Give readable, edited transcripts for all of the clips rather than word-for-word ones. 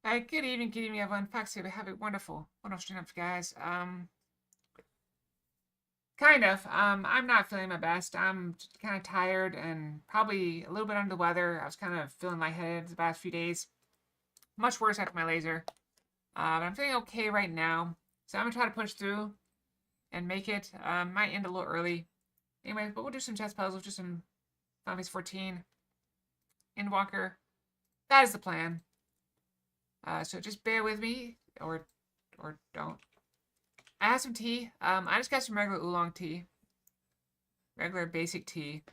Hi, good evening, everyone. Fox here. Have a wonderful stream, guys. Kind of. I'm not feeling my best. I'm kind of tired and probably a little bit under the weather. I was kind of feeling lightheaded the past few days. Much worse after my laser. But I'm feeling okay right now. So I'm gonna try to push through and make it. Might end a little early. Anyway, but we'll do some chess puzzles, just some Final Fantasy 14. Endwalker. That is the plan. So just bear with me, or don't. I have some tea. I just got some regular oolong tea. Regular basic tea.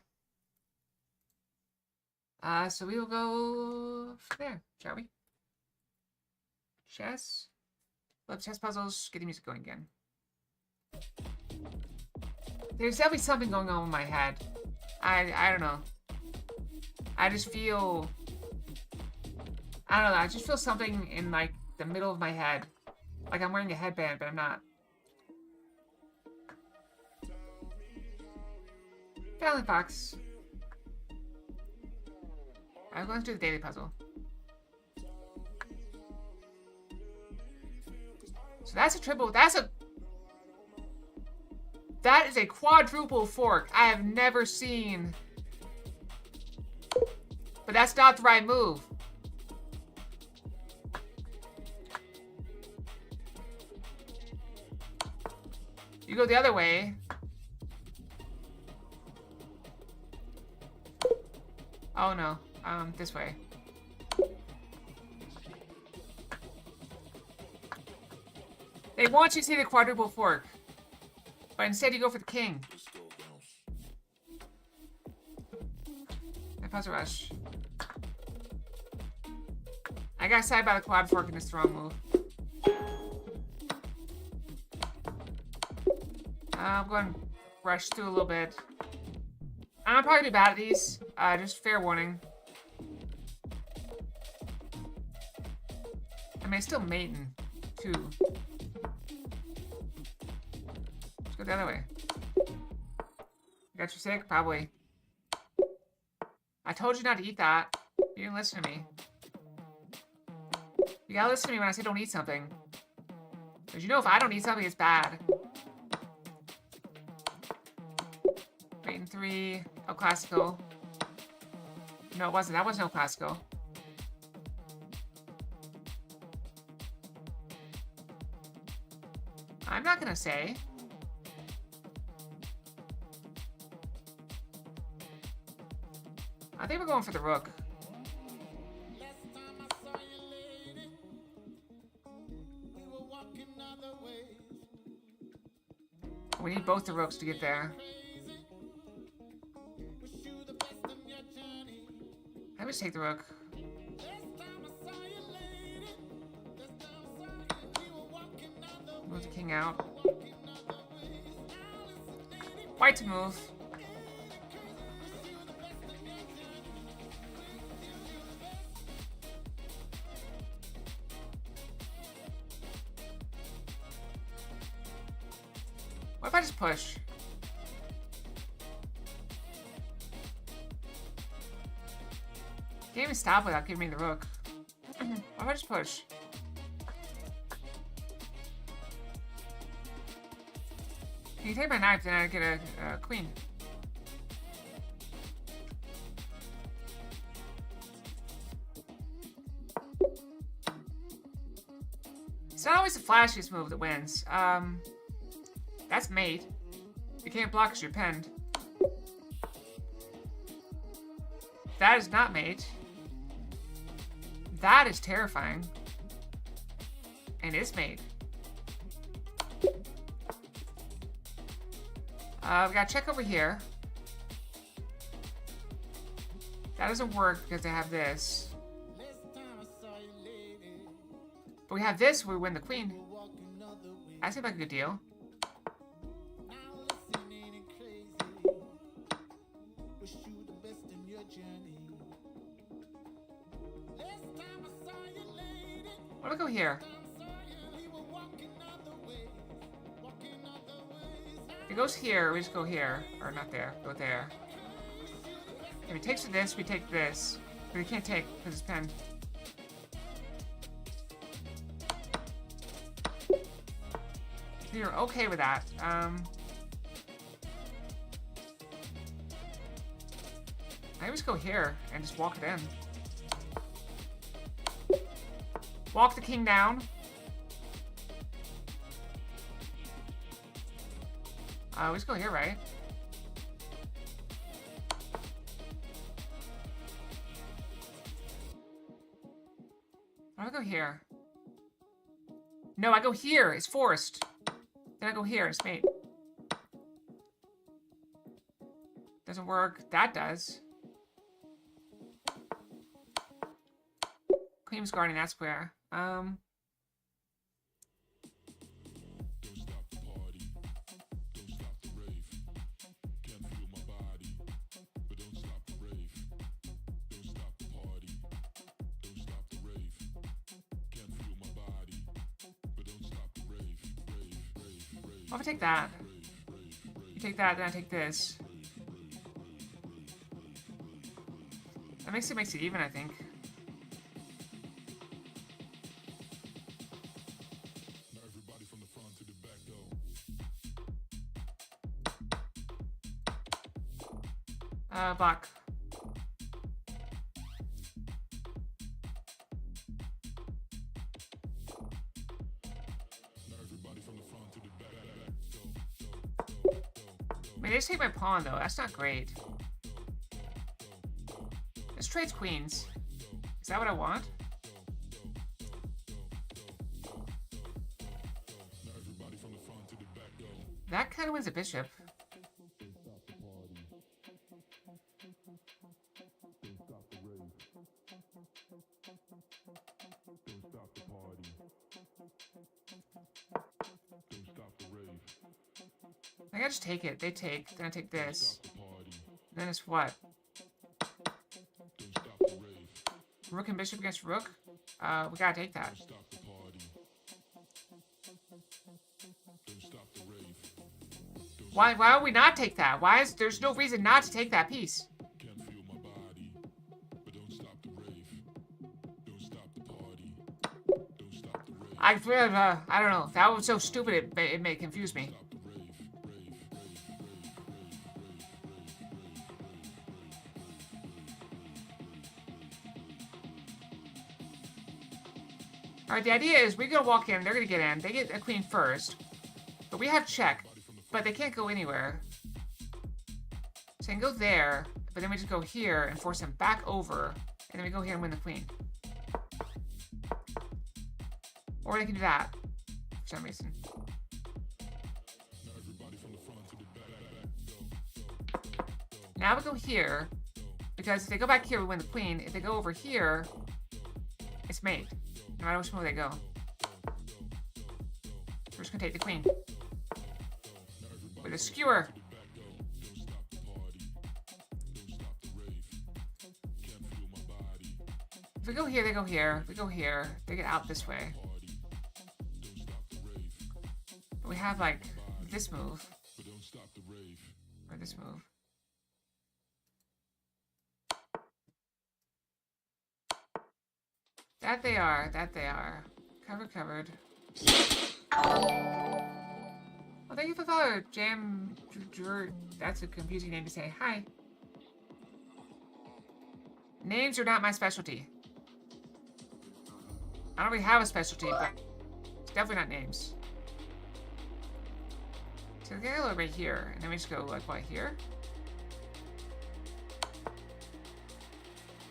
So we will go from there, shall we? Chess. Love chess puzzles. Get the music going again. There's definitely something going on in my head. I don't know. I just feel... I don't know, I just feel something in, like, the middle of my head. Like I'm wearing a headband, but I'm not. Valiant Fox. I'm going to do the daily puzzle. So that's a triple, that is a quadruple fork. I have never seen. But that's not the right move. You go the other way. Oh no, this way. They want you to see the quadruple fork, but instead you go for the king. I pause a rush. I got side by the quad fork in this throne move. I'm going to rush through a little bit. I'm probably be bad at these. Just fair warning. I mean, it's still mating, too. Let's go the other way. Got you sick? Probably. I told you not to eat that. You didn't listen to me. You gotta listen to me when I say don't eat something. Because you know if I don't eat something, it's bad. Mating 3. El Clasico. No, it wasn't. That was no Clasico. I'm not gonna say. I think we're going for the rook. We need both the rooks to get there. I would take the rook. Move the king out. White to move. What if I just push? Can't even stop without giving me the rook. What if I just push? Can you take my knife, then I get a queen. It's not always the flashiest move that wins. That's mate. You can't block because you're penned. That is not mate. That is terrifying. And it's mate. We gotta check over here. That doesn't work because they have this. But we have this where we win the queen. That seems like a good deal. What do we go here? If it goes here, we just go here. Or not there, go there. If it takes this, we take this. But we can't take because it's penned. You're okay with that. I just go here and just walk it in. Walk the king down. We just go here, right? Why do I go here? No, I go here. It's forced. Then I go here. It's mate. Doesn't work. That does. Queen's guarding that square. What if I take that? You take that, then I take this. That makes it even, I think. Block. I mean, they just take my pawn, though. That's not great. This trades queens. Is that what I want? That kind of wins a bishop. I gotta just take it. They take. Then I take this. Then it's what? Rook and bishop against rook? We gotta take that. Why would we not take that? There's no reason not to take that piece. I don't know. That was so stupid it may confuse me. Alright, the idea is we're gonna walk in, they're gonna get in, they get a queen first. But we have check, but they can't go anywhere. So they can go there, but then we just go here and force them back over, and then we go here and win the queen. Or they can do that, for some reason. Now we go here, because if they go back here, we win the queen. If they go over here, it's mate. No matter which move they go. We're just gonna take the queen. With a skewer. If we go here, they go here. If we go here, they get out this way. But we have, like, this move. Or this move. That they are. That they are. Covered. Well, thank you for the follow, Jam. That's a confusing name to say. Hi. Names are not my specialty. I don't really have a specialty, but it's definitely not names. So we gotta go right here, and then we just go like what here?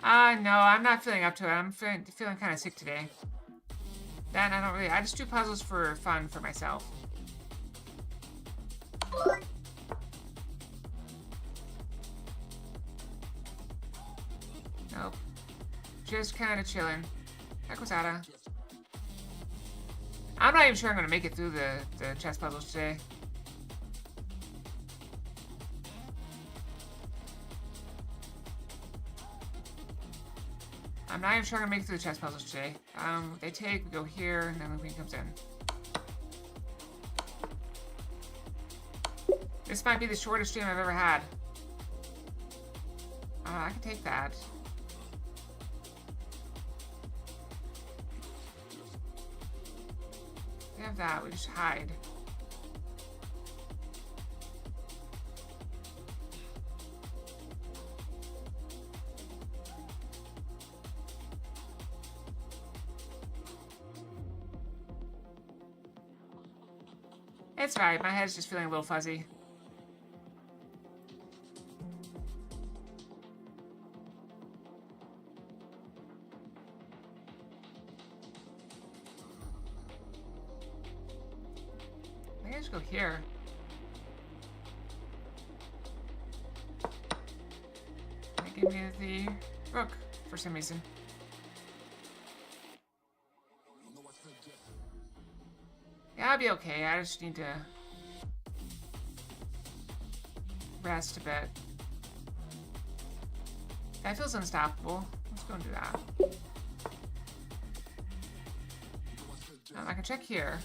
No, I'm not feeling up to it. I'm feeling kind of sick today. Then I just do puzzles for fun for myself. Nope. Just kind of chilling. Ekosada. I'm not even sure I'm going to make it through the chess puzzles today. I'm not even sure I'm gonna make it through the chess puzzles today. They take, we go here, and then the queen comes in. This might be the shortest stream I've ever had. I can take that. We have that, we just hide. It's right, my head's just feeling a little fuzzy. I think I just go here. They give me the rook for some reason. Yeah, I'll be okay. I just need to rest a bit. That feels unstoppable. Let's go and do that. I can check here.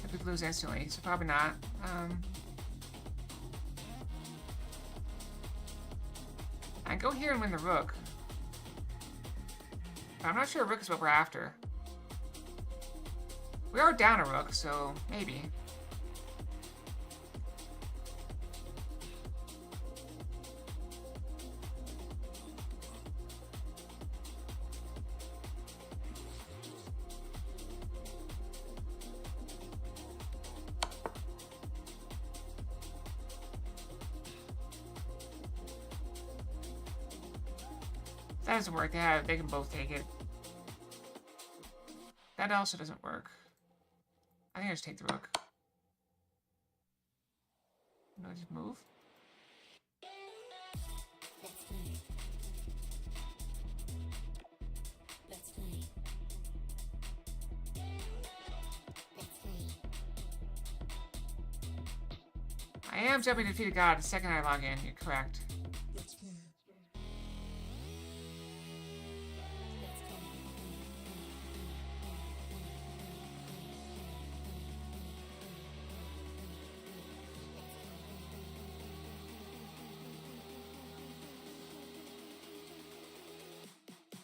I could lose instantly, so probably not. I can go here and win the rook. But I'm not sure rook is what we're after. We are down a rook, so maybe. That doesn't work. They can both take it. That also doesn't work. I think I just take the rook. No, just move. I am jumping to defeat a god the second I log in. You're correct.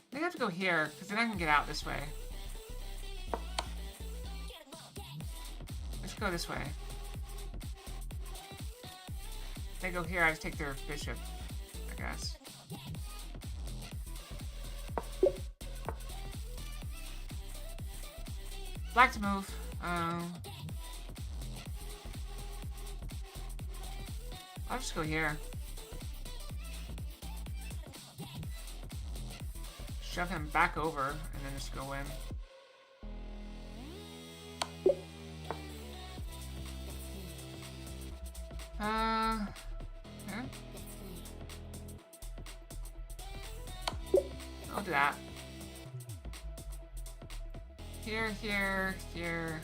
I think I have to go here, because then I can get out this way. Let's go this way. If they go here, I just take their bishop, I guess. Black to move. I'll just go here. Shove him back over, and then just go in. Yeah. I'll do that. Here, here, here.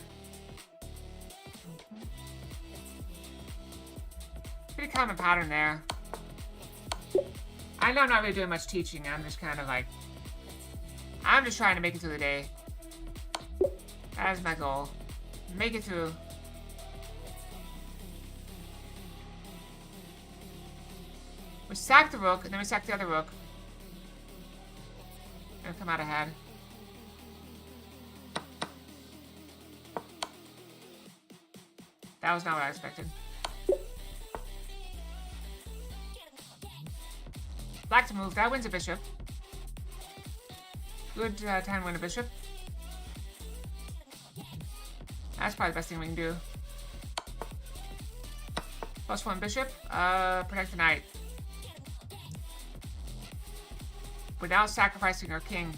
Pretty common pattern there. I know I'm not really doing much teaching. I'm just kind of like, I'm just trying to make it through the day. That is my goal. Make it through. We sack the rook, and then we sack the other rook. And come out ahead. That was not what I expected. Black to move. That wins a bishop. Good time to win a bishop. That's probably the best thing we can do. +1 bishop. Protect the knight. Without sacrificing our king.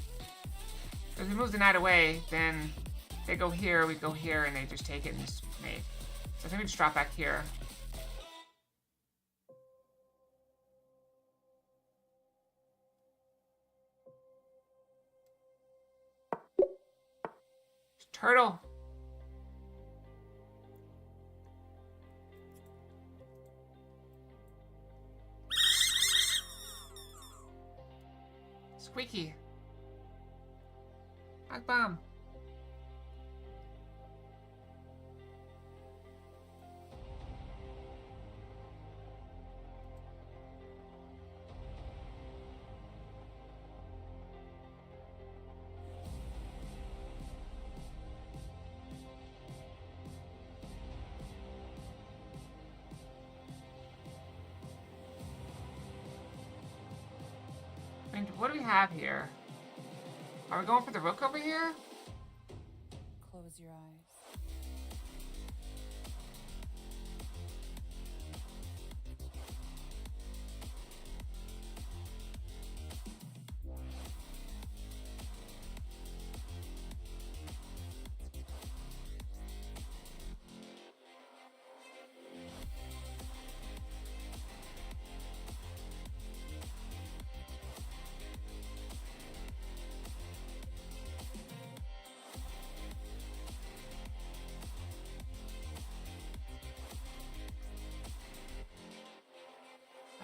If we move the knight away, then they go here, we go here, and they just take it and just mate. So I think we just drop back here. Turtle. Squeaky. Hot bomb. What do we have here? Are we going for the rook over here? Close your eyes.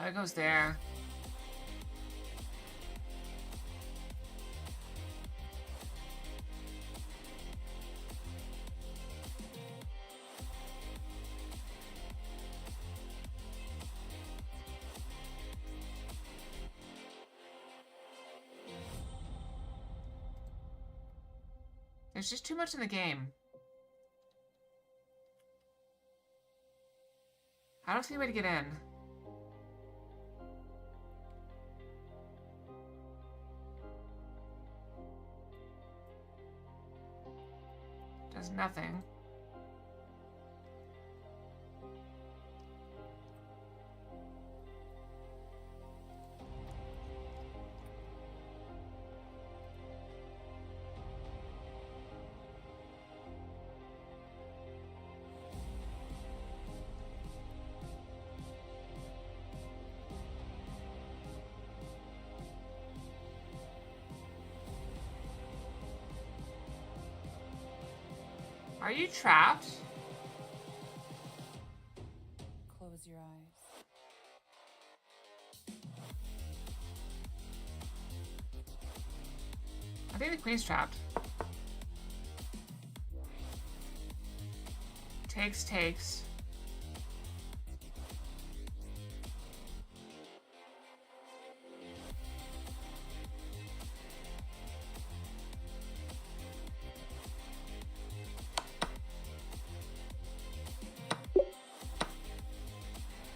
It goes there. There's just too much in the game. I don't see a way to get in. Does nothing. Are you trapped? Close your eyes. I think the queen's trapped. Takes.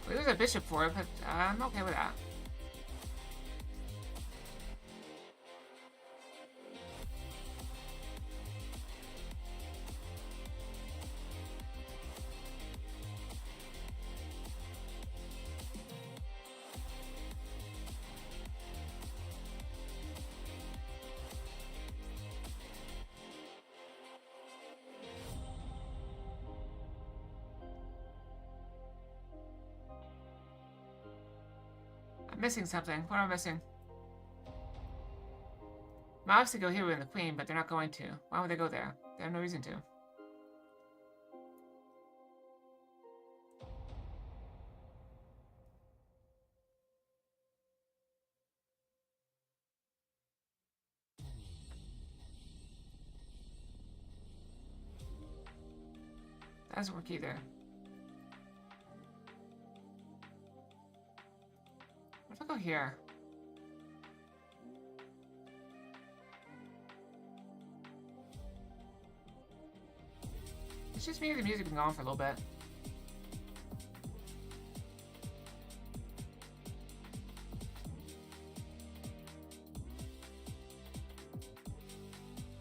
We lose a bishop for it, but I'm okay with that. I'm missing something. What am I missing? I'm obviously go here with the queen, but they're not going to. Why would they go there? They have no reason to. That doesn't work either. What if I go here? It's just me and the music been going for a little bit.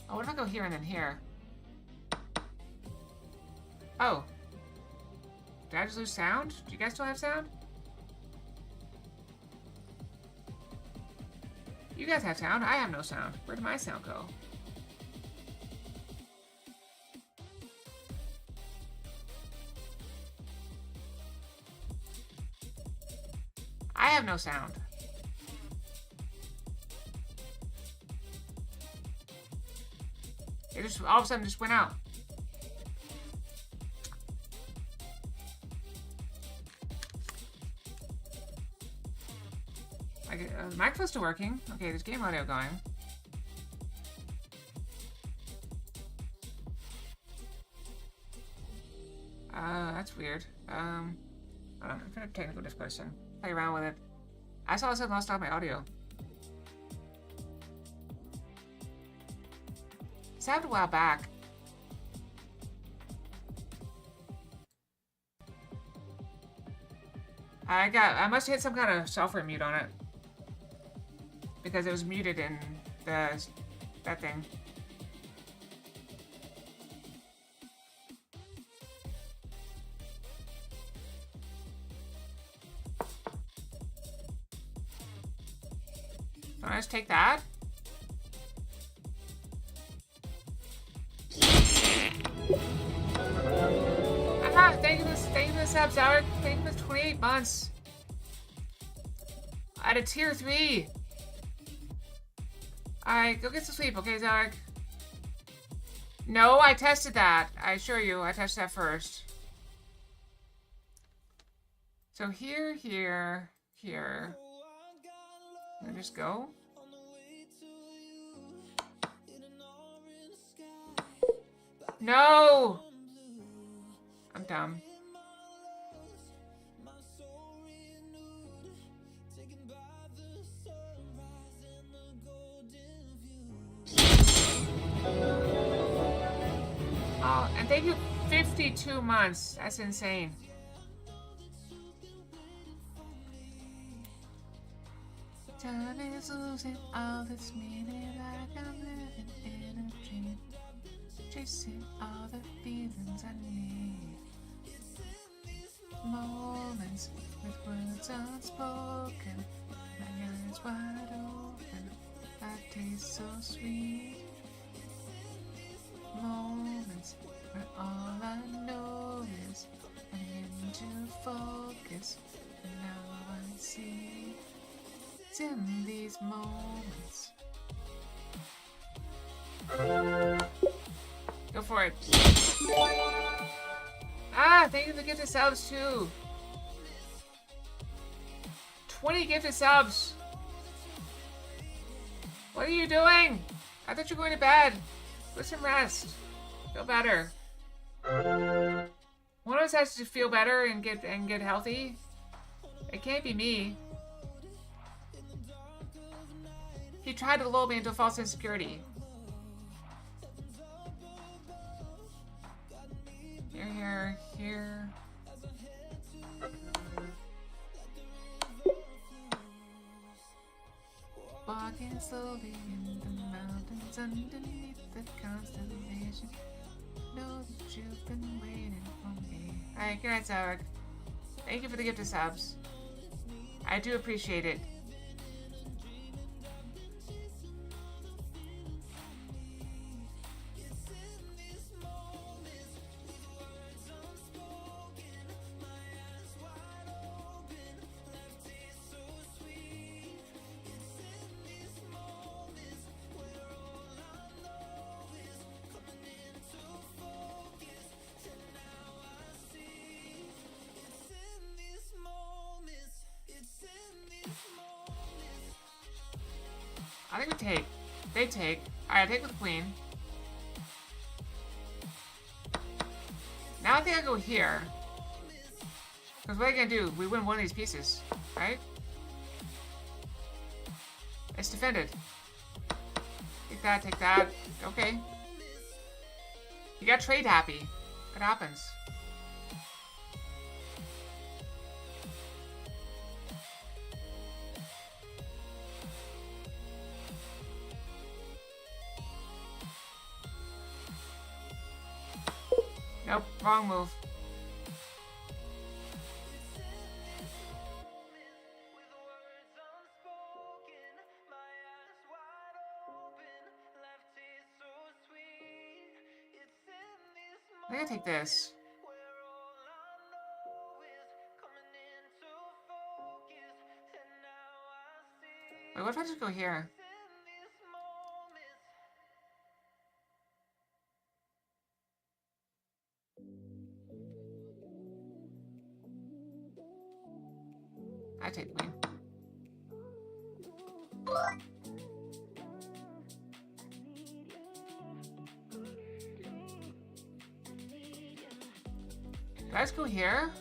Oh, what if I go here and then here? Oh. Did I just lose sound? Do you guys still have sound? You guys have sound. I have no sound. Where did my sound go? I have no sound. It just all of a sudden just went out. The microphone's still working. Okay, there's game audio going. That's weird. I'm gonna technical difficulty. Play around with it. I saw I lost all my audio. This happened a while back. I must have hit some kind of software mute on it. Because it was muted in that thing. Don't I just take that? Ah, thank you for the subs, Alec. Thank you for 28 months. At a tier 3. Alright, go get some sleep, okay, Zarek? No, I tested that. I assure you, I tested that first. So here. Can I just go? No! I'm dumb. Oh, and thank you 52 months. That's insane. Time is losing all its meaning, like I'm living in a dream, chasing all the feelings I need. Moments with words unspoken, my eyes wide open, that taste so sweet. Moments where all I know is I'm into focus, and now I see it's in these moments. Go for it. Ah, thank you for the gifted subs too. 20 gifted subs. What are you doing? I thought you were going to bed. Get some rest. Feel better. One of us has to feel better and get healthy. It can't be me. He tried to lull me into a false insecurity. Here. Walking slowly in the mountains underneath the constellation. Know that you've been waiting for me. Alright, good night, Zog. Thank you for the gift of subs. I do appreciate it. I think we take. They take. Alright, I take with the queen. Now I think I go here. Because what are you gonna do? We win one of these pieces, right? It's defended. Take that, take that. Okay. You got trade happy. What happens? Nope, wrong move. I think I take this. Wait, what if I just go here? I take the queen. Do I just go here?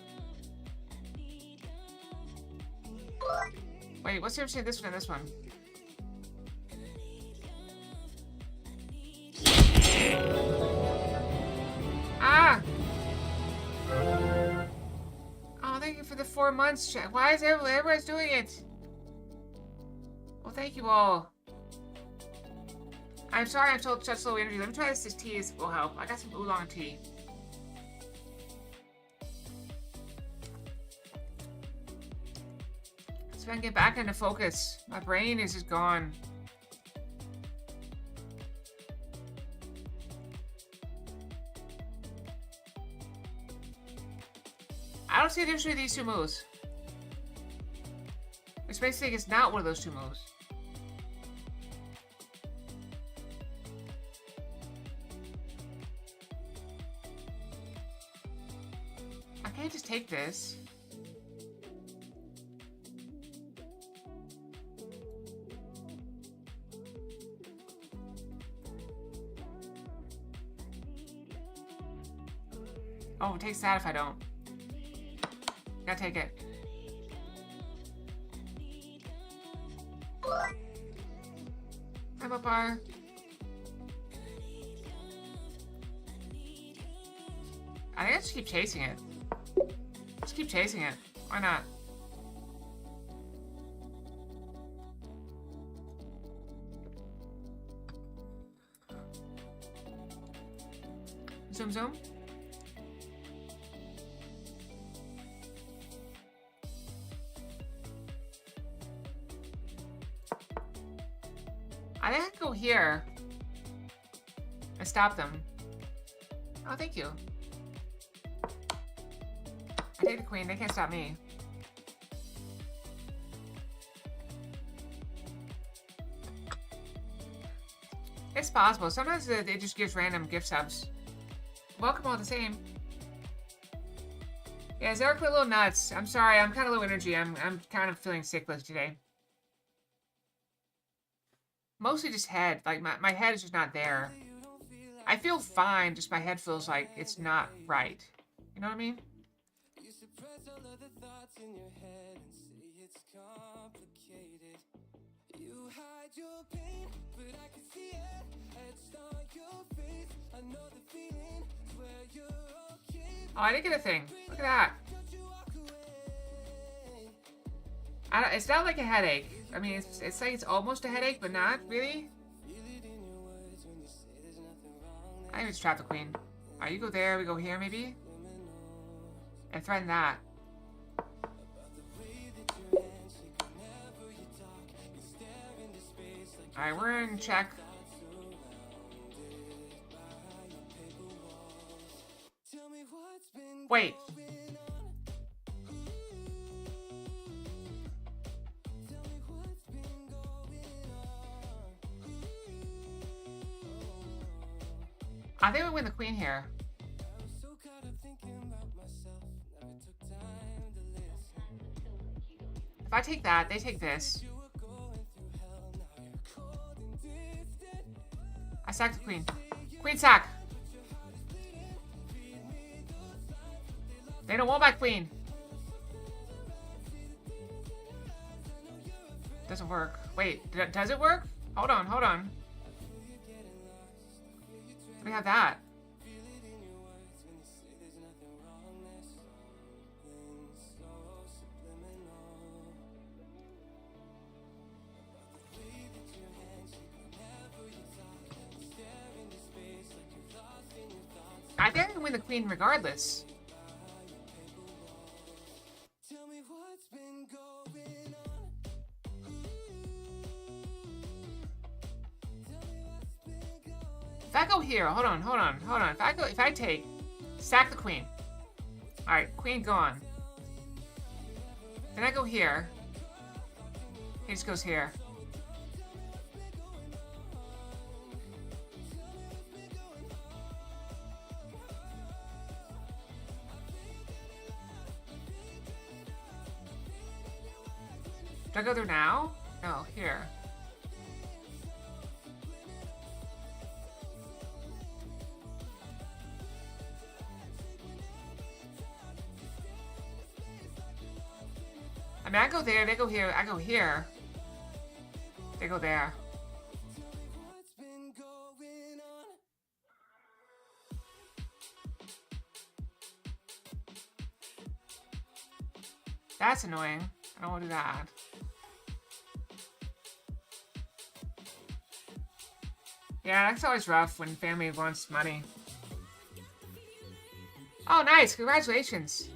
Wait, what's the difference between this one and this one? Ah! Oh, thank you for the 4 months, chat. Why is everyone's doing it? Well, thank you all. I'm sorry I'm told such low energy. Let me try this tea. This will help. I got some oolong tea. So I can get back into focus. My brain is just gone. I don't see a difference between these two moves. Which makes me think it's not one of those two moves. I can't just take this. Oh, it takes that if I don't. Gotta take it. Hi, Bopar. I think I just keep chasing it. Just keep chasing it. Why not? Zoom, zoom. I think I can go here and stop them. Oh, thank you. I take the queen. They can't stop me. It's possible. Sometimes it just gives random gift subs. welcome all the same. Yeah, Zarek went a little nuts. I'm sorry, I'm kind of low energy. I'm kind of feeling sickly today. Mostly just head. Like, my head is just not there. I feel fine, just my head feels like it's not right. You know what I mean? Oh, I didn't get a thing. Look at that. It's not like a headache. I mean, it's like it's almost a headache, but not really. I even trap the queen. Alright, you go there, we go here maybe? And threaten that. Alright, we're in check. Wait. I think we win the queen here. If I take that, they take this. I sack the queen. Queen sack. They don't want my queen. Doesn't work. Wait, does it work? Hold on, hold on. We have that. I think I can win the queen regardless. If I go here, hold on. If I take, sack the queen. Alright, queen gone. Then I go here. He just goes here. Do I go there now? No, here. I mean, I go there, they go here, I go here. They go there. That's annoying. I don't want to do that. Yeah, that's always rough when family wants money. Oh, nice. Congratulations.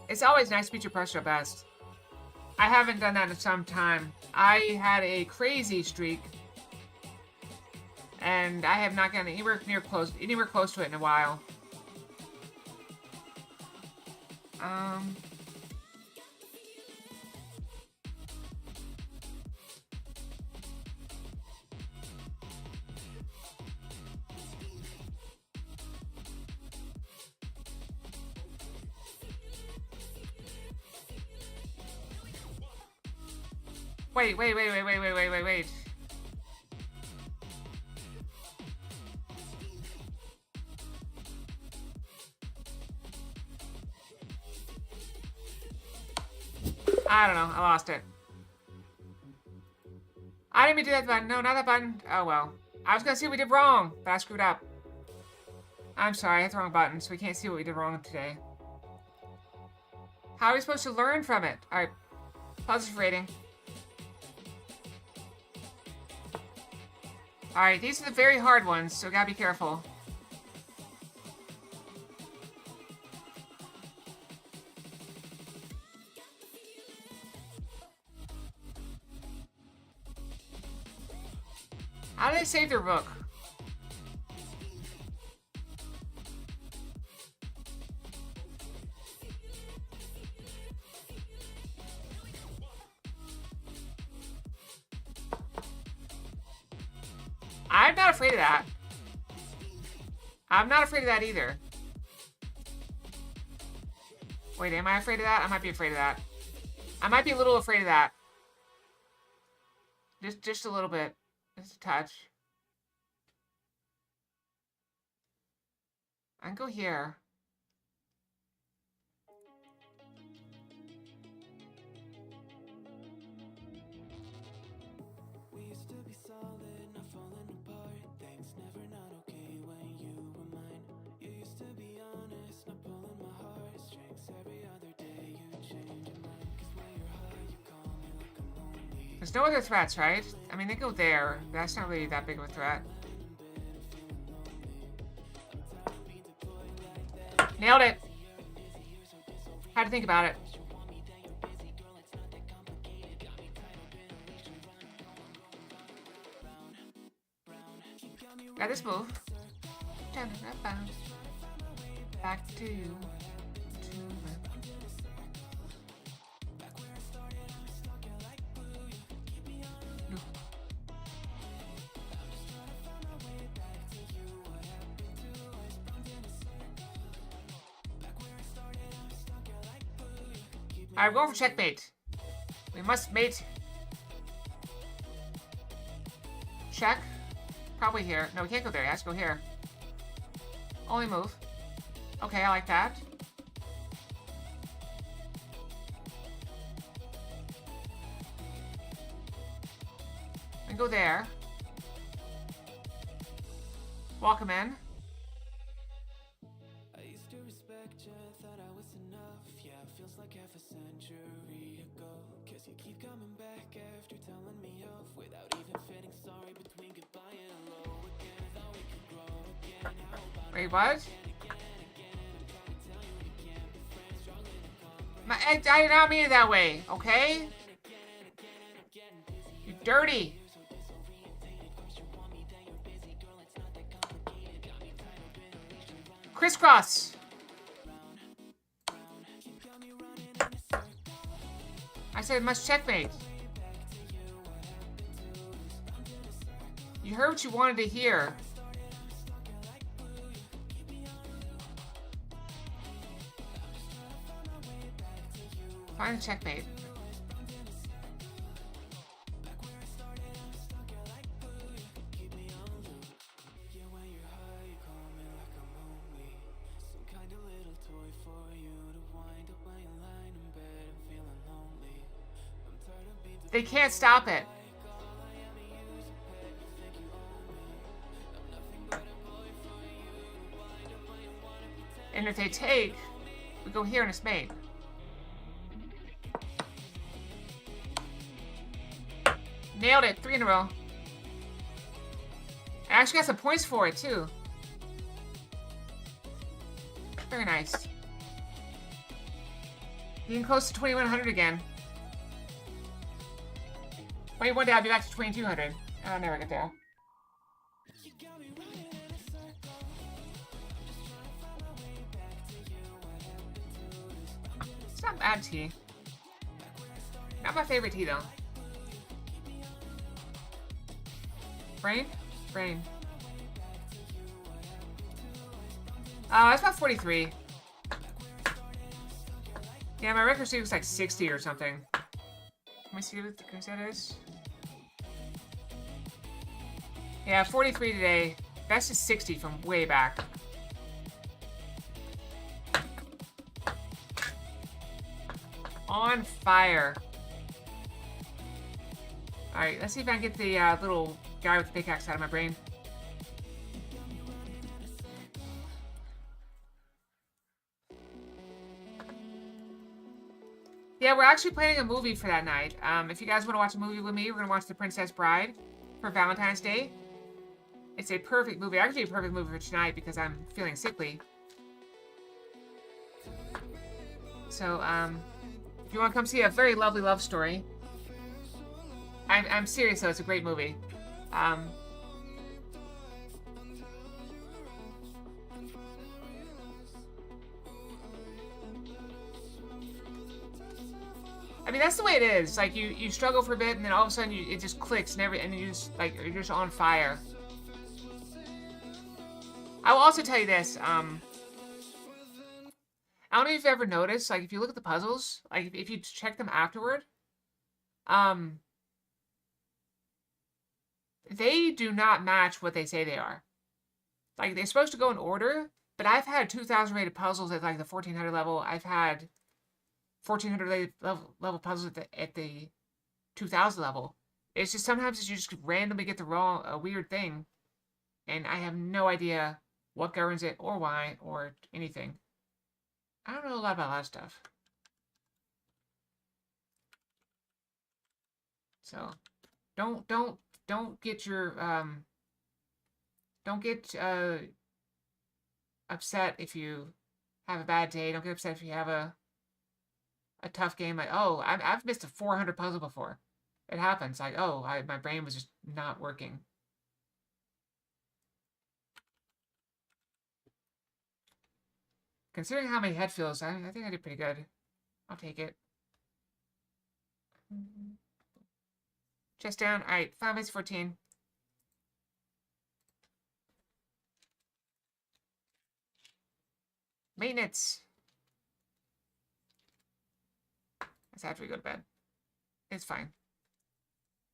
It's always nice to beat your personal best. I haven't done that in some time. I had a crazy streak. And I have not gotten anywhere close to it in a while. Wait. I don't know. I lost it. I didn't mean to do that button. No, not that button. Oh, well. I was going to see what we did wrong, but I screwed up. I'm sorry. I hit the wrong button, so we can't see what we did wrong today. How are we supposed to learn from it? All right. Positive rating. All right. These are the very hard ones, so we gotta be careful. How do they save their book? I'm not afraid of that. I'm not afraid of that either. Wait, am I afraid of that? I might be afraid of that. I might be a little afraid of that. Just a little bit. Just a touch. I can go here. We used to be solid, not falling apart. Things never not okay when you were mine. You used to be honest, not pulling my heartstrings. Every other day you change your mind. 'Cause when you're high, you call me like I'm lonely. There's no other threats, right? I mean, they go there. That's not really that big of a threat. Nailed it. Had to think about it. Got this move. Back to you. Alright, we're going for checkmate. We must mate. Check. Probably here. No, we can't go there. He has to go here. Only move. Okay, I like that. And go there. Walk him in. I used to respect you, thought I was enough. Yeah, feels like half a century ago. 'Cause you keep coming back after telling me off without even feeling sorry between goodbye and hello again. Thought we could grow again. How about Wait, what? I did not mean it that way, okay? You dirty. Crisscross. I said must checkmate. You heard what you wanted to hear. Find a checkmate. They can't stop it. And if they take, we go here and it's made. Nailed it. 3 in a row. I actually got some points for it, too. Very nice. Getting close to 2100 again. 21 day, I'll be back to 2200. I'll never get there. It's not bad tea. Not my favorite tea, though. Brain? Brain. It's about 43. Yeah, my record streak was like 60 or something. Let me see what the that is. Yeah, 43 today. That's just 60 from way back. On fire. Alright, let's see if I can get the little guy with the pickaxe out of my brain. Yeah, we're actually planning a movie for that night. If you guys want to watch a movie with me, we're going to watch The Princess Bride for Valentine's Day. It's a perfect movie. Actually, a perfect movie for tonight because I'm feeling sickly. So, if you want to come see a very lovely love story, I'm serious though, it's a great movie. I mean, that's the way it is. Like, you struggle for a bit, and then all of a sudden, it just clicks, and you're just, like, you're just on fire. I will also tell you this. I don't know if you've ever noticed, like, if you look at the puzzles, like, if you check them afterward, they do not match what they say they are. Like, they're supposed to go in order, but I've had 2,000 rated puzzles at, like, the 1,400 level. I've had 1,400 level puzzles at the 2,000 level. It's just sometimes you just randomly get the wrong, a weird thing, and I have no idea what governs it or why or anything. I don't know a lot about a lot of stuff. So, don't get your don't get upset if you have a bad day. Don't get upset if you have a tough game. Like, oh, I've missed a 400 puzzle before. It happens. Like, oh, my brain was just not working. Considering how my head feels, I think I did pretty good. I'll take it. Chest down. Alright, Final Fantasy 14. Maintenance. That's after we go to bed. It's fine.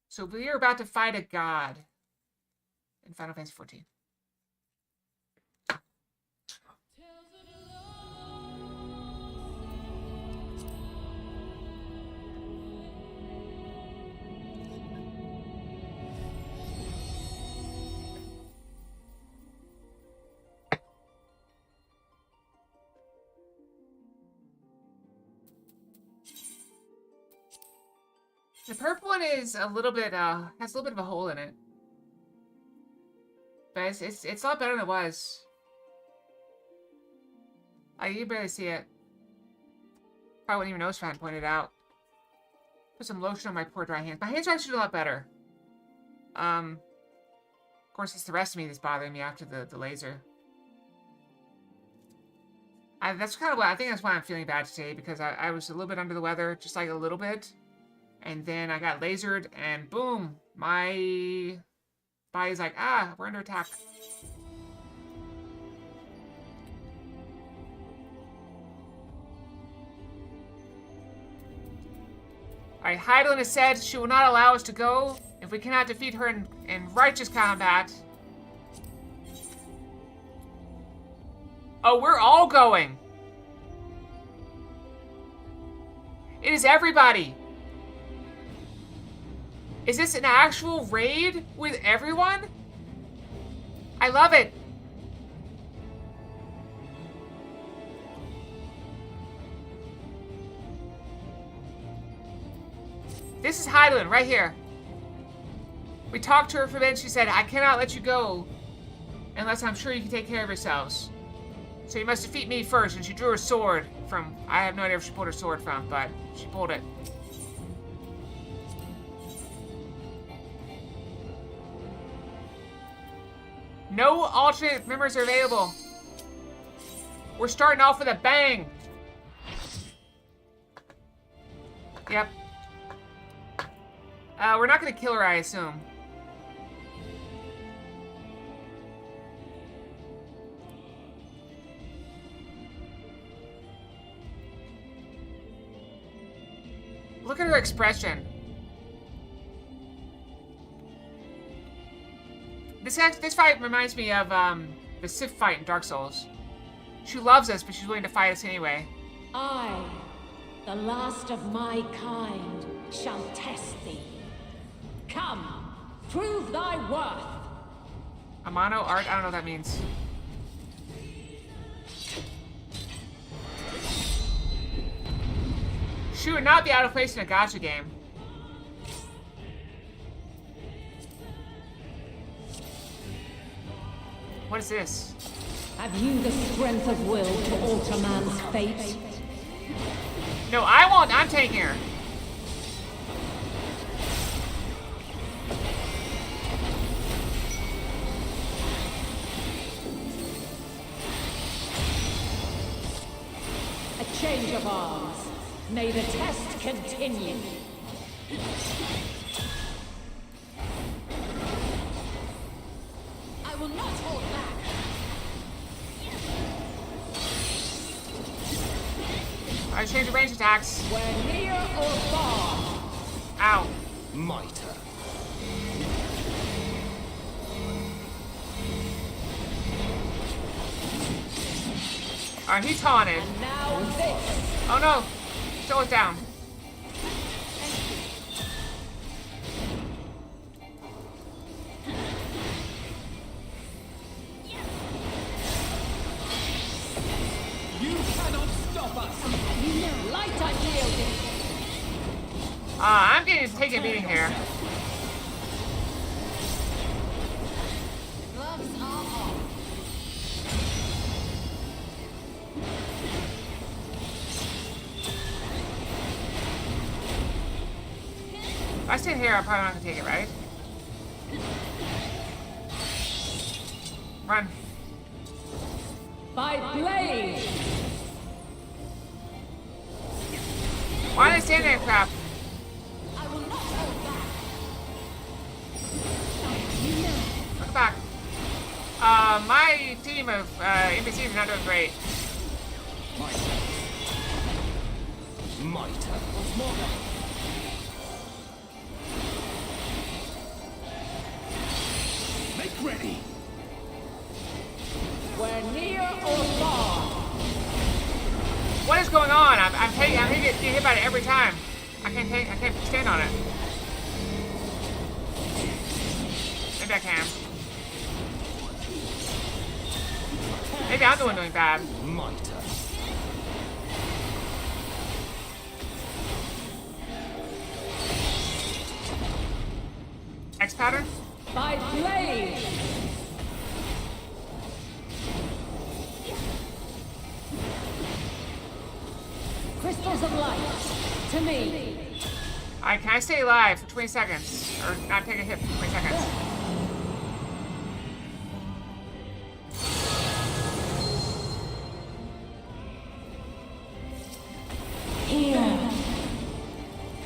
So we are about to fight a god in Final Fantasy 14. The purple one is a little bit, has a little bit of a hole in it. But it's a lot better than it was. You can barely see it. Probably wouldn't even notice if I hadn't pointed it out. Put some lotion on my poor dry hands. My hands are actually a lot better. Of course, it's the rest of me that's bothering me after the laser. That's kind of what, I think that's why I'm feeling bad today, because I was a little bit under the weather, just like a little bit. And then I got lasered, and boom, my body's like, ah, we're under attack. Alright, Heidelin has said she will not allow us to go if we cannot defeat her in righteous combat. Oh, we're all going. It is everybody. Is this an actual raid with everyone? I love it. This is Heidelin, right here. We talked to her for a bit. She said, I cannot let you go unless I'm sure you can take care of yourselves. So you must defeat me first. And she drew her sword from... I have no idea where she pulled her sword from, but she pulled it. No alternate members are available. We're starting off with a bang. Yep. We're not going to kill her, I assume. Look at her expression. This fight reminds me of the Sith fight in Dark Souls. She loves us, but she's willing to fight us anyway. I, the last of my kind, shall test thee. Come, prove thy worth. Amano art? I don't know what that means. She would not be out of place in a gacha game. What is this? Have you the strength of will to alter man's fate? No, I won't. I'm taking her. A change of arms. May the test continue. I will not hold back. I changed the range attacks. When near or far. Ow. Mitre. Alright, he taunted. And now this. Oh no! Still is down. You cannot stop us! Light unyielding. I'm getting taken a beating here. Gloves are off. If I stay here, I'm probably not gonna take it, right? Run. By blade. Why are they standing there, crap? I will not hold back. Look back. My team of NPCs are not doing great. Mitre. Mitre. Once more. Make ready. When near or far. What is going on? I'm getting hit by it every time. I can't stand on it. Maybe I can. Maybe I'm the one doing bad. Mitre. X pattern? By blade. Crystals of light. To me. Alright, can I stay alive for 20 seconds? Or not take a hit for 20 seconds? Here.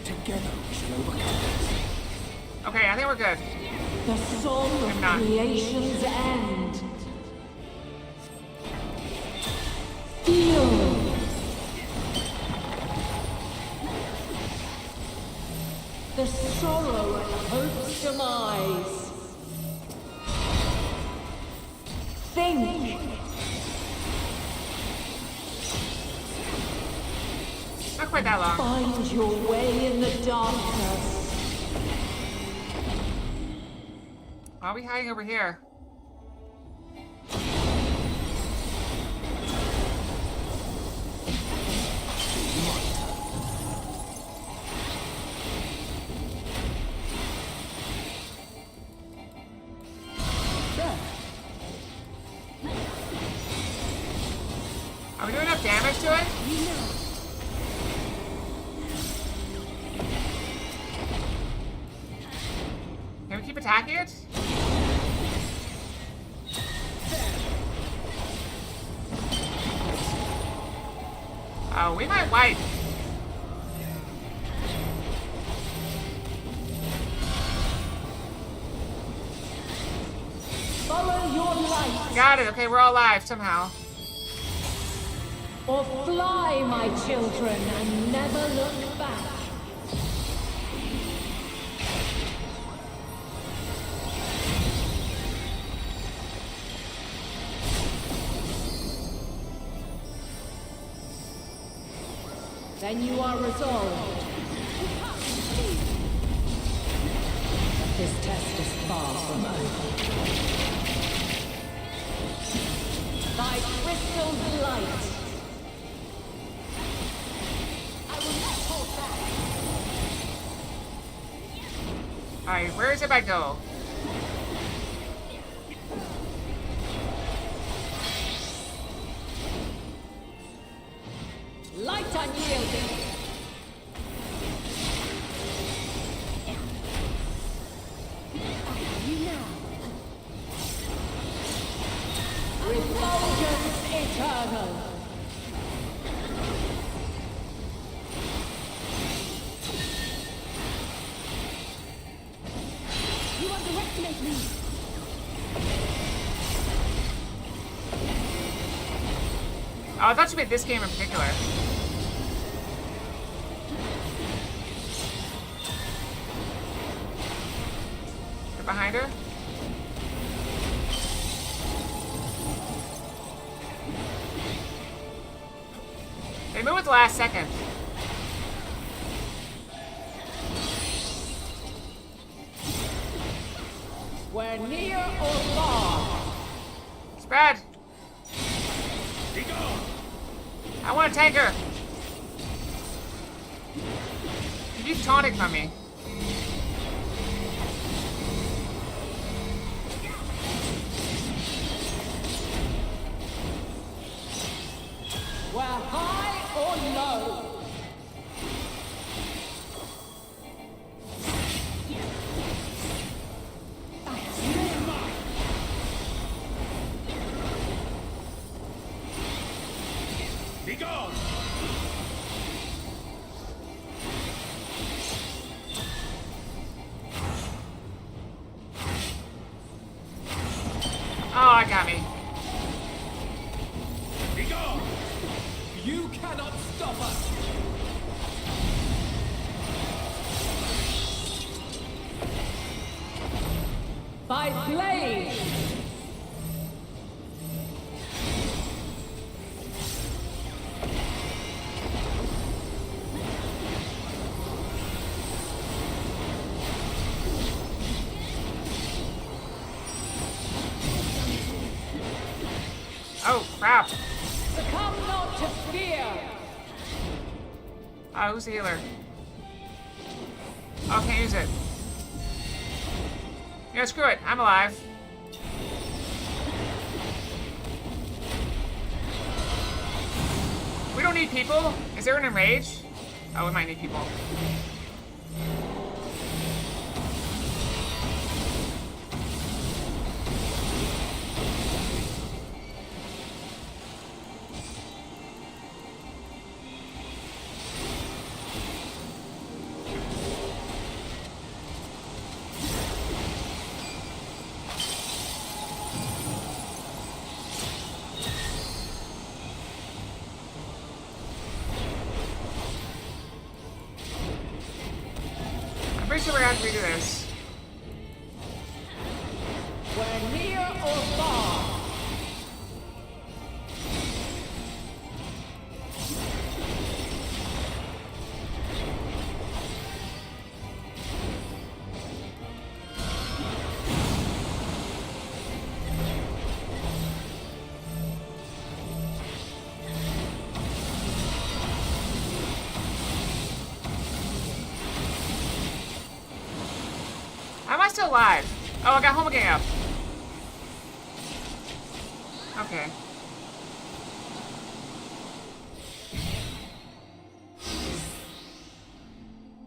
Together we shall overcome this. Okay, I think we're good. The song I'm not. of creation's end. Feel. The sorrow of hope's demise. Think. Not quite that long. Find your way in the darkness. Why are we hiding over here? Are we doing enough damage to it? Can we keep attacking it? Oh, we might wipe. Follow your light. Got it. Okay, we're all alive somehow. Or fly, my children, and never look back. Then you are resolved. This test is far from over. Thy crystal light. I will not hold back. Alright, where is it I go? Light unyielding. Refulgence eternal. You underestimate me. Oh, I thought you meant this game in particular. They're behind her. They move at the last second. We're near or far. Spread. Be gone! I want to take her. She keeps taunting from me. We're high or low. Be gone! Oh, I got me. Be gone! You cannot stop us! By blade. Oh, crap. Succumb not to fear. Oh, who's the healer? Oh, can't use it. Yeah, screw it. I'm alive. We don't need people. Is there an enrage? Oh, we might need people. I'm pretty sure we're gonna have to redo this. We're near or far. How am I still alive? Oh, I got home again up. Okay.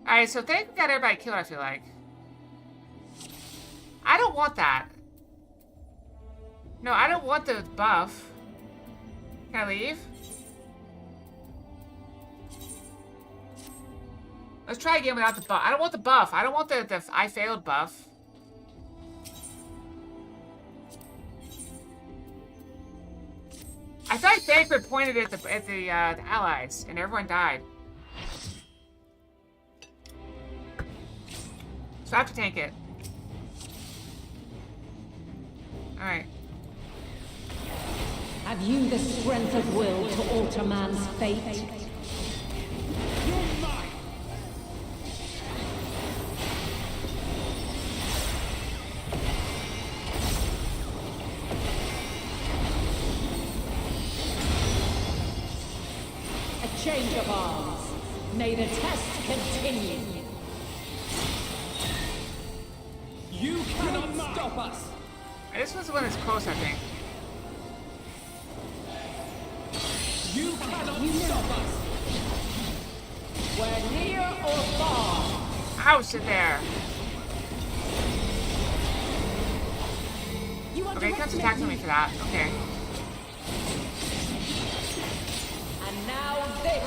Alright, so think we got everybody killed, I feel like. I don't want that. No, I don't want the buff. Can I leave? Let's try again without the buff. I don't want the buff. I don't want the I failed buff. I thought Banquet pointed at the allies, and everyone died. So I have to tank it. Alright. Have you the strength of will to alter man's fate? You're mine! A change of arms. May the test continue. You cannot stop us! This was the one that's close, I think. You cannot stop us! We're near or far. Ouch, sit there. You Okay, he comes attacking me for that. Okay. And now this.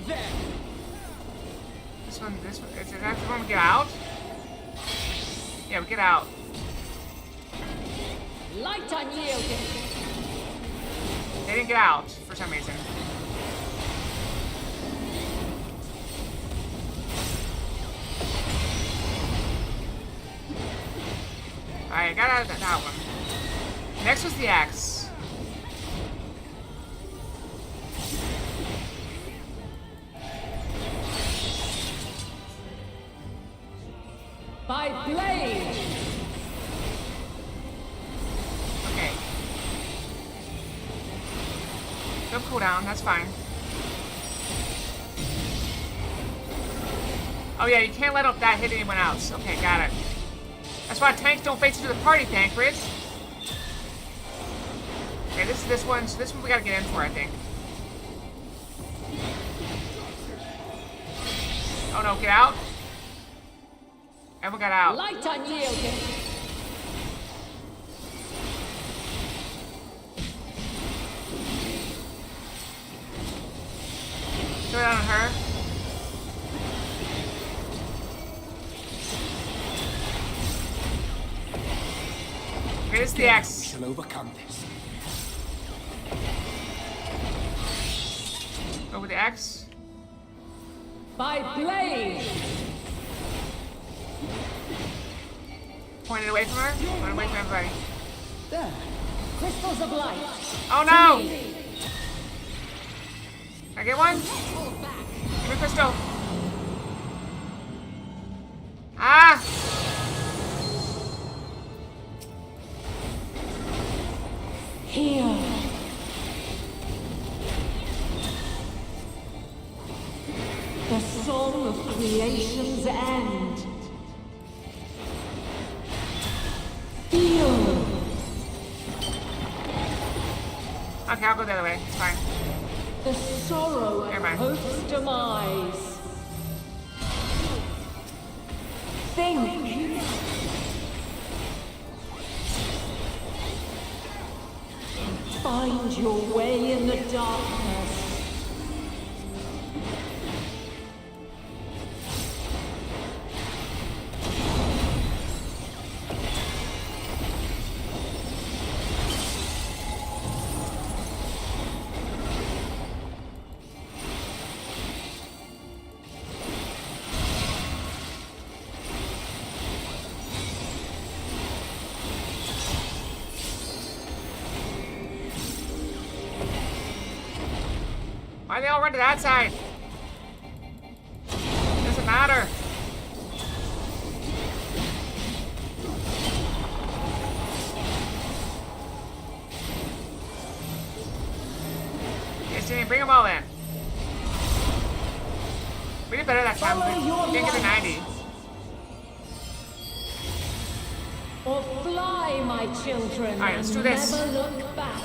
There! This one, is that the one we get out? Yeah, we get out. Light unyielding. They didn't get out for some reason. Alright, got out of that one. Next was the axe. By blade! Okay. No cooldown, that's fine. Oh yeah, you can't let up that hit anyone else. Okay, got it. That's why tanks don't face into the party, Tancred. Okay, this one. So this one we gotta get in for, I think. Oh no, get out. Everyone got out. Light unyielding. Throw it on her. Okay, this is the We axe. shall overcome this. Go with the axe. By blade! Point it away from her. Point it away from everybody. There. Crystals of light. Oh no! To me. Can I get one? Hold back. Give me crystal. Ah! Here. The song of creation's end. Feel. Okay, I'll go the other way. It's fine. The sorrow of Never mind. hope's demise. Think. Find your way in the darkness. Why they all run to that side? Doesn't matter. Yes, Jimmy, bring them all in. We did better that time. We didn't get to 90. Or fly, my children. All right, let's do this. Never look back.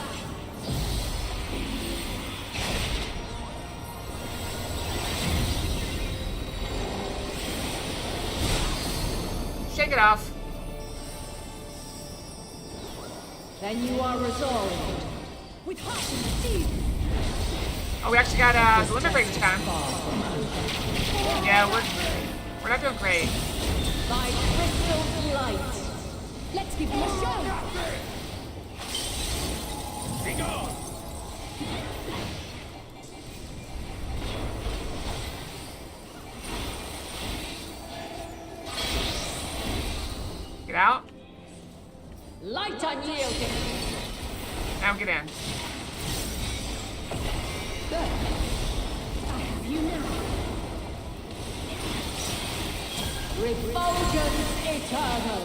Shake it off. Then you are resolved. With heart and steel. Oh, we actually got the limit break this time. Yeah, we're not doing great. By crystal light. Let's give them a show. Be gone! Get out. Light unyielding. Now get in. I have you now. Refulgence eternal.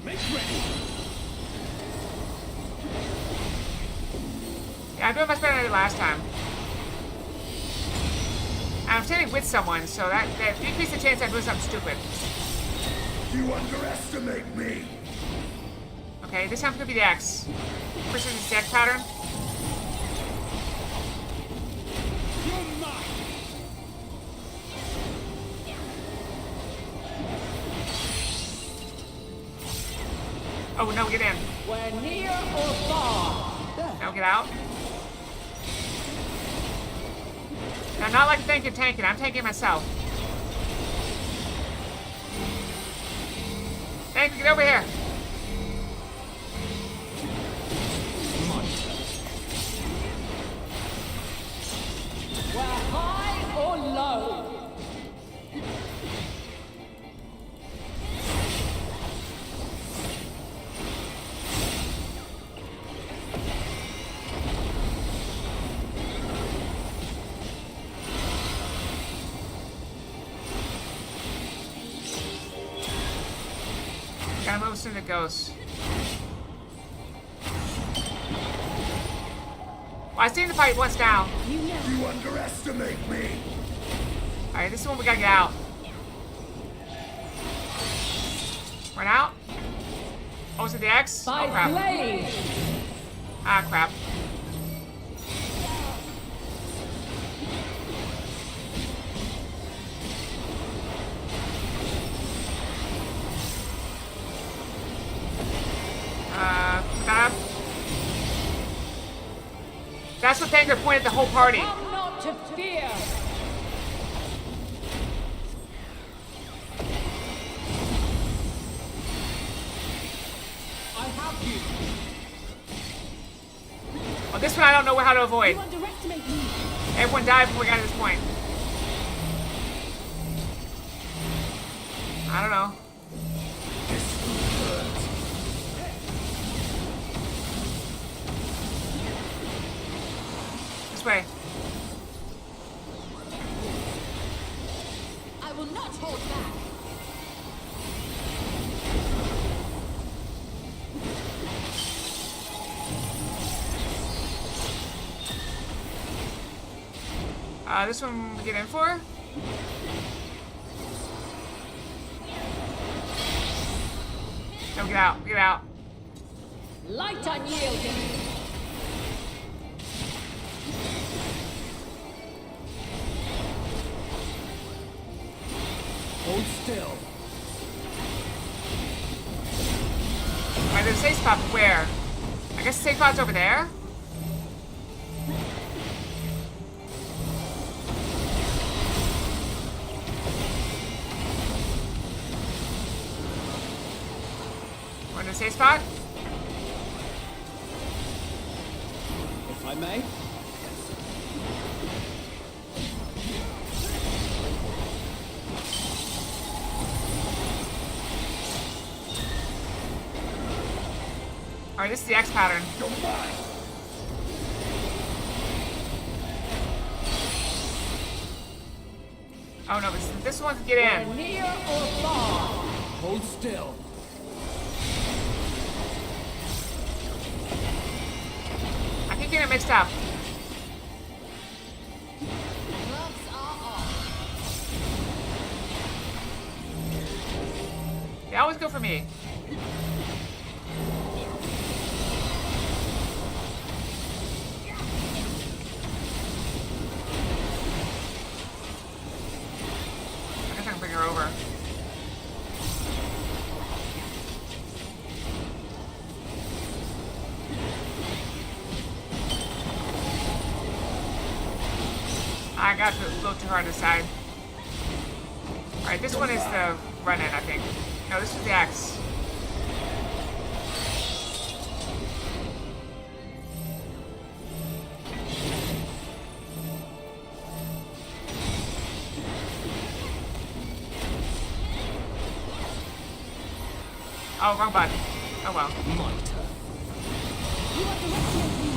Make ready! Yeah, I'm doing much better than I did last time. And I'm standing with someone, so that decreases the chance I'm doing something stupid. You underestimate me! Okay, this time's gonna be the X. Precision stack pattern. You're mine! Oh no, get in. We're near or far. Now get out. Now, not like tanking, I'm tanking myself. Tank, get over here. We're high or low. Gotta move as soon as it goes. Well, I seen the fight once now. You know. You underestimate me. Alright, this is one we gotta get out. Run out. Oh, is it the X? By Oh, crap. blade. Ah, crap. Stop. That's what Tanker pointed the whole party. Come not to fear. I have you. Well, this one I don't know how to avoid. You underestimate me. Everyone died before we got to this point. I don't know. This way. I will not hold back. This one we get in for? No, get out. Get out. Light unyielding. Hold still. Alright, there's a safe spot, but where? I guess the safe spot's over there? We're in the safe spot? If I may. Alright, this is the X pattern. You're mine. Oh no, this one can get in. We're near or far. Hold still. I keep getting it mixed up. Gloves are off. They always go for me. I guess I can bring her over. I got a little too hard to side. Alright, this one is the run-in, I think. No, this is the X. Oh, wrong button. Oh well. My turn. You underestimate me.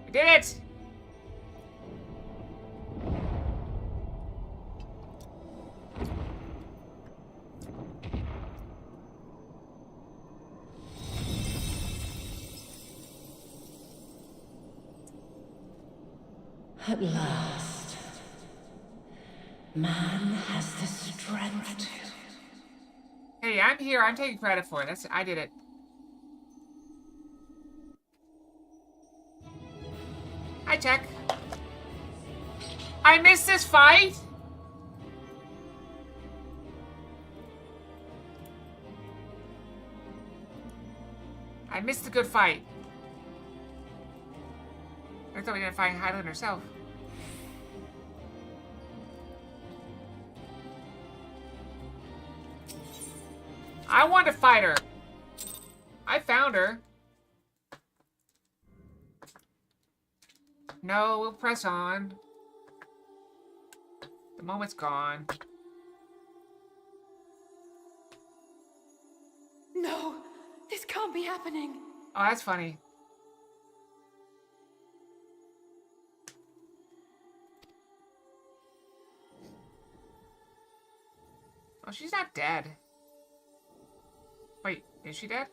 We did it! At last, man has the strength to. Hey, I'm here. I'm taking credit for it. I did it. Hi, Check. I missed this fight? I missed the good fight. I thought we were gonna find Hyland herself. I want to fight her. I found her. No, we'll press on. The moment's gone. No, this can't be happening. Oh, that's funny. Oh, she's not dead. Wait, is she dead?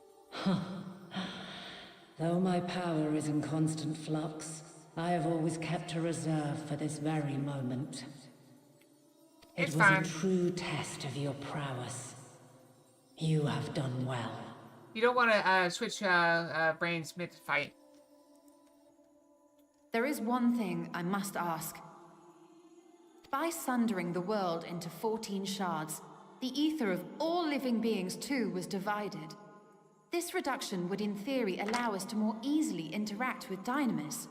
Though my power is in constant flux, I have always kept a reserve for this very moment. It It's was fine. a true test of your prowess. You have done well. You don't want to switch brains mid-fight. There is one thing I must ask. By sundering the world into 14 shards, the ether of all living beings too was divided. This reduction would in theory allow us to more easily interact with Dynamis.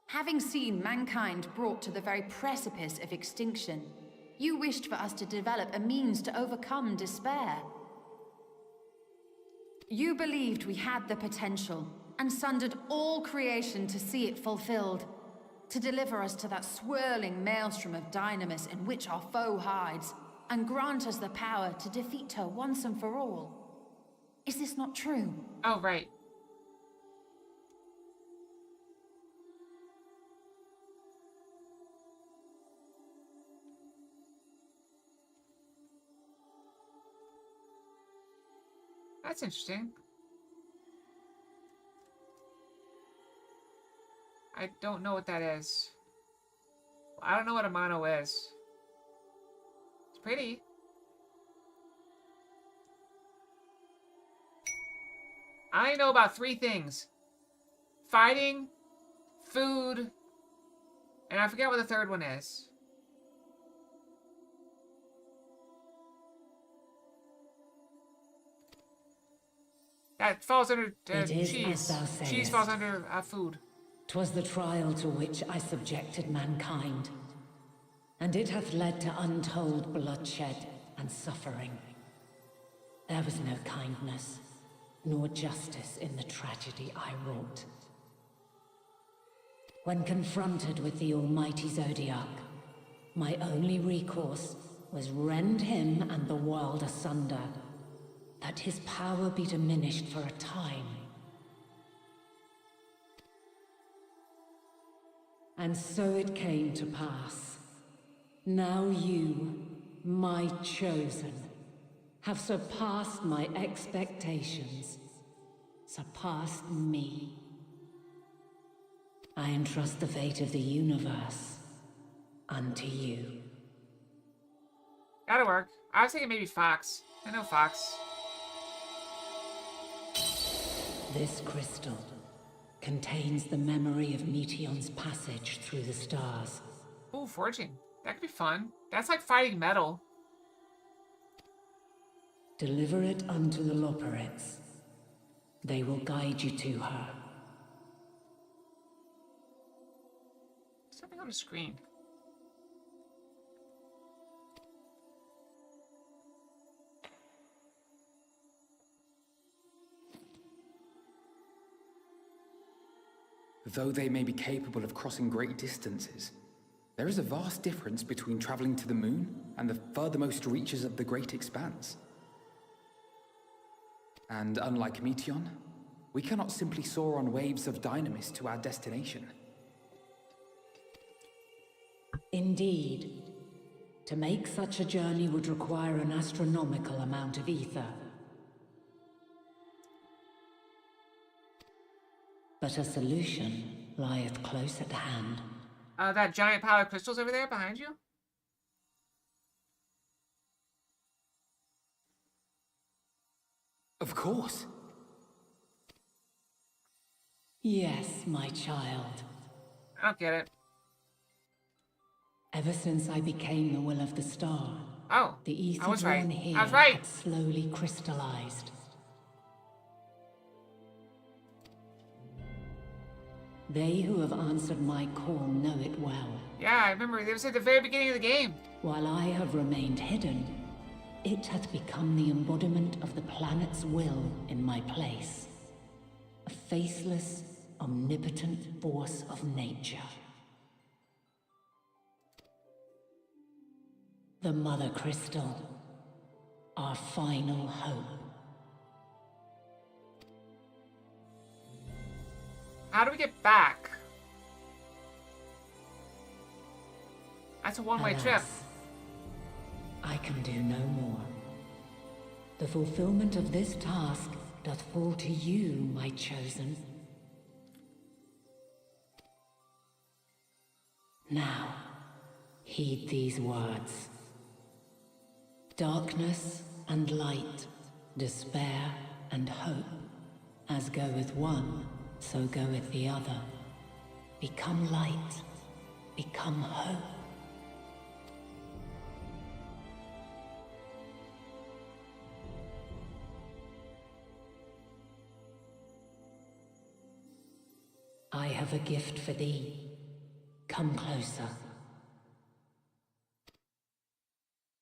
Having seen mankind brought to the very precipice of extinction, you wished for us to develop a means to overcome despair. You believed we had the potential, and sundered all creation to see it fulfilled, to deliver us to that swirling maelstrom of Dynamis in which our foe hides, and grant us the power to defeat her once and for all. Is this not true? Oh, right. That's interesting. I don't know what that is. I don't know what a mono is. It's pretty. I only know about 3 things. Fighting, food, and I forget what the third one is. That falls under It is cheese. as thou sayest. Cheese falls under food. 'Twas the trial to which I subjected mankind, and it hath led to untold bloodshed and suffering. There was no kindness, nor justice in the tragedy I wrought. When confronted with the almighty Zodiac, my only recourse was rend him and the world asunder, that his power be diminished for a time. And so it came to pass. Now you, my chosen, have surpassed my expectations, surpassed me. I entrust the fate of the universe unto you. That'll work. I was thinking maybe Fox. I know Fox. This crystal contains the memory of Meteon's passage through the stars. Ooh, forging. That could be fun. That's like fighting metal. Deliver it unto the Loporrits. They will guide you to her. Something on the screen. Though they may be capable of crossing great distances, there is a vast difference between traveling to the moon and the furthermost reaches of the great expanse. And unlike Meteon, we cannot simply soar on waves of Dynamis to our destination. Indeed. To make such a journey would require an astronomical amount of ether. But a solution lieth close at hand. That giant pile of crystals over there behind you? Of course. Yes, my child. I don't get it. Ever since I became the will of the star, Oh, the ether I was right. drawn here I was right. had slowly crystallized. They who have answered my call know it well. Yeah, I remember it was at the very beginning of the game. While I have remained hidden, it hath become the embodiment of the planet's will in my place. A faceless, omnipotent force of nature. The Mother Crystal, our final hope. How do we get back? That's a one-way trip. Alas, I can do no more. The fulfillment of this task doth fall to you, my chosen. Now, heed these words. Darkness and light, despair and hope, as goeth one, so goeth the other. Become light, become hope. I have a gift for thee. Come closer.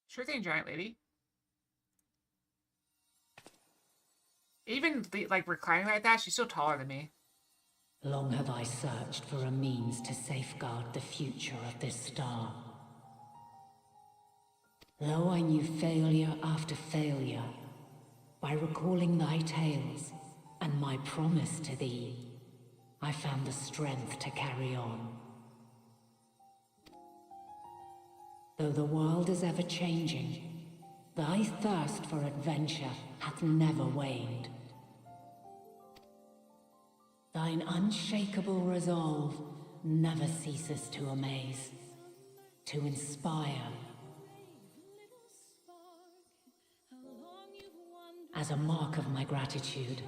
Sure thing, giant lady. Even like reclining like that, she's still taller than me. Long have I searched for a means to safeguard the future of this star. Though I knew failure after failure, by recalling thy tales and my promise to thee, I found the strength to carry on. Though the world is ever changing, thy thirst for adventure hath never waned. Thine unshakable resolve never ceases to amaze, to inspire. As a mark of my gratitude,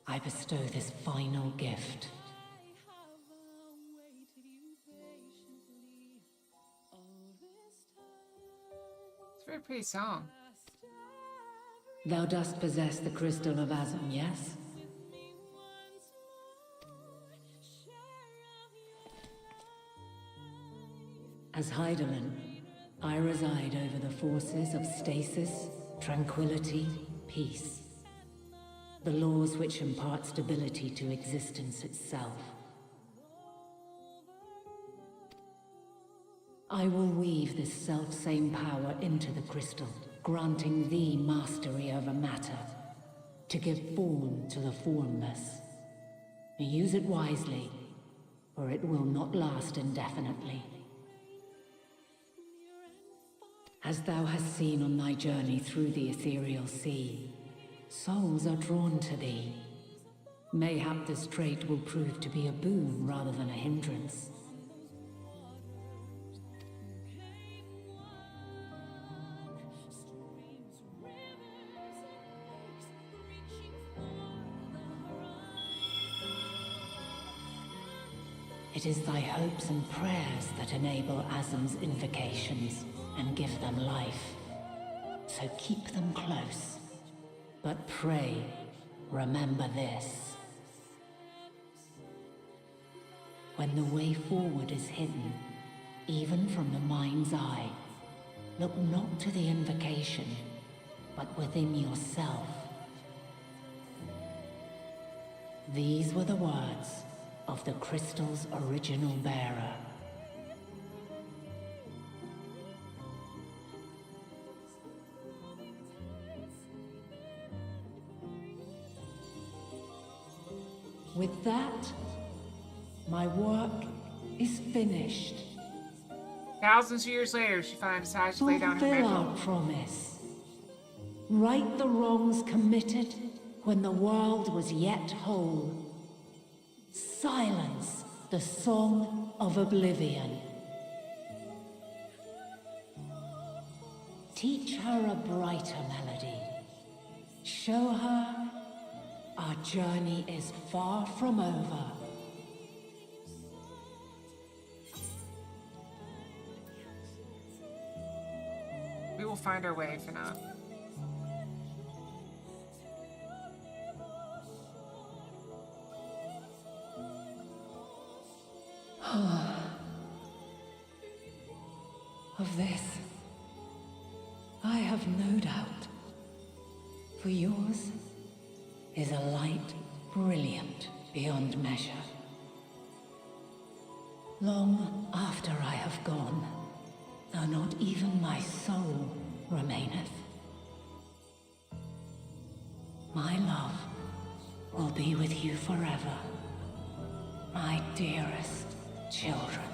I bestow this final gift. It's a very pretty song. Thou dost possess the crystal of Azum, yes? As Heidelin, I reside over the forces of stasis, tranquility, peace. The laws which impart stability to existence itself. I will weave this self-same power into the crystal, granting thee mastery over matter, to give form to the formless. Use it wisely, or it will not last indefinitely. As thou hast seen on thy journey through the ethereal sea, souls are drawn to thee. Mayhap this trait will prove to be a boon rather than a hindrance. It is thy hopes and prayers that enable Azum's invocations and give them life. So keep them close. But pray, remember this. When the way forward is hidden, even from the mind's eye, look not to the invocation, but within yourself. These were the words of the crystal's original bearer. With that, my work is finished. Thousands of years later, she finally decides to lay down her Fulfill mantle. our promise. Right the wrongs committed when the world was yet whole. Silence the song of oblivion. Teach her a brighter melody. Show her a our journey is far from over. We will find our way, Fina. Of this, I have no doubt. For yours is a light brilliant beyond measure. Long after I have gone, though not even my soul remaineth, my love will be with you forever, my dearest children.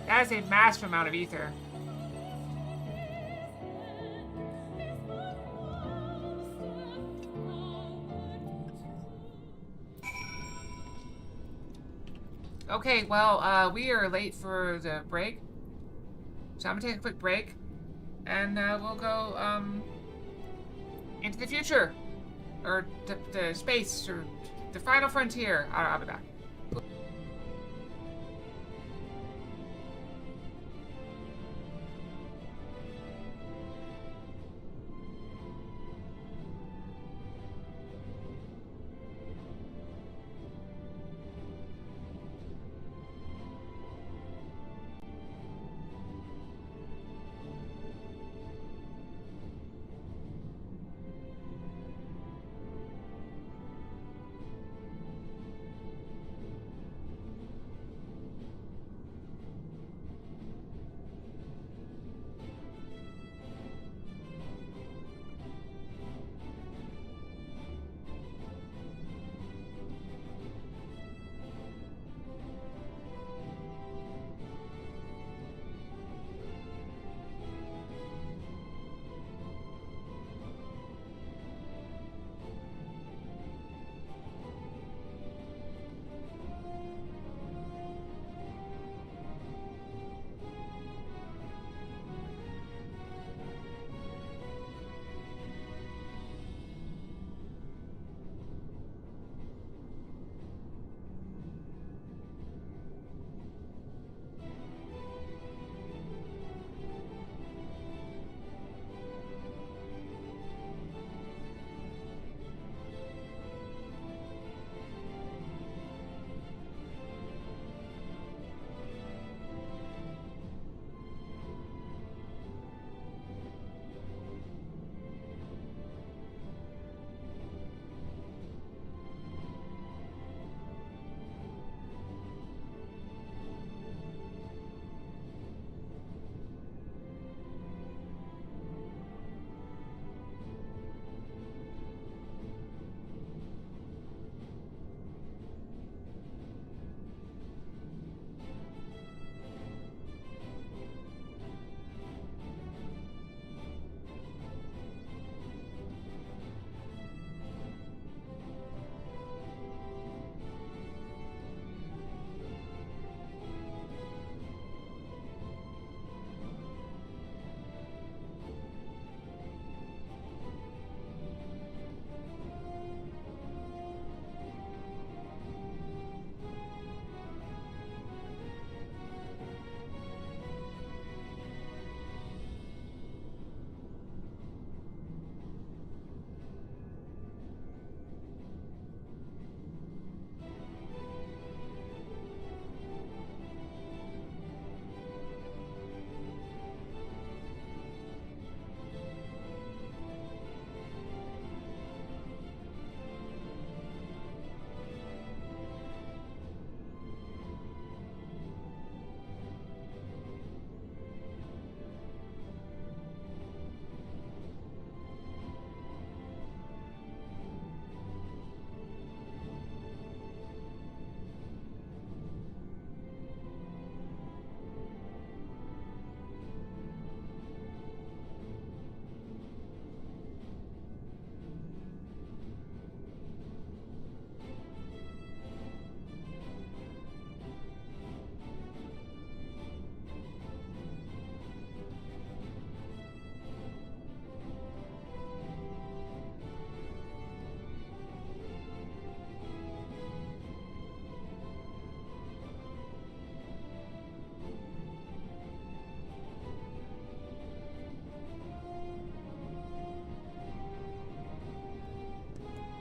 That is a massive amount of ether. Okay, well, we are late for the break. So I'm gonna take a quick break. And we'll go into the future. Or the space, or the final frontier. I'll be back.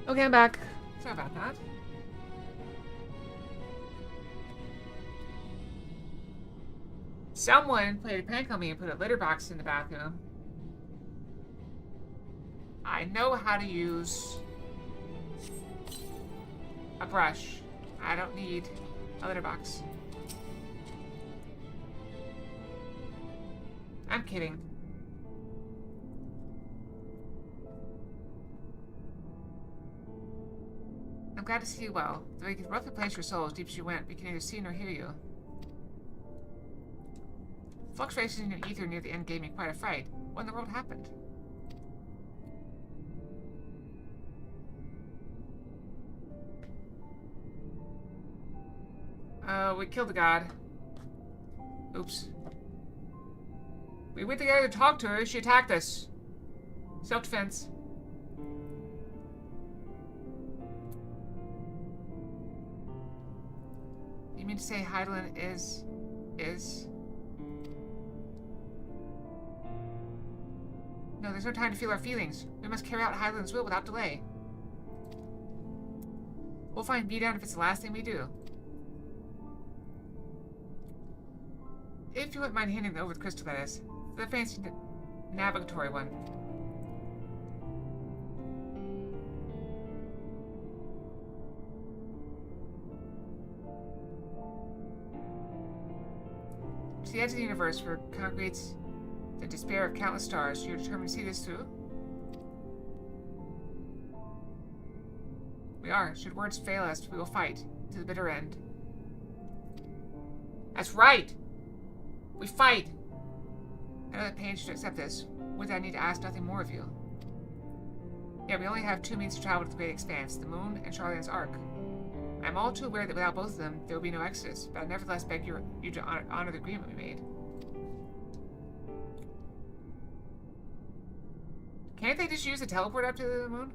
Okay, I'm back. Sorry about that. Someone played a prank on me and put a litter box in the bathroom. I know how to use a brush. I don't need a litter box. I'm kidding. I'm glad to see you well. Though you could roughly place your soul as deep as you went, we can neither see nor hear you. Fluctuations in your ether near the end gave me quite a fright. What in the world happened? We killed the god. Oops. We went together to talk to her. She attacked us. Self-defense. You mean to say Hydaelyn is... No, there's no time to feel our feelings. We must carry out Hydaelyn's will without delay. We'll find Beatdown if it's the last thing we do. If you wouldn't mind handing over the crystal, that is. The fancy navigatory one. To the edge of the universe where congregates the despair of countless stars, you're determined to see this through? We are. Should words fail us, we will fight to the bitter end. That's right! We fight! I know that Paige should accept this. Would I need to ask nothing more of you? Yeah, we only have two means to travel to the Great Expanse, the Moon and Charlotte's Ark. I'm all too aware that without both of them, there will be no Exodus, but I nevertheless beg you to honor the agreement we made. Can't they just use the teleport up to the Moon?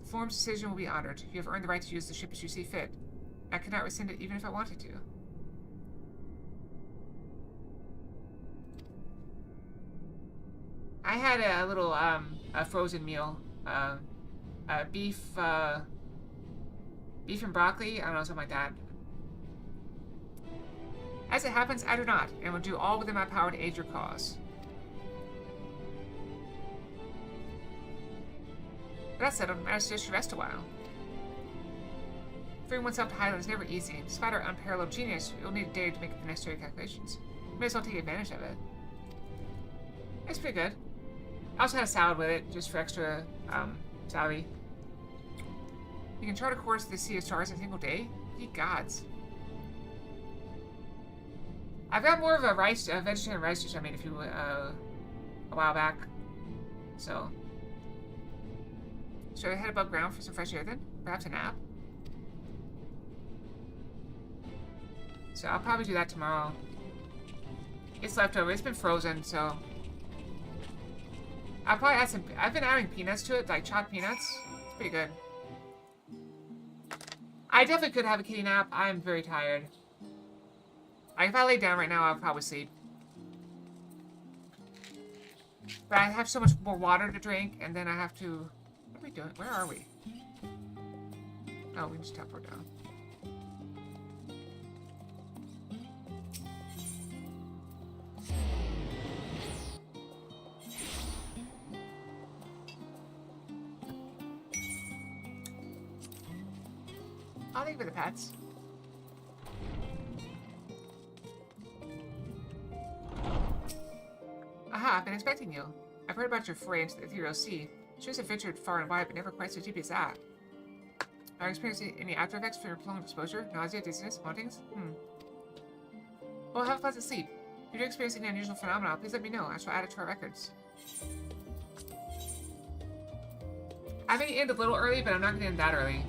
The Forum's decision will be honored. You have earned the right to use the ship as you see fit. I could not rescind it even if I wanted to. I had a little, a frozen meal. Beef and broccoli, I don't know, something like that. As it happens, I do not, and will do all within my power to aid your cause. But that said, I suggest you rest a while. Freeing oneself to Hydaelyn is never easy. Despite our unparalleled genius, you'll need a day to make the necessary calculations. You may as well take advantage of it. It's pretty good. I also had a salad with it, just for extra, salary. You can chart a course to the Sea of Stars in a single day? Ye gods. I've got more of a vegetarian rice dish I made a while back. So. Should I head above ground for some fresh air then? Perhaps a nap? So I'll probably do that tomorrow. It's leftover. It's been frozen, so. I'll probably add some. I've been adding peanuts to it, like chopped peanuts. It's pretty good. I definitely could have a kitty nap. I'm very tired. Like, if I lay down right now, I'll probably sleep. But I have so much more water to drink, and then I have to. What are we doing? Where are we? Oh, we can just teleport down. I'll leave with the pets. Aha, I've been expecting you. I've heard about your foray into the ethereal sea. Shows have ventured far and wide, but never quite so deep as that. Are you experiencing any after effects from your prolonged exposure? Nausea, dizziness, hauntings? Well, have a pleasant sleep. If you're experiencing any unusual phenomena, please let me know. I shall add it to our records. I may end a little early, but I'm not going to end that early.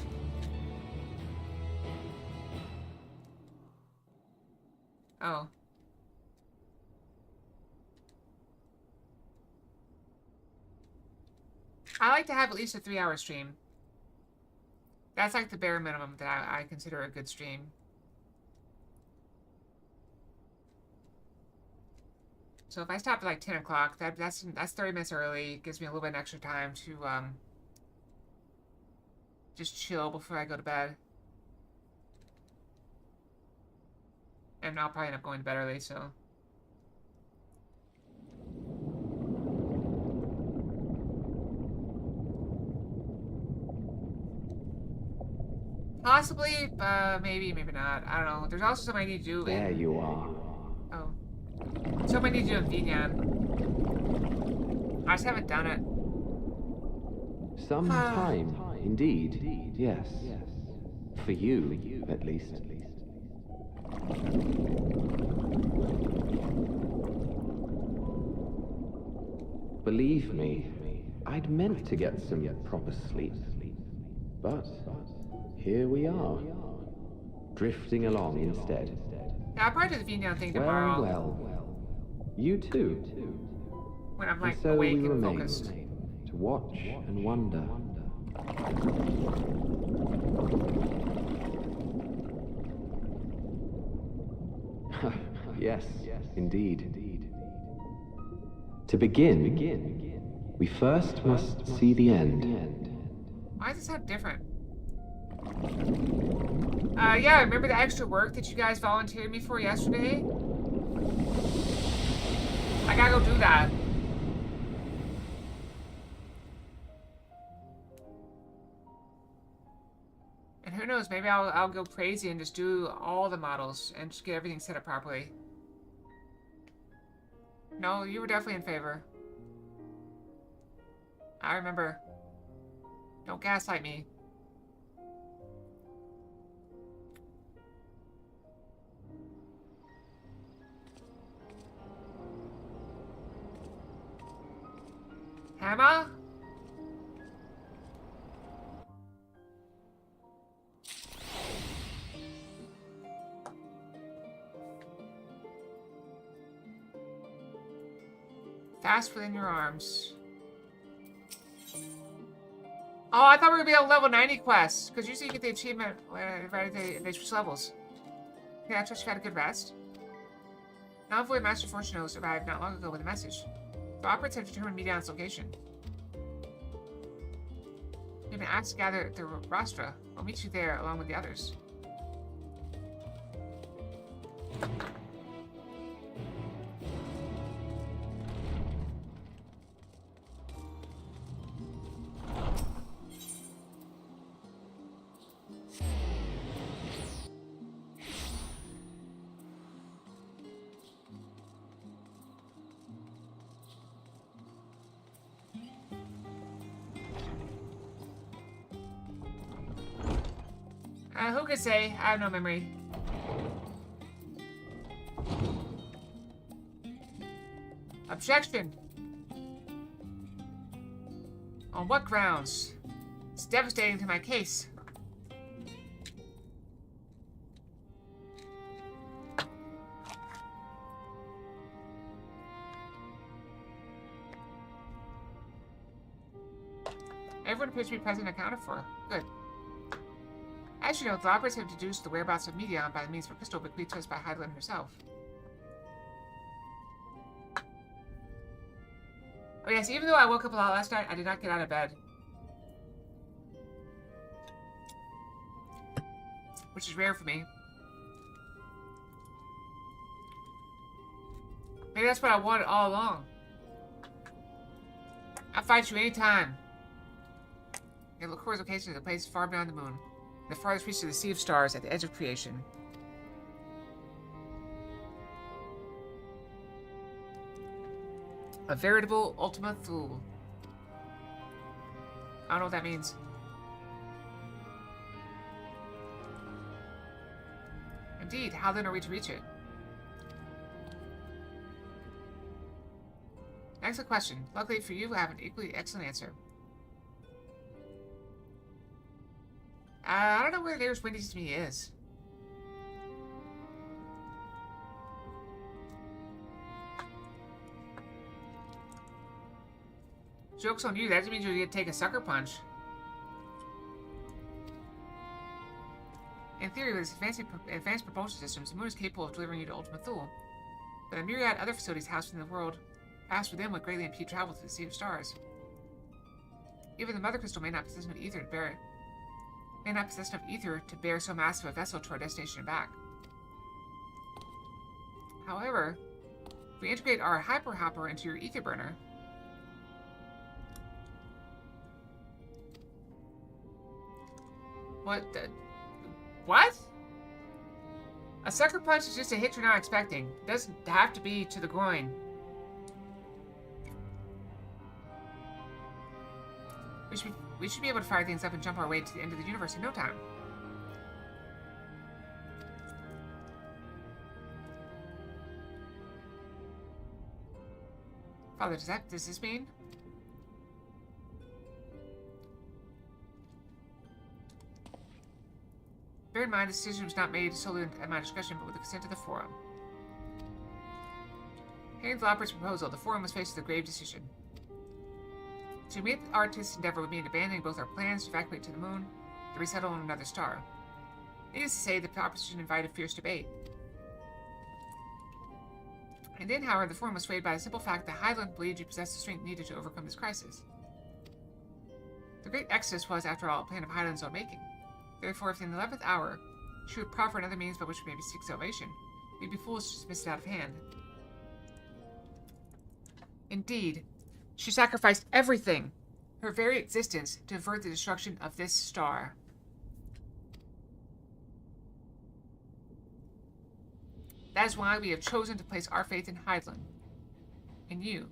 Oh. I like to have at least a 3-hour stream. That's like the bare minimum that I consider a good stream. So if I stop at like 10 o'clock, that's 30 minutes early. It gives me a little bit of extra time to just chill before I go to bed. And I'll probably end up going to bed early, so. Possibly, maybe, maybe not. I don't know. There's also something I need to do. There you are. Oh. Something I need to do in Vinyan. I just haven't done it. Some time, indeed. Yes. For you, at least. Believe me, I'd meant to get some proper sleep. But here we are, drifting along instead. Yeah, I'll probably do the Vinyan thing tomorrow. Well. You too. When I'm And like so awake we and remain focused. to watch and wonder. Yes, indeed. To begin, we first must see the end. Why does it sound different? Yeah, remember the extra work that you guys volunteered me for yesterday? I gotta go do that. And who knows, maybe I'll go crazy and just do all the models and just get everything set up properly. No, you were definitely in favor. I remember. Don't gaslight me. Hammer? Fast within your arms. Oh, I thought we were going to be able to level 90 quests. Because usually you get the achievement right at they switch levels. Okay, I trust you've had a good rest. Now avoid Master Fortuno's arrived not long ago with a message. The operatives have determined Medion's location. You've been asked to gather at the Rostra. I'll meet you there along with the others. Who could say? I have no memory. Objection! On what grounds? It's devastating to my case. Everyone appears to be present and accounted for. Good. As you know, the operators have deduced the whereabouts of Medion by the means of a crystal bequeathed to us by Heidelin herself. Oh yes, even though I woke up a lot last night, I did not get out of bed. Which is rare for me. Maybe that's what I wanted all along. I'll fight you anytime. Your Licor's location is a place far beyond the moon. The farthest reach of the Sea of Stars at the edge of creation. A veritable Ultima Thule. I don't know what that means. Indeed, how then are we to reach it? Excellent question. Luckily for you, I have an equally excellent answer. I don't know where the nearest Wendy's to me is. Joke's on you, that just means you get to take a sucker punch. In theory, with its advanced propulsion systems, the moon is capable of delivering you to Ultima Thule. But a myriad other facilities housed in the world pass for them would greatly impede travel to the Sea of Stars. Even the Mother Crystal may not possess enough ether to bear it. may not possess enough ether to bear so massive a vessel to our destination and back. However, if we integrate our hyper hopper into your ether burner, what? A sucker punch is just a hit you're not expecting. It doesn't have to be to the groin. We should be able to fire things up and jump our way to the end of the universe in no time. Father, does this mean? Bear in mind, the decision was not made solely at my discretion, but with the consent of the Forum. Hearing the operator's proposal, the Forum was faced with a grave decision. To meet the artist's endeavor would mean abandoning both our plans to evacuate to the moon and resettle on another star. Needless to say, the opposition invited fierce debate. In the end, however, the Forum was swayed by the simple fact that Highland believed you possessed the strength needed to overcome this crisis. The Great Exodus was, after all, a plan of Highland's own making. Therefore, if in the 11th hour she would proffer another means by which we may seek salvation, we'd be foolish to dismiss it out of hand. Indeed, she sacrificed everything, her very existence, to avert the destruction of this star. That is why we have chosen to place our faith in Hydaelyn. In you.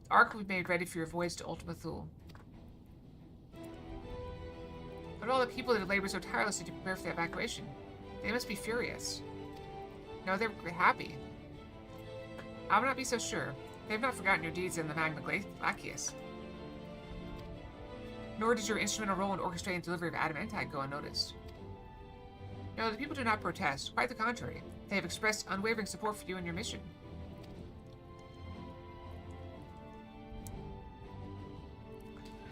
The Ark will be made ready for your voyage to Ultima Thule. But all the people that have labored so tirelessly to prepare for the evacuation, they must be furious. No, they're happy. I will not be so sure. They have not forgotten your deeds in the Magna Glacius. Nor did your instrumental role in orchestrating the delivery of Adamantite go unnoticed. No, the people do not protest. Quite the contrary. They have expressed unwavering support for you and your mission.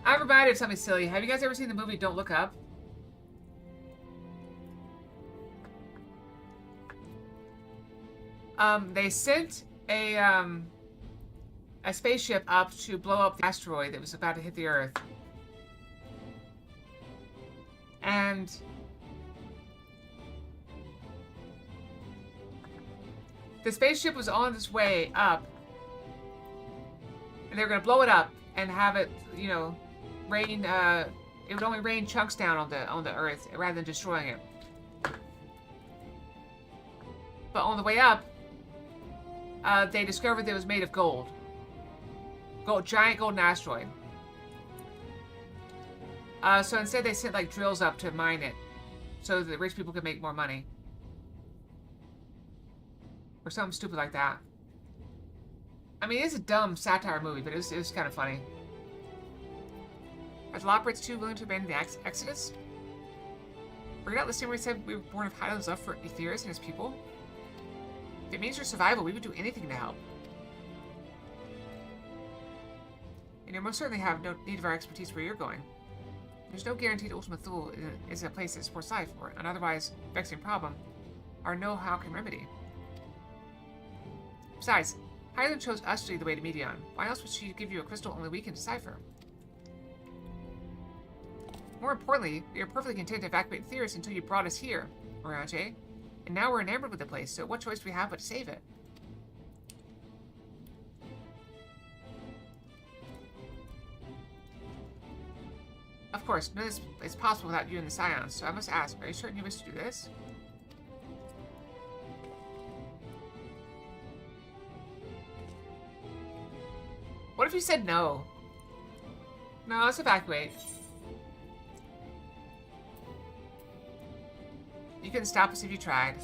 I'm reminded of something silly. Have you guys ever seen the movie Don't Look Up? They sent a spaceship up to blow up the asteroid that was about to hit the Earth. And the spaceship was on its way up, and they were going to blow it up and have it, you know, rain. It would only rain chunks down on the Earth rather than destroying it. But on the way up, they discovered that it was made of gold. Giant golden asteroid. So instead they sent like drills up to mine it, so that rich people could make more money. Or something stupid like that. I mean, it's a dumb satire movie, but it was kind of funny. Are the Loporrits too willing to abandon the Exodus? Were you not listening when we said we were born of Hydaelyn's love for Aetherius and his people? If it means your survival, we would do anything to help. And you most certainly have no need of our expertise where you're going. There's no guarantee that Ultima Thule is a place that supports life, or an otherwise vexing problem our know-how can remedy. Besides, Hydaelyn chose us to lead the way to Medion. Why else would she give you a crystal only we can decipher? More importantly, we are perfectly content to evacuate Aetherius until you brought us here, Orange. And now we're enamored with the place, so what choice do we have but to save it? Of course, none of this is possible without you and the Scions, so I must ask, are you certain you wish to do this? What if you said no? No, let's evacuate. You couldn't stop us if you tried.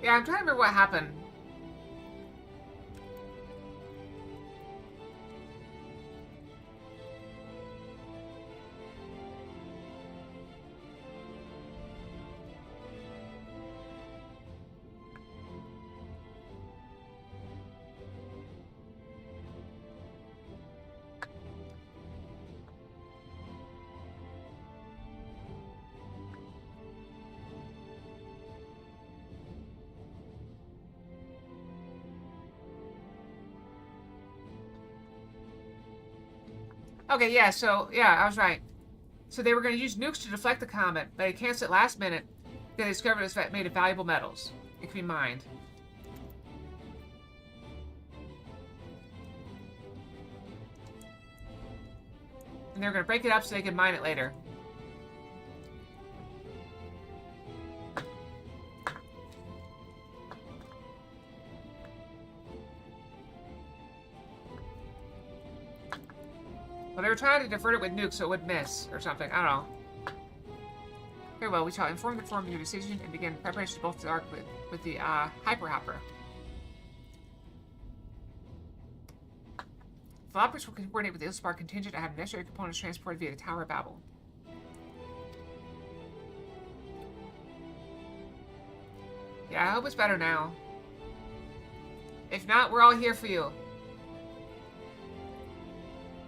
Yeah, I'm trying to remember what happened. Okay, yeah, so, yeah, I was right. So they were going to use nukes to deflect the comet, but they canceled it last minute because they discovered it was made of valuable metals. It can be mined. And they were going to break it up so they could mine it later. Well, they were trying to divert it with nukes so it would miss, or something. I don't know. Very well, we shall inform of your decision and begin preparations both to arc with the hyper hopper. Developers will coordinate with the Ilspark contingent to have necessary components transported via the Tower of Babel. Yeah, I hope it's better now. If not, we're all here for you.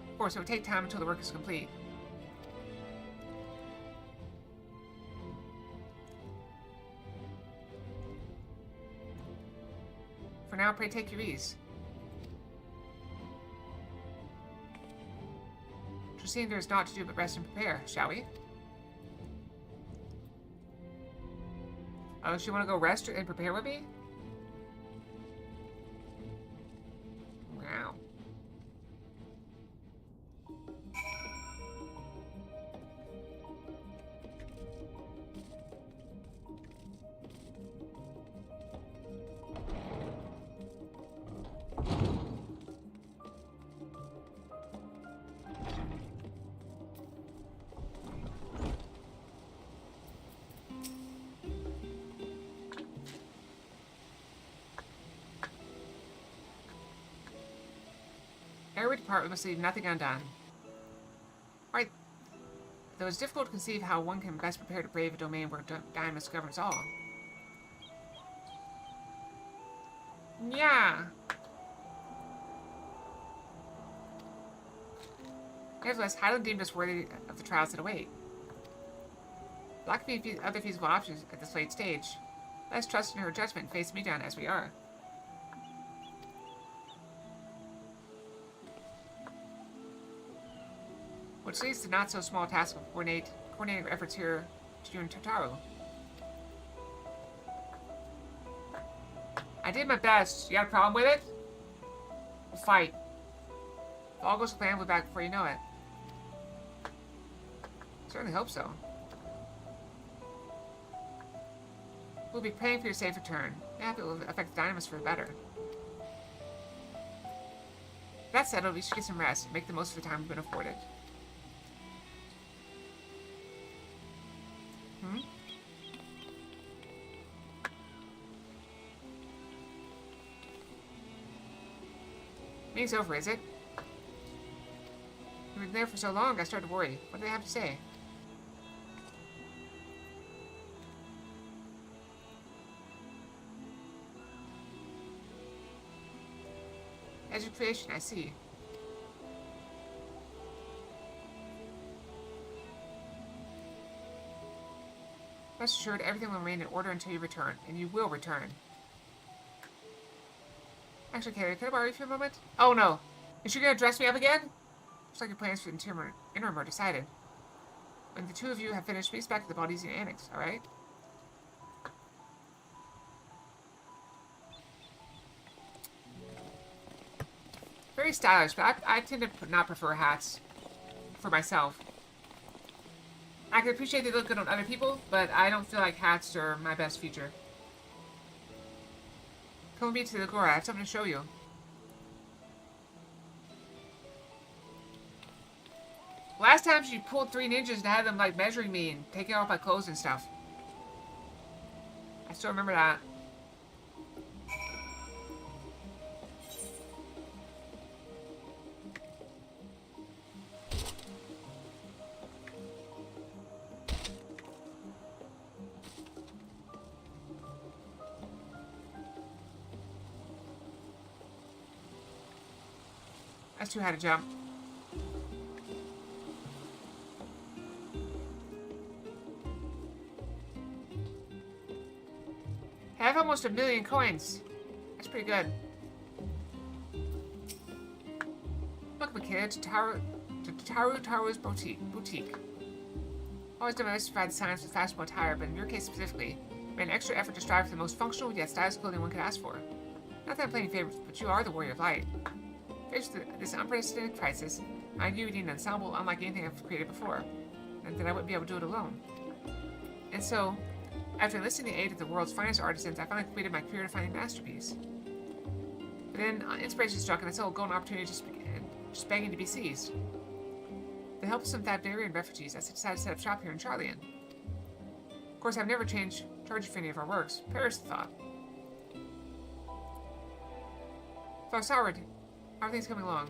Of course, it would take time until the work is complete. For now, pray take your ease. Seeing there is naught to do but rest and prepare, shall we? Oh, so you want to go rest and prepare with me? Wow. Every department must leave nothing undone. Right. Though it's difficult to conceive how one can best prepare to brave a domain where Dynamis governs all. Yeah. Nevertheless, Highland deemed us worthy of the trials that await. There could be other feasible options at this late stage. Let us trust in her judgment and face me down as we are. Which leads to not so small a task of coordinating our efforts here to you and Totaro. I did my best. You got a problem with it? We'll fight. If all goes to plan, we'll be back before you know it. Certainly hope so. We'll be praying for your safe return. Yeah, it will affect the Dynamis for the better. That settled, we should get some rest and make the most of the time we've been afforded. Meeting's over, is it? You've been there for so long, I started to worry. What do they have to say? Education, I see. Rest assured, everything will remain in order until you return, and you will return. Actually, Kaylee, could I borrow you for a moment? Oh no! Is she gonna dress me up again? Looks like your plans for the interim are decided. When the two of you have finished, meet us back at the Baldesian Annex, alright? Very stylish, but I tend to not prefer hats for myself. I can appreciate they look good on other people, but I don't feel like hats are my best feature. Come with me to the Agora, I have something to show you. Last time she pulled 3 ninjas and had them like measuring me and taking off my clothes and stuff. I still remember that. That's too high to jump. I have almost 1 million coins. That's pretty good. Look, my kid, to Taru's boutique. Always done my best to provide science with fashionable attire, but in your case specifically, made an extra effort to strive for the most functional yet stylish clothing one could ask for. Not that I'm playing favorites, but you are the warrior of light. Faced with this unprecedented crisis, I knew you need an ensemble unlike anything I've created before, and that I wouldn't be able to do it alone. And so, after enlisting the aid of the world's finest artisans, I finally completed my career-defining masterpiece. But then, inspiration struck, and I saw a golden opportunity just begging to be seized. With the help of some Thabdarian refugees, I decided to set up shop here in Charlian. Of course, I've never charged you for any of our works. Perish the thought. Farsaward, how are things coming along?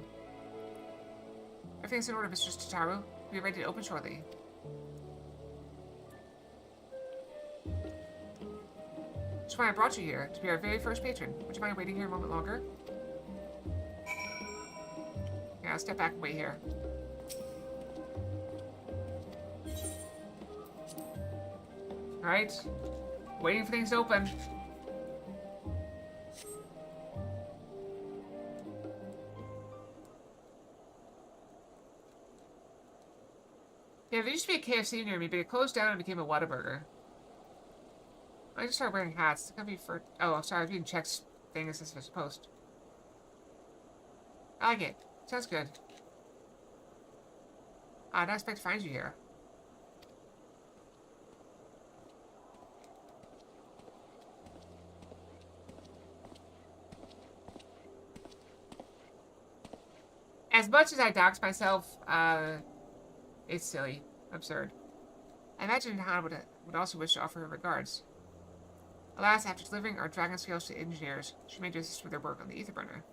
Everything's in order, Mistress Tataru. We'll be ready to open shortly. That's why I brought you here, to be our very first patron. Would you mind waiting here a moment longer? Yeah, I'll step back and wait here. Alright. Waiting for things to open. Yeah, there used to be a KFC near me, but it closed down and became a Whataburger. I just started wearing hats. It's gonna be for... Oh, sorry, I'm doing checks thing as this was supposed. I like it. Sounds good. I didn't expect to find you here. As much as I dox myself, it's silly. Absurd. I imagine Han would also wish to offer her regards. Alas, after delivering our dragon scales to the engineers, she made to assist with their work on the ether burner.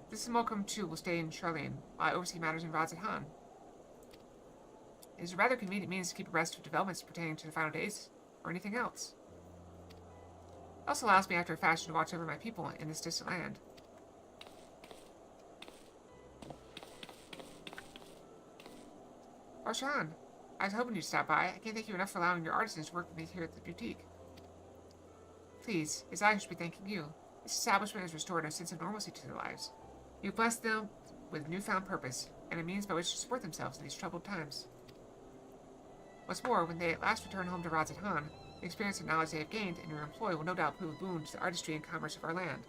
This Malcolm, too, will stay in Charlian, while I oversee matters in Radz at Han. It is a rather convenient means to keep abreast of developments pertaining to the final days, or anything else. It also allows me, after a fashion, to watch over my people in this distant land. Arshan, I was hoping you'd stop by. I can't thank you enough for allowing your artisans to work with me here at the boutique. Please, it's I who should be thanking you. This establishment has restored a sense of normalcy to their lives. You've blessed them with newfound purpose, and a means by which to support themselves in these troubled times. What's more, when they at last return home to Radz at Han, the experience and knowledge they have gained in your employ will no doubt prove a boon to the artistry and commerce of our land.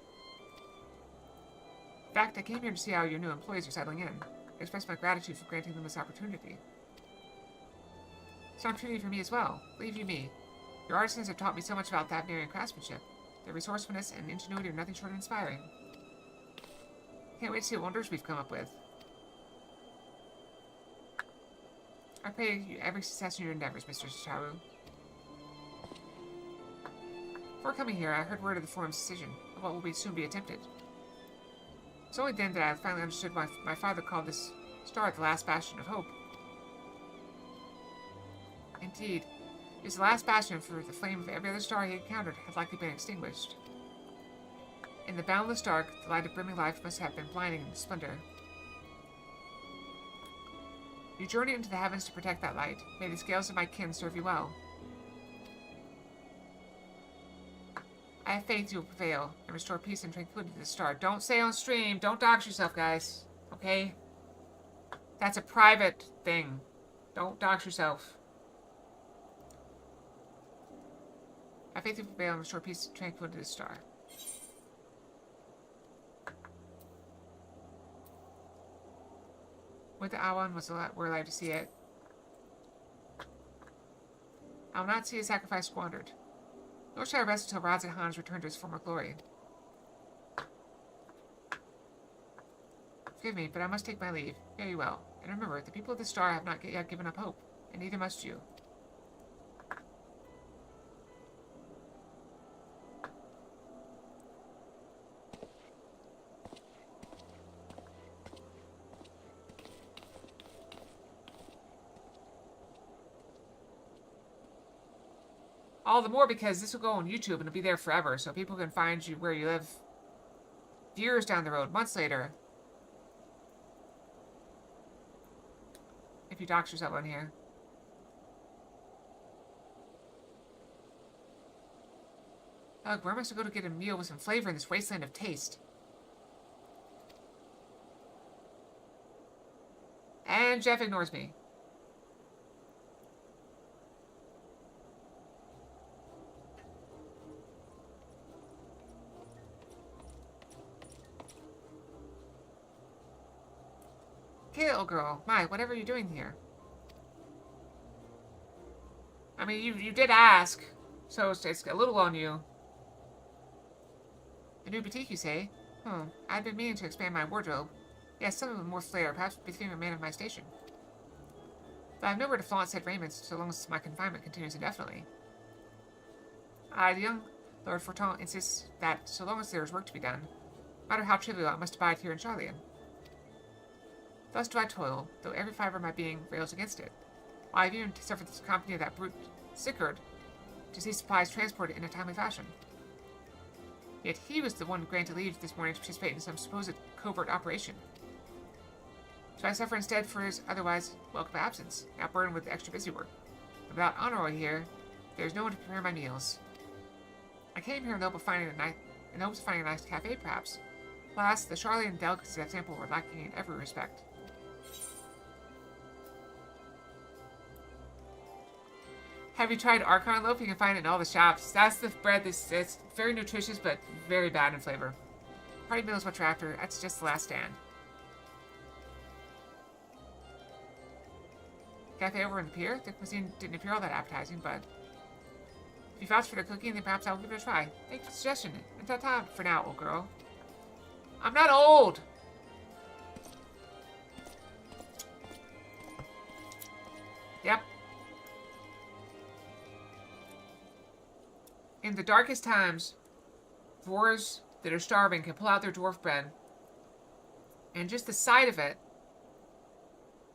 In fact, I came here to see how your new employees are settling in. I express my gratitude for granting them this opportunity. It's an opportunity for me as well. Believe you me, your artisans have taught me so much about Thabdarian craftsmanship. Their resourcefulness and ingenuity are nothing short of inspiring. Can't wait to see what wonders we've come up with. I pray you every success in your endeavors, Mr. Tataru. Before coming here, I heard word of the forum's decision, of what will soon be attempted. It's only then that I finally understood why my father called this star the last bastion of hope. Indeed, it was the last bastion, for the flame of every other star he encountered had likely been extinguished. In the boundless dark, the light of brimming life must have been blinding in splendor. You journey into the heavens to protect that light. May the scales of my kin serve you well. I have faith you will prevail and restore peace and tranquility to the star. Don't say on stream. Don't dox yourself, guys. Okay? That's a private thing. Don't dox yourself. I have faith you will prevail and restore peace and tranquility to the star. With the Awan were alive to see it. I will not see a sacrifice squandered. Nor shall I rest until Radz at Han's return to his former glory. Forgive me, but I must take my leave. Fare you well. And remember, the people of the star have not yet given up hope, and neither must you. All the more because this will go on YouTube and it'll be there forever, so people can find you where you live years down the road, months later. If you dox yourself on here. Ugh, where must I go to get a meal with some flavor in this wasteland of taste? And Jeff ignores me. Okay, little girl. My, whatever are you doing here? I mean, you did ask, so it's a little on you. A new boutique, you say? I've been meaning to expand my wardrobe. Yes, some of them more flair, perhaps befitting a man of my station. But I have nowhere to flaunt said raiments so long as my confinement continues indefinitely. The young Lord Fortin insists that so long as there is work to be done, no matter how trivial, I must abide here in Charlian. Thus do I toil, though every fibre of my being rails against it. While I have even suffered the company of that brute Sickard to see supplies transported in a timely fashion. Yet he was the one granted leave this morning to participate in some supposed covert operation. So I suffer instead for his otherwise welcome absence, now burdened with extra busy work. But without Honoroi here, there is no one to prepare my meals. I came here in the hope of finding a nice cafe, perhaps. Alas, the Charlian delicacies at Temple were lacking in every respect. Have you tried Archon loaf? You can find it in all the shops. That's the bread that's very nutritious, but very bad in flavor. Party meal is what you're after. That's just the last stand. Cafe over in the pier? The cuisine didn't appear all that appetizing, but if you vouch for the cooking, then perhaps I'll give it a try. Thanks for the suggestion. And ta-ta for now, old girl. I'm not old! Yep. In the darkest times, dwarves that are starving can pull out their dwarf bread, and just the sight of it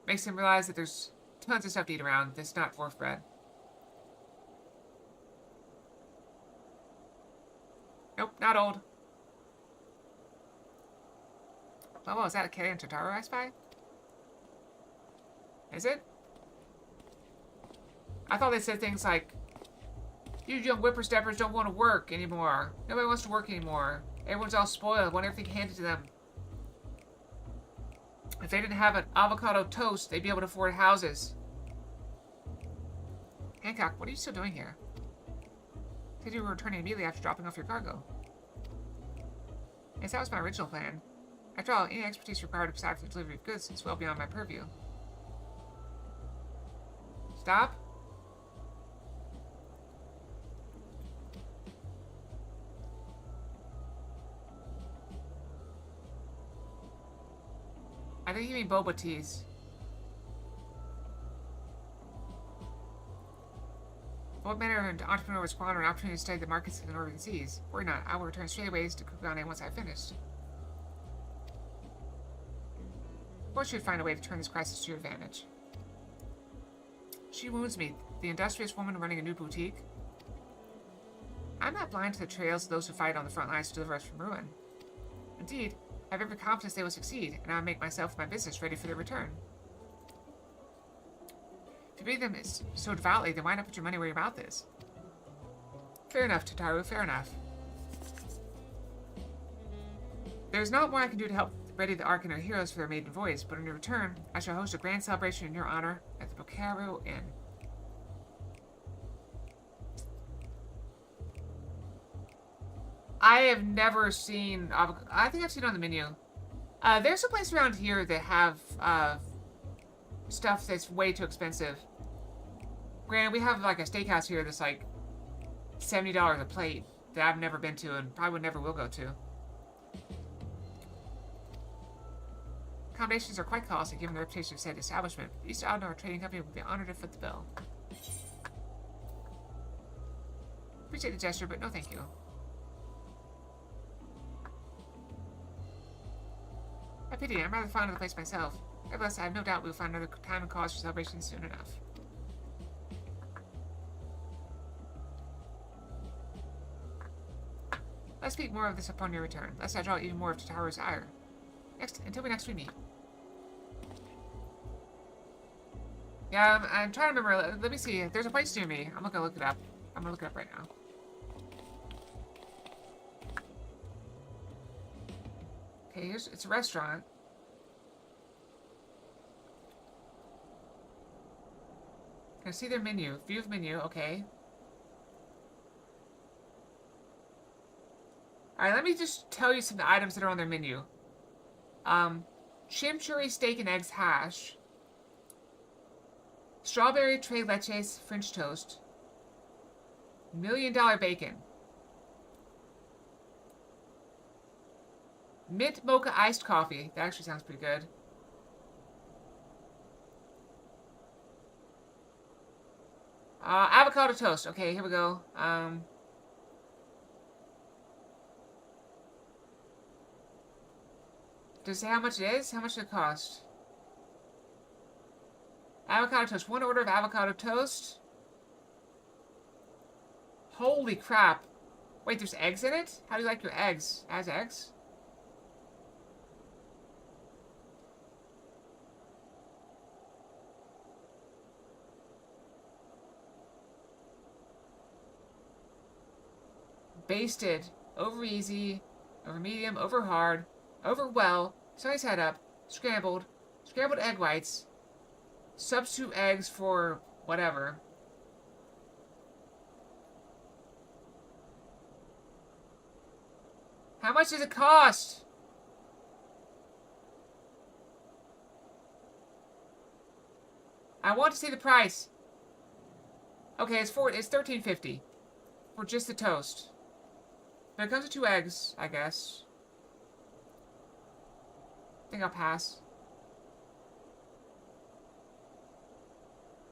makes them realize that there's tons of stuff to eat around that's not dwarf bread. Nope, not old. Oh, is that a Kay and Totaro I spy? Is it? I thought they said things like, you young whippersnappers don't want to work anymore. Nobody wants to work anymore. Everyone's all spoiled, want everything handed to them. If they didn't have an avocado toast, they'd be able to afford houses. Hancock, what are you still doing here? Said you were returning immediately after dropping off your cargo. Yes, that was my original plan. After all, any expertise required besides the delivery of goods is well beyond my purview. Stop. I think you mean boba teas. What manner of an entrepreneur would squander an opportunity to study the markets of the northern seas? Worry not, I will return straightways to Kugane once I've finished. Or should find a way to turn this crisis to your advantage. She wounds me, the industrious woman running a new boutique. I'm not blind to the trails of those who fight on the front lines to deliver us from ruin. Indeed, I have every confidence they will succeed, and I will make myself and my business ready for their return. If you believe them so devoutly, then why not put your money where your mouth is? Fair enough, Tataru, fair enough. There's not more I can do to help ready the Ark and our heroes for their maiden voyage, but in your return, I shall host a grand celebration in your honor at the Bocaro Inn. I have never seen... I think I've seen it on the menu. There's a place around here that have stuff that's way too expensive. Granted, we have like a steakhouse here that's like $70 a plate that I've never been to and probably never will go to. Accommodations are quite costly given the reputation of said establishment. East Outdoor Trading Company would be honored to foot the bill. Appreciate the gesture, but no thank you. I pity, I'm rather fond of the place myself. Nevertheless, I have no doubt we will find another time and cause for celebration soon enough. Let's speak more of this upon your return, lest I draw even more of Tataru's ire. Until we next meet. Yeah, I'm trying to remember. Let me see. There's a place near me. I'm gonna look it up. I'm gonna look it up right now. Okay, it's a restaurant. I see their menu. View of menu, okay. Alright, let me just tell you some of the items that are on their menu. Chimichurri steak and eggs hash. Strawberry tres leches French toast. $1 million bacon. Mint mocha iced coffee. That actually sounds pretty good. Avocado toast. Okay, here we go. Does it say how much it is? How much does it cost? Avocado toast. 1 order of avocado toast. Holy crap. Wait, there's eggs in it? How do you like your eggs? As eggs? Basted. Over easy. Over medium. Over hard. Over well. Slice head up. Scrambled. Scrambled egg whites. Substitute eggs for whatever. How much does it cost? I want to see the price. Okay, it's $13.50 for just the toast. But it comes with 2 eggs, I guess. I think I'll pass.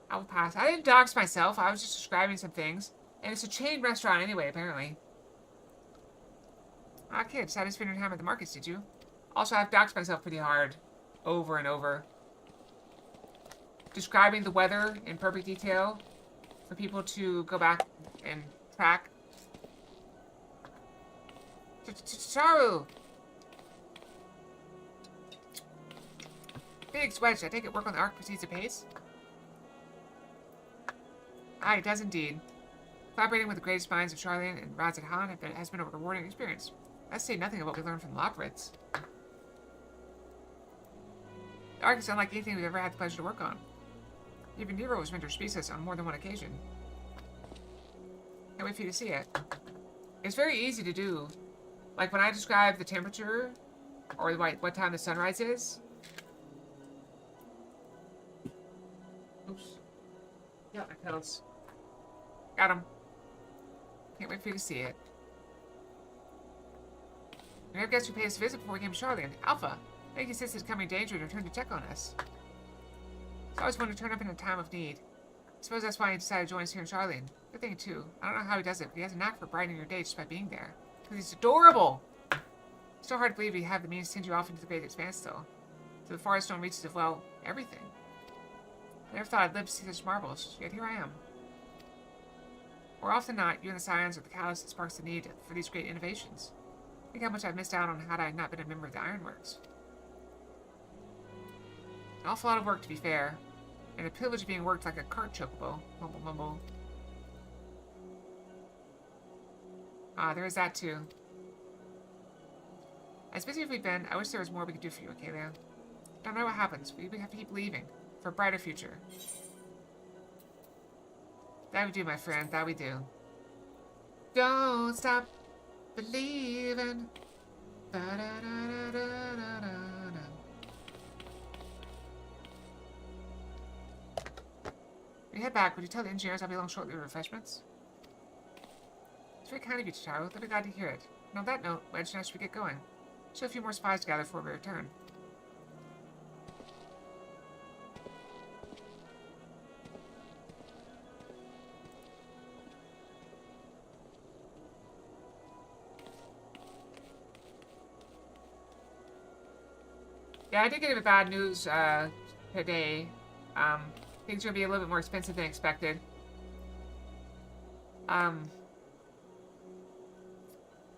I will pass. I didn't dox myself. I was just describing some things. And it's a chain restaurant anyway, apparently. Okay, decided to spend your time at the markets, did you? Also, I've doxed myself pretty hard. Over and over. Describing the weather in perfect detail. For people to go back and track. Charu! Big wedge. I take it work on the arc proceeds apace? Aye, it does indeed. Collaborating with the greatest minds of Charlene and Razat Han has been a rewarding experience. Let's say nothing of what we learned from the Loprits. The arc is unlike anything we've ever had the pleasure to work on. Even Nero was mentor species on more than one occasion. Can't wait for you to see it. It's very easy to do. Like when I describe the temperature, or what time the sunrise is. Oops. Got my pills. Got him. Can't wait for you to see it. We never guessed who paid us a visit before we came to Charlene. Alpha. I think he says it's coming danger and returned to check on us. He's always wanted to turn up in a time of need. I suppose that's why he decided to join us here in Charlene. Good thing, too. I don't know how he does it, but he has a knack for brightening your day just by being there. Because he's adorable! It's so hard to believe he'd have the means to send you off into the great expanse, though. To the farthest known reaches of, well, everything. I never thought I'd live to see such marvels, yet here I am. More often than not, you and the Scions are the catalyst that sparks the need for these great innovations. Think how much I've missed out on had I not been a member of the Ironworks. An awful lot of work, to be fair. And the privilege of being worked like a cart chocobo. Mumble, mumble. Ah, there is that, too. As busy as we've been, I wish there was more we could do for you, Acalia. Don't know what happens. We have to keep believing. For a brighter future. That we do, my friend. That we do. Don't stop believing. Ba-da-da-da-da-da-da. When you head back, would you tell the engineers I'll be along shortly with refreshments? It's very kind of you, Tataru. They'll be glad to hear it. And on that note, Wedge and I should get going. Show a few more spies together before we return. Yeah, I did get a bit bad news today. Things are going to be a little bit more expensive than expected.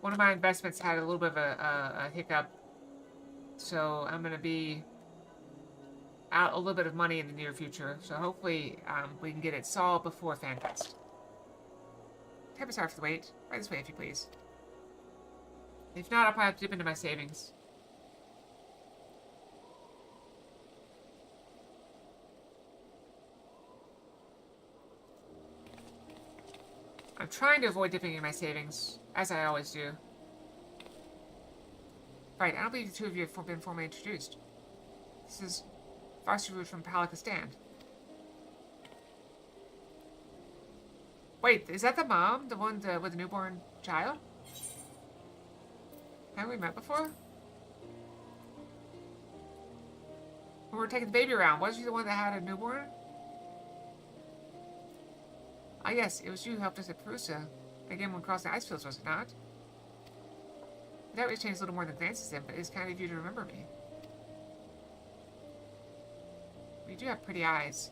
One of my investments had a little bit of a hiccup. So I'm going to be out a little bit of money in the near future. So hopefully we can get it solved before FanFest. Type sorry for the wait. Right this way if you please. If not, I'll probably have to dip into my savings. I'm trying to avoid dipping in my savings, as I always do. Right, I don't believe the two of you have been formally introduced. This is Varsity from Palakistan. Wait, is that the mom? The one with the newborn child? Haven't we met before? When we were taking the baby around, wasn't you the one that had a newborn? Ah yes, it was you who helped us at Perusa. Again, when crossing the ice fields, was it not? That we changed a little more than glances in, but it's kind of you to remember me. You do have pretty eyes.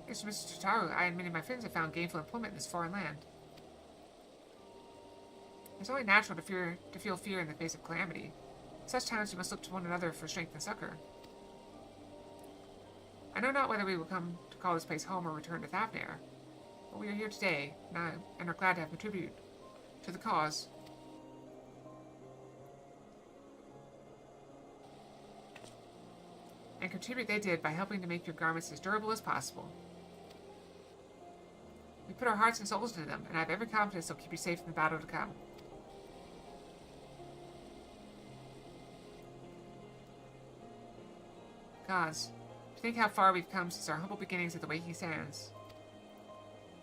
Thanks to Mr. Tataru, I and many of my friends have found gainful employment in this foreign land. It's only natural to feel fear in the face of calamity. At such times, we must look to one another for strength and succor. I know not whether we will come to call this place home or return to Thavnair, but we are here today, and are glad to have contributed to the cause. And contribute they did by helping to make your garments as durable as possible. We put our hearts and souls into them, and I have every confidence they'll keep you safe in the battle to come. Gods, to think how far we've come since our humble beginnings at the Waking Sands.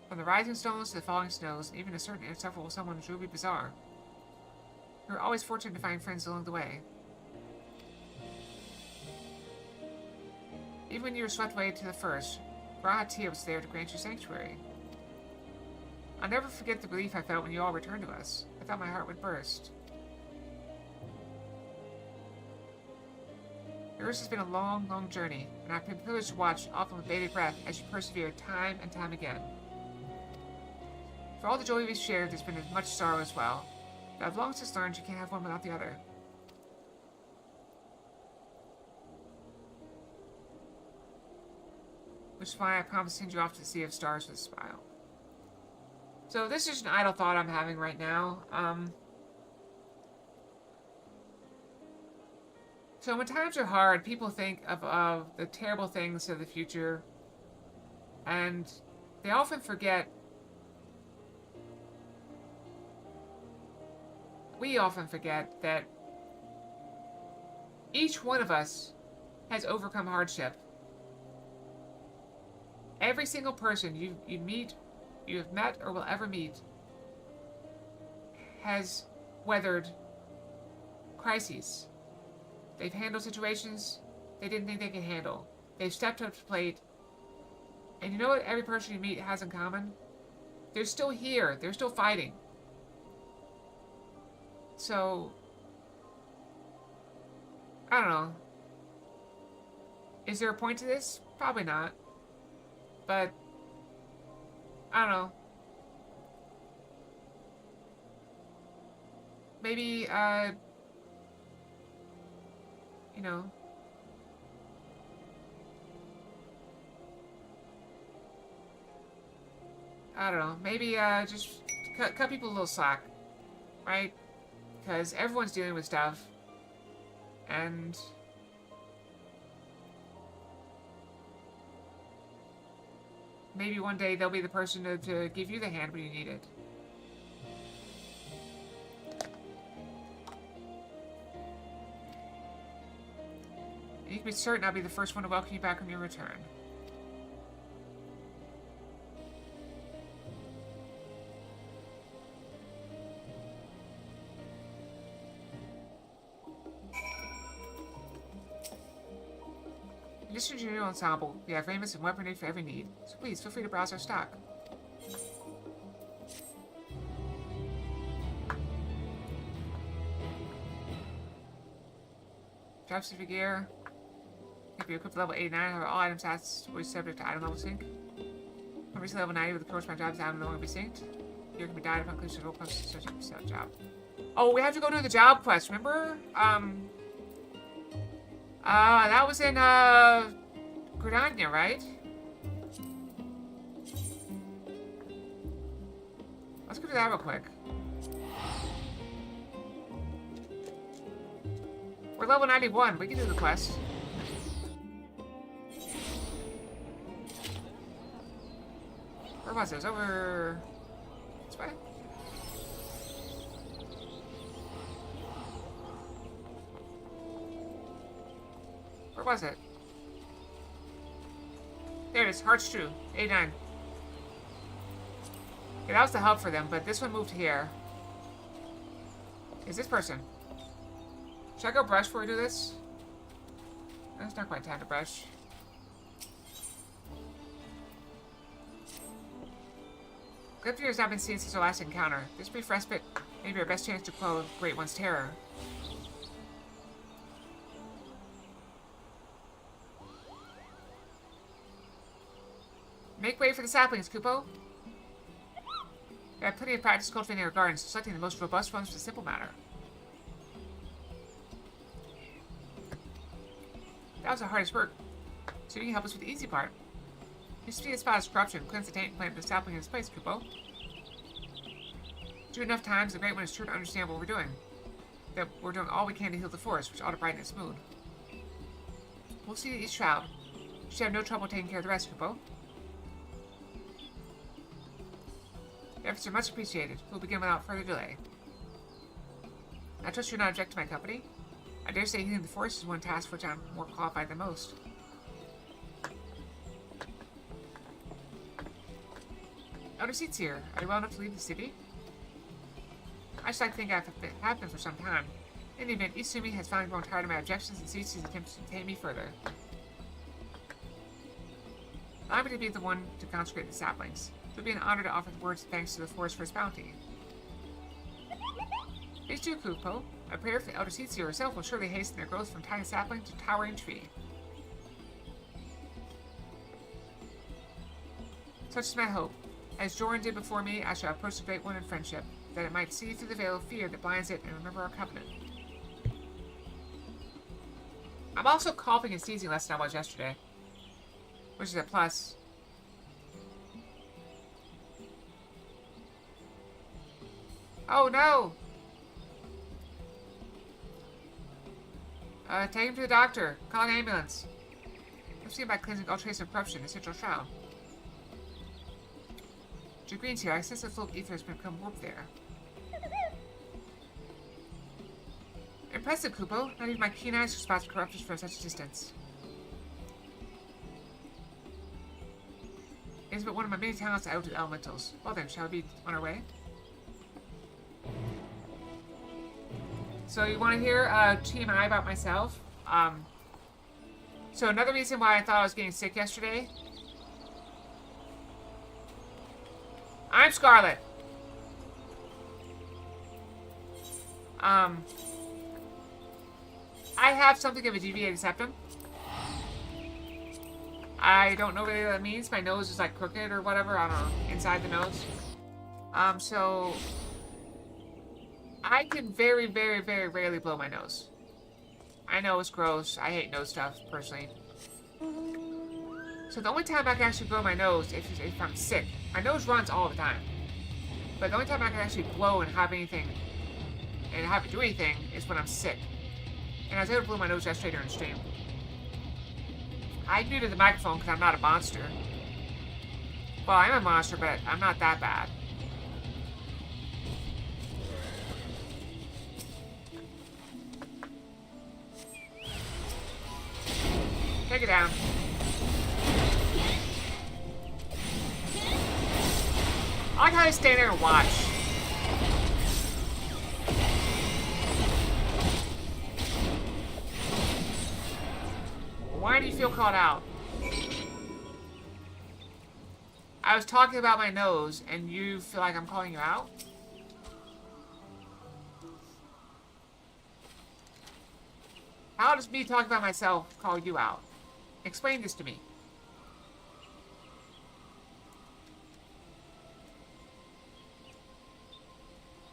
From the rising stones to the falling snows, and even a certain insufferable someone as Ruby Bazaar. We were always fortunate to find friends along the way. Even when you were swept away to the first, Grahatia was there to grant you sanctuary. I'll never forget the relief I felt when you all returned to us. I thought my heart would burst. Yours has been a long, long journey, and I've been privileged to watch, often with bated breath, as you persevere time and time again. For all the joy we've shared, there's been as much sorrow as well. But I've long since learned you can't have one without the other. Which is why I promised to send you off to the Sea of Stars with a smile. So this is an idle thought I'm having right now. So when times are hard, people think of the terrible things of the future. And they often forget. We often forget that each one of us has overcome hardship. Every single person you have met or will ever meet has weathered crises. They've handled situations they didn't think they could handle. They've stepped up to the plate. And you know what every person you meet has in common? They're still here. They're still fighting. So, I don't know. Is there a point to this? Probably not. But, I don't know. Maybe, you know. I don't know. Maybe, just cut people a little slack. Right? Because everyone's dealing with stuff. And maybe one day they'll be the person to give you the hand when you need it. And you can be certain I'll be the first one to welcome you back on your return. In addition to your new ensemble, we have raiments and weaponry for every need, so please feel free to browse our stock. Drop specific gear. If you're equipped to level 89, however, all item stats will be subject to item level sync. When reaching level 90 with the corresponding jobs, item no longer be synced. Gear can be died upon completion of roll quest associated with the job. Oh, we have to go do the job quest, remember? That was in, Gridania, right? Let's go do that real quick. We're level 91. We can do the quest. Where was it? It was over... It's This way? Where was it? There it is. Heart's true. 89. Yeah, that was the hub for them, but this one moved here. Is this person? Should I go brush before we do this? No, it's not quite time to brush. Good fear has not been seen since our last encounter. This brief respite may be our best chance to quell the Great One's terror. Make way for the saplings, Kupo. We have plenty of practice cultivating our gardens, selecting the most robust ones for the simple matter. That was the hardest work, so you can help us with the easy part. You see the spot is corruption, cleanse the taint, and plant the sapling in its place, Kupo. Do enough times, the Great One is sure to understand what we're doing. That we're doing all we can to heal the forest, which ought to brighten its mood. We'll see to each shroud. You should have no trouble taking care of the rest, Kupo. Your efforts are much appreciated. We'll begin without further delay. I trust you're not object to my company. I dare say healing the forest is one task for which I'm more qualified than most. Elder Seat's here. Are you well enough to leave the city? I should like to think I have been for some time. In the event, Izumi has finally grown tired of my objections and ceased his attempts to detain me further. Allow me to be the one to consecrate the saplings. It would be an honor to offer the words of thanks to the forest for its bounty. Please do, Kupo. A prayer for the Elder Seatsia herself will surely hasten their growth from tiny sapling to towering tree. Such is my hope. As Joran did before me, I shall approach the Great One in friendship, that it might see through the veil of fear that blinds it and remember our covenant. I'm also coughing and sneezing less than I was yesterday, which is a plus. Oh no! Take him to the doctor. Call an ambulance. Let's see by cleansing all trace of corruption, essential shroud. Green's here. I sense the flow of ether has become warped there. Impressive, Kupo. Not even my keen eyes could spot corruption from such a distance. It is but one of my many talents I owe to the elementals. Well then, shall we be on our way? So you want to hear TMI about myself? So another reason why I thought I was getting sick yesterday. I'm Scarlet. I have something of a deviated septum. I don't know really what that means. My nose is like crooked or whatever. I don't know. Inside the nose. So I can very, very, very rarely blow my nose. I know it's gross. I hate nose stuff, personally. So the only time I can actually blow my nose is if I'm sick. My nose runs all the time. But the only time I can actually blow and have anything, and have it do anything, is when I'm sick. And I was able to blow my nose yesterday during stream. I muted the microphone because I'm not a monster. Well, I'm a monster, but I'm not that bad. Take it down. I like how I stand there and watch. Why do you feel called out? I was talking about my nose, and you feel like I'm calling you out? How does me talking about myself call you out? Explain this to me.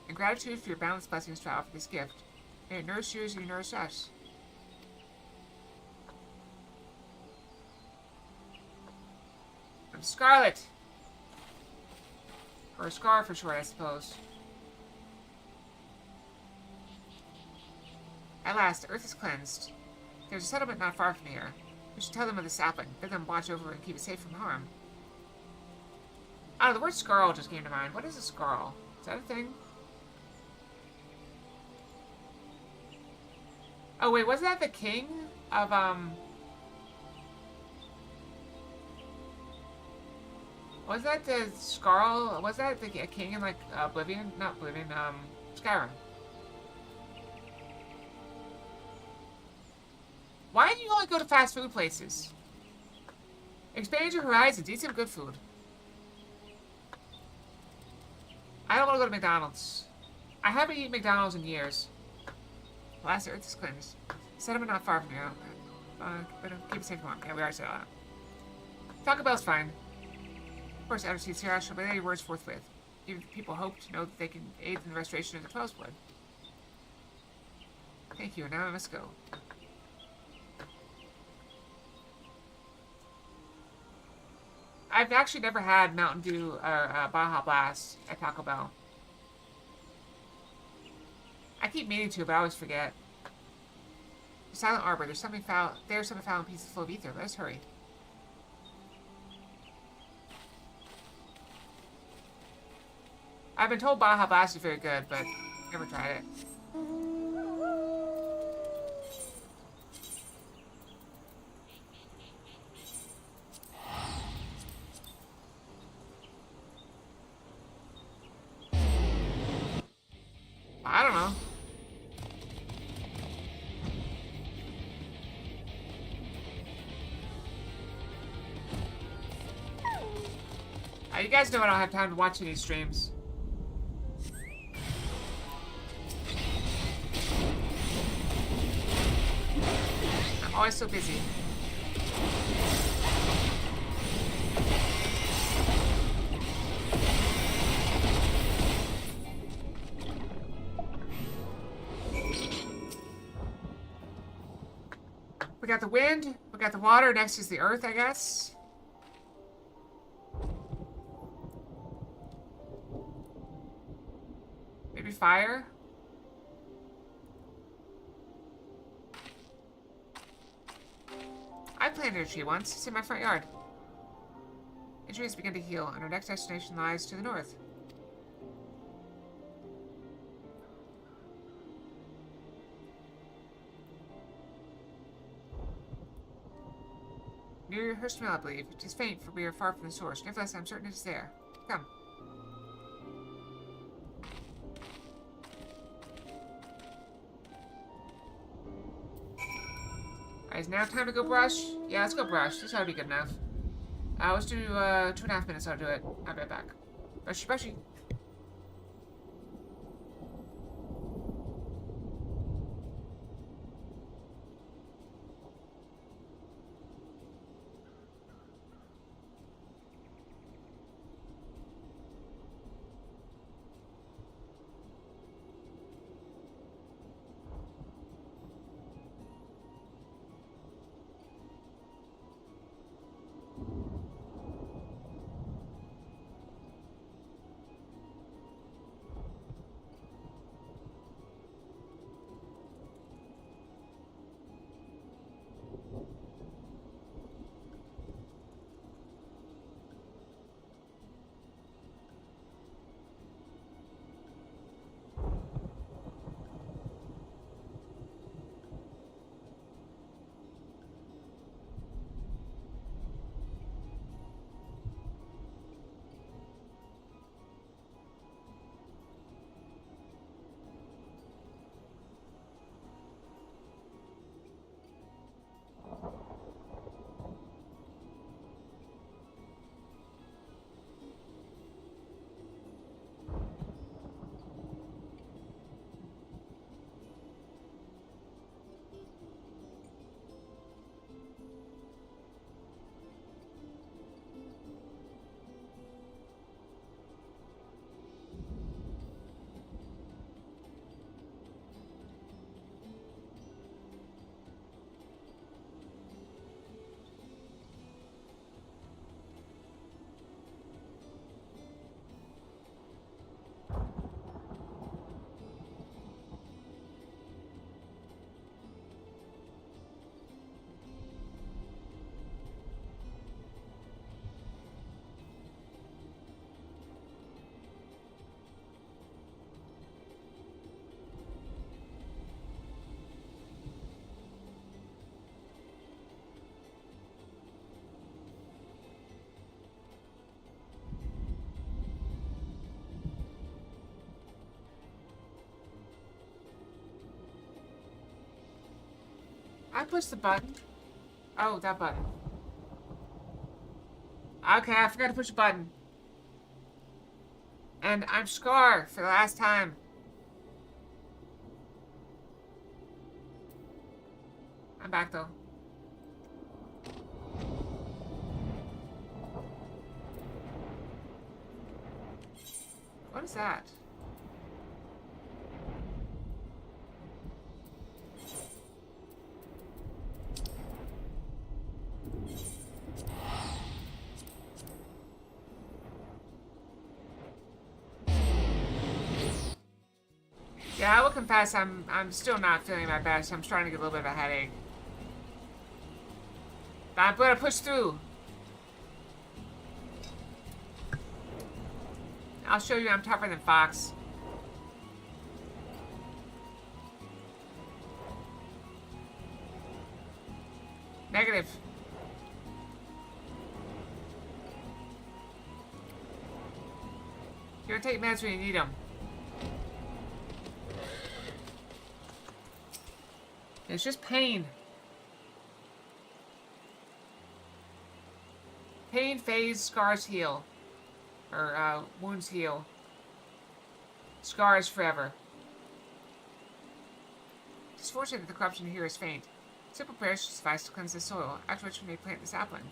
In gratitude for your boundless blessings to offer this gift, may it nourish you as you nourish us. I'm Scarlet! Or Scar for short, I suppose. At last, the earth is cleansed. There's a settlement not far from here. We should tell them of the sapling, bid them watch over and keep it safe from harm. Oh, the word Scarl just came to mind. What is a Scarl? Is that a thing? Oh, wait, wasn't that the king of, was that the Scarl? Was that the a king in, like, Oblivion? Not Oblivion, Skyrim. Why do you only go to fast food places? Expand your horizons. Eat some good food. I don't want to go to McDonald's. I haven't eaten McDonald's in years. Last Earth is cleansed. Settlement not far from here. Better keep it safe and warm. Yeah, we already said that. Taco Bell's fine. Of course, after sees here, I shall relay your words forthwith. Give the people hope to know that they can aid in the restoration of the 12's blood. Thank you, and now I must go. I've actually never had Mountain Dew or Baja Blast at Taco Bell. I keep meaning to, but I always forget. The Silent Arbor, there's something foul. There's something foul in pieces full of ether. Let us hurry. I've been told Baja Blast is very good, but never tried it. I don't know. You guys know I don't have time to watch any streams. I'm always so busy. We got the wind, we got the water, next is the earth, I guess. Maybe fire? I planted a tree once. It's in my front yard. The tree has begun to heal, and our next destination lies to the north. Near her smell, I believe. It is faint, for we are far from the source. Nevertheless, I'm certain it is there. Come. Alright, is now time to go brush? Yeah, let's go brush. This ought to be good enough. Let's do 2.5 minutes. I'll do it. I'll be right back. Brushy, brushy. I pushed the button. Oh, that button. Okay, I forgot to push a button. And I'm Scar for the last time. I'm back though. What is that? Yeah, I will confess I'm still not feeling my best. I'm starting to get a little bit of a headache. But I'm gonna push through. I'll show you I'm tougher than Fox. Negative. You're gonna take meds when you need them. It's just pain. Pain fades, scars heal. Or, wounds heal. Scars forever. It's fortunate that the corruption here is faint. Simple prayers should suffice to cleanse the soil, after which we may plant the sapling.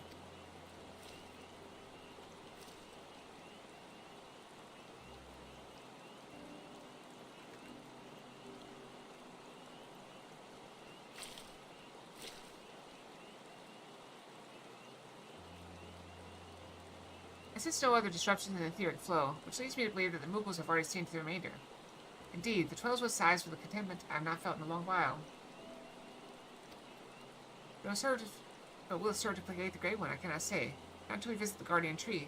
I sense no other disruption in the etheric flow, which leads me to believe that the Moogles have already seen to the remainder. Indeed, the 12's was sized with a contentment I have not felt in a long while. But will it serve to placate the Great One? I cannot say. Not until we visit the Guardian Tree.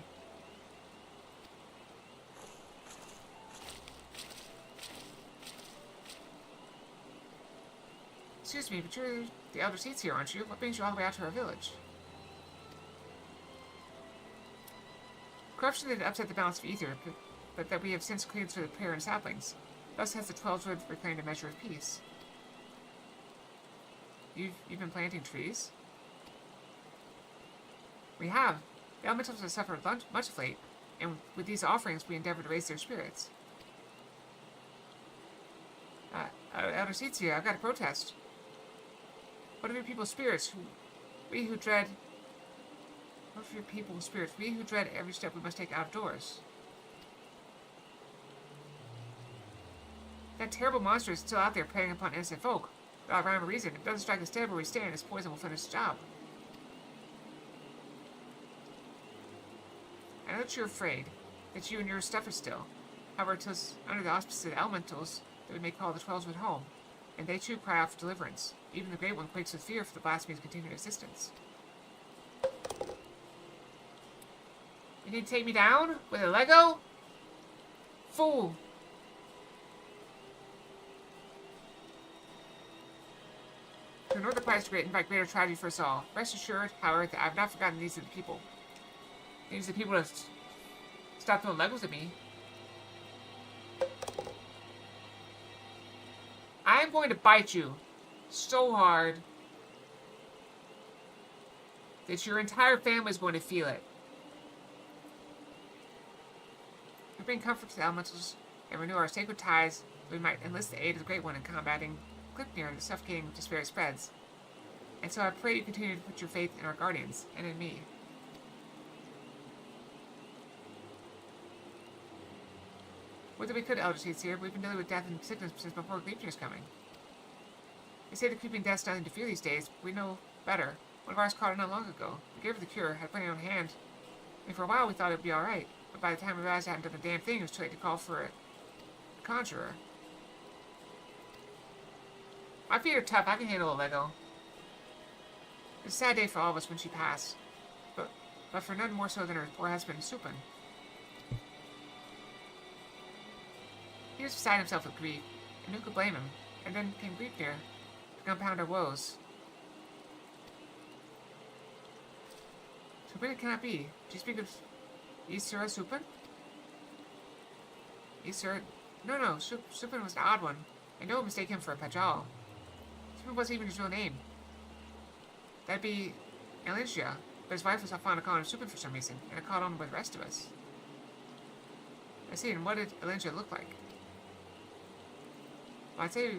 Excuse me, but you're the Elder Seats here, aren't you? What brings you all the way out to our village? Corruption did upset the balance of ether, but that we have since cleared through the prayer and saplings. Thus has the 12's wood reclaimed a measure of peace. You've been planting trees? We have. The elementals have suffered much of late, and with these offerings we endeavor to raise their spirits. Elder Seats here, I've got a protest. What of your people's spirits? We who dread every step we must take out of doors. That terrible monster is still out there preying upon innocent folk. Without rhyme or reason, if it doesn't strike us dead where we stand, its poison will finish the job. I know that you're afraid, that you and your stuff are still. However, it is under the auspices of the elementals that we may call the 12's wood home, and they too cry out for deliverance. Even the Great One quakes with fear for the blasphemy's continued existence. You need to take me down? With a Lego? Fool! To ignore the price to invite greater tragedy for us all. Rest assured, however, that I have not forgotten these are the people. These are the people that stop throwing Legos at me. I am going to bite you so hard that your entire family is going to feel it. We bring comfort to the elementals and renew our sacred ties. We might enlist the aid of the Great One in combating Glypnir and the suffocating despair it spreads. And so I pray you continue to put your faith in our guardians and in me. Would that we could, Elder Seats here, but we've been dealing with death and sickness since before Glypnir's coming. They say the creeping death's nothing to fear these days, but we know better. One of ours caught it not long ago. We gave her the cure, had plenty on hand. And for a while we thought it would be alright. But by the time we realized I hadn't done a damn thing, it was too late to call for a conjurer. My feet are tough, I can handle a Lego. It was a sad day for all of us when she passed. But for none more so than her poor husband, Supin. He was beside himself with grief, and who could blame him? And then came Glypnir to compound our woes. So where can that be? Do you speak of Isura Supin? Isura? No, Supin was an odd one. I know I mistake him for a Pajal. Supin wasn't even his real name. That'd be Elingia, but his wife was not fond of calling him stupid for some reason, and it caught on with the rest of us. I see, and what did Elingia look like? Well, I'd say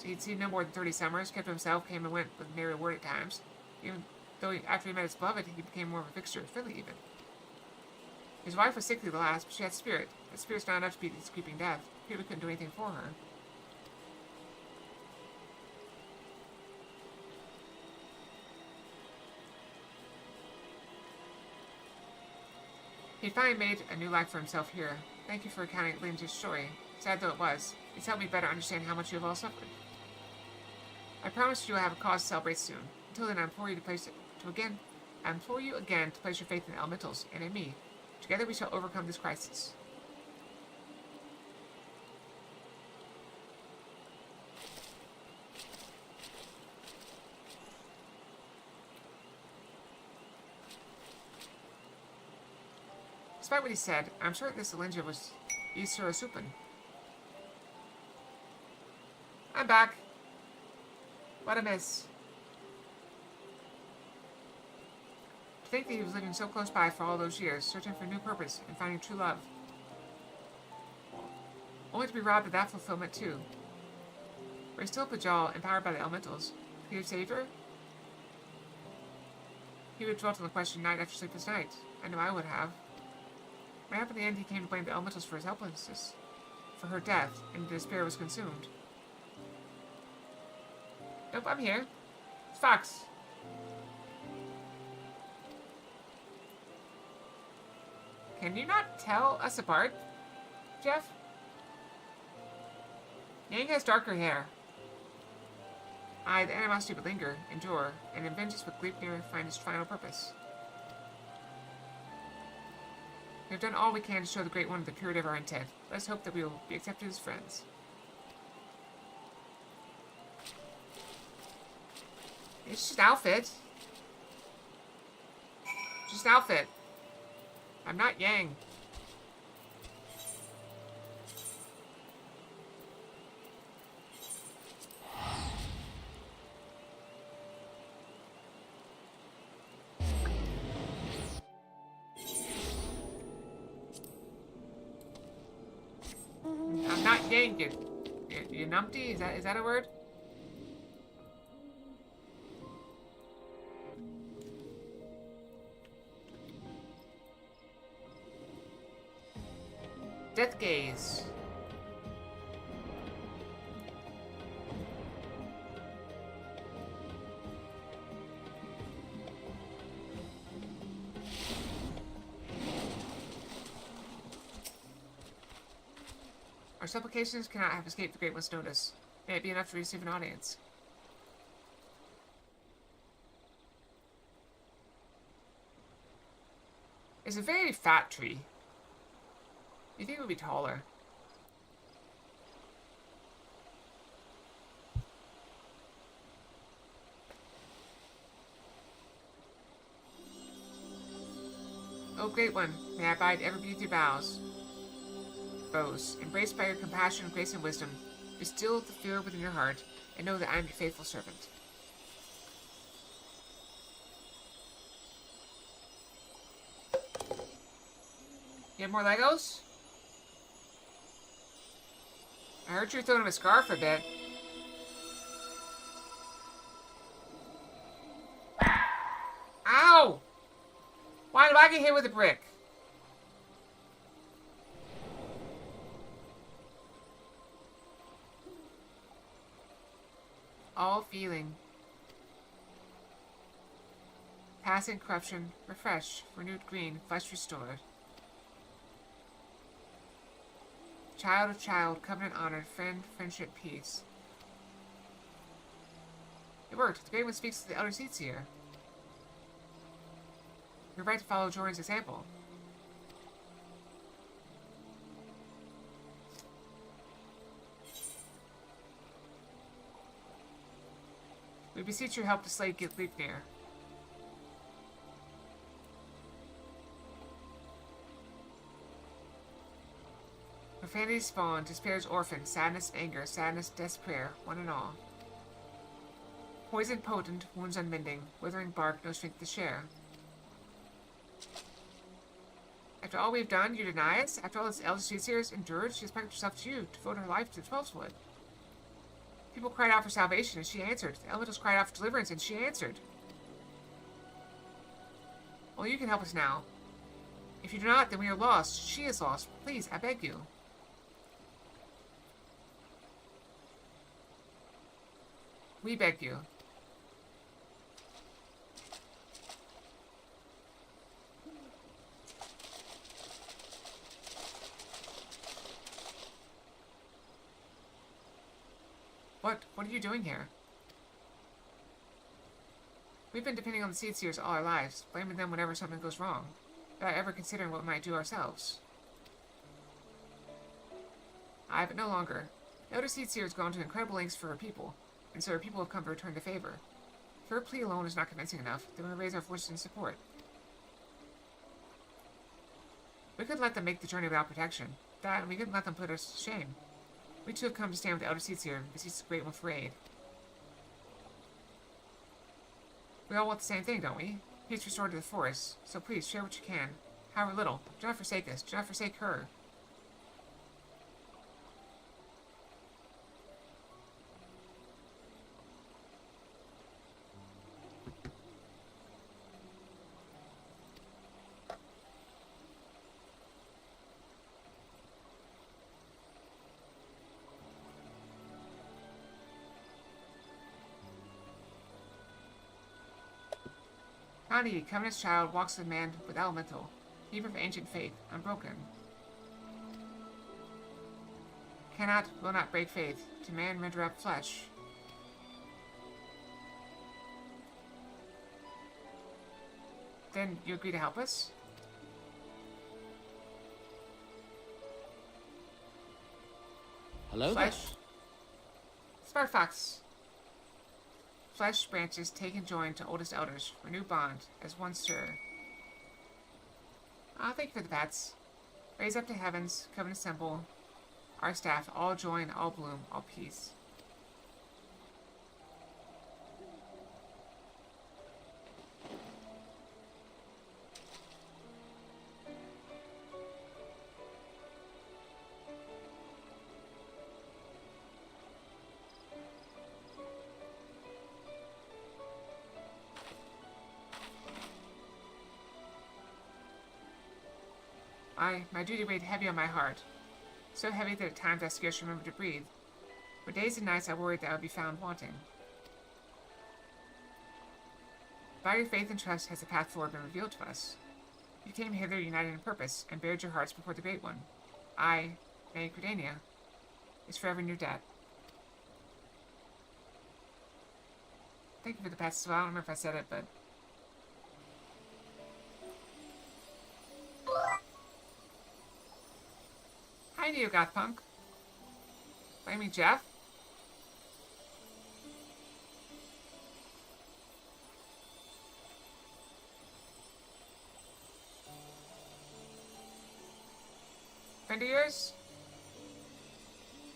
he'd seen no more than 30 summers, kept to himself, came and went with merry word at times. Even though after he met his beloved, he became more of a fixture, friendly even. His wife was sickly the last, but she had spirit. That spirit's not enough to beat his creeping death. Here we couldn't do anything for her. He'd finally made a new life for himself here. Thank you for recounting Linda's story. Sad though it was, it's helped me better understand how much you have all suffered. I promise you will have a cause to celebrate soon. Until then, I implore you again to place your faith in the elementals and in me. Together we shall overcome this crisis. Despite what he said, I'm sure this Elingia was Isura Supin. I'm back. What a miss. To think that he was living so close by for all those years, searching for a new purpose and finding true love. Only to be robbed of that fulfillment too. Were he still Pajal, empowered by the elementals? Could he have saved her? He would have dwelt on the question night after sleepless night. I know I would have. Perhaps in the end he came to blame the elementals for his helplessness, for her death, and despair was consumed. Nope, I'm here. It's Fox. Can you not tell us apart, Jeff? Yang has darker hair. Aye, the animosity would linger, endure, and in vengeance would Gleipnir find its final purpose. We have done all we can to show the Great One the purity of our intent. Let us hope that we will be accepted as friends. It's just an outfit. Just an outfit. I'm not Yang. I'm not Yang, you numpty? Is that a word? Death gaze. Our supplications cannot have escaped the Great One's notice. May it be enough to receive an audience. It's a very fat tree. You think it would be taller? O Great One, may I abide ever beneath your bows. Embraced by your compassion, grace, and wisdom, distill the fear within your heart, and know that I am your faithful servant. You have more Legos? I heard you were throwing him a scarf a bit. Ow! Why do I get hit with a brick? All feeling. Passing corruption, refresh, renewed green, flesh restored. Child of child, covenant honored, friend, friendship, peace. It worked. The Great One speaks to the elder seats here. You're right to follow Jordan's example. We beseech your help to slay Gleipnir. Profanity spawn, despair's orphan, sadness, anger, sadness, death's prayer, one and all. Poison potent, wounds unmending, withering bark, no strength to share. After all we've done, you deny us? After all this elder Sears endured, she has packed herself to you, devoted her life to the 12th. People cried out for salvation, and she answered. The elementals cried out for deliverance, and she answered. Well, you can help us now. If you do not, then we are lost. She is lost. Please, I beg you. We beg you. What are you doing here? We've been depending on the Seed Seers all our lives, blaming them whenever something goes wrong, without ever considering what we might do ourselves. But no longer. The Elder Seed Seer has gone to incredible lengths for her people, and so her people have come to return the favor. If her plea alone is not convincing enough, then we raise our voices in support. We couldn't let them make the journey without protection. That, and we couldn't let them put us to shame. We too have come to stand with the Elder Seeds here and beseech the Great One for aid. We all want the same thing, don't we? Peace restored to the forest, so please share what you can, however little. Do not forsake us, do not forsake her. Connie, Covenant's child, walks with man with elemental, keeper of ancient faith, unbroken. Cannot, will not break faith, to man render up flesh. Then you agree to help us? Hello Flesh. Smart Fox. Flesh branches take and join to oldest elders, renew bond, as one stir. Thank you for the pets. Raise up to heavens, covenant assemble, our staff, all join, all bloom, all peace. My duty weighed heavy on my heart. So heavy that at times I scarce remembered to breathe. For days and nights I worried that I would be found wanting. By your faith and trust has the path forward been revealed to us. You came hither united in purpose, and bared your hearts before the Great One. I, May Credania, is forever in your debt. Thank you for the pets as well. I don't remember if I said it, but... Hi, Neo Goth Punk. I mean, Jeff. Friend of yours?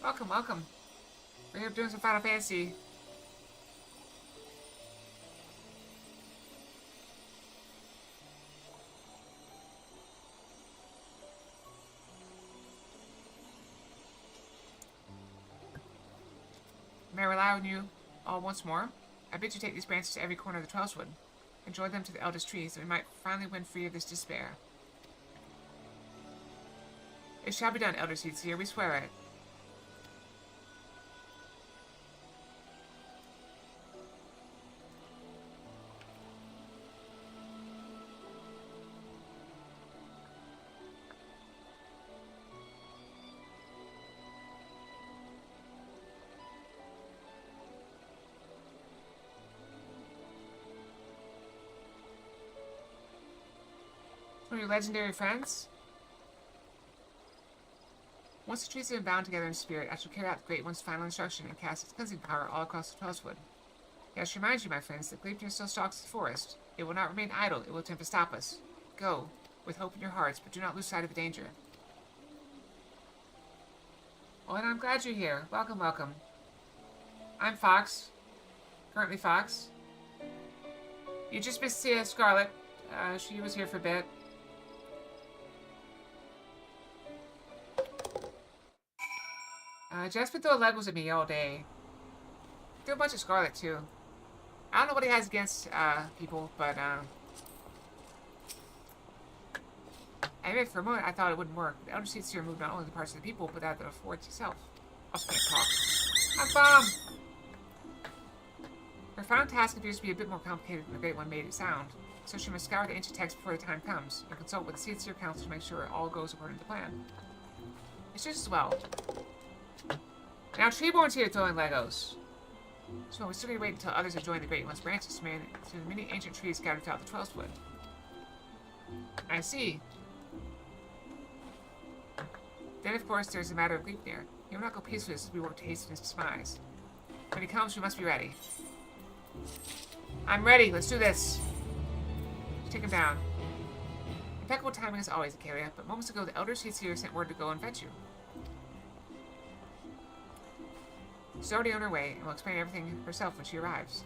Welcome, welcome. We're here doing some Final Fantasy. May I rely on you all once more? I bid you take these branches to every corner of the Twelvewood. Enjoy them to the eldest trees, that we might finally win free of this despair. It shall be done, Elder Seedseer, we swear it. One of your legendary friends? Once the trees have been bound together in spirit, I shall carry out the Great One's final instruction and cast its cleansing power all across the Twelvewood. I must remind you, my friends, that Gleipnir still stalks the forest. It will not remain idle. It will attempt to stop us. Go, with hope in your hearts, but do not lose sight of the danger. Well, and I'm glad you're here. Welcome, welcome. I'm Fox. currently Fox. You just missed Scarlet. She was here for a bit. Jeff's been throwing Legos at me all day. Threw a bunch of Scarlet, too. I don't know what he has against, people, but, anyway, for a moment, I thought it wouldn't work. The Elder Seats here moved not only the parts of the people, but that of the forest itself. Also can't talk. I'm bomb! Her final task appears to be a bit more complicated than the Great One made it sound, so she must scour the ancient text before the time comes, and consult with the Seatseer Council to make sure all goes according to plan. It's just as well. Now Treeborn's here throwing Legos. So we still need to wait until others have joined the Great One's branches to the many ancient trees scattered throughout the 12th Wood. I see. Then, of course, there's the matter of Gleipnir. He will not go peacefully as we work to hasten his demise. When he comes, we must be ready. I'm ready. Let's do this. Let's take him down. Impeccable timing as always, Acalia, but moments ago the Elder Seatseer sent word to go and fetch you. She's already on her way, and will explain everything herself when she arrives.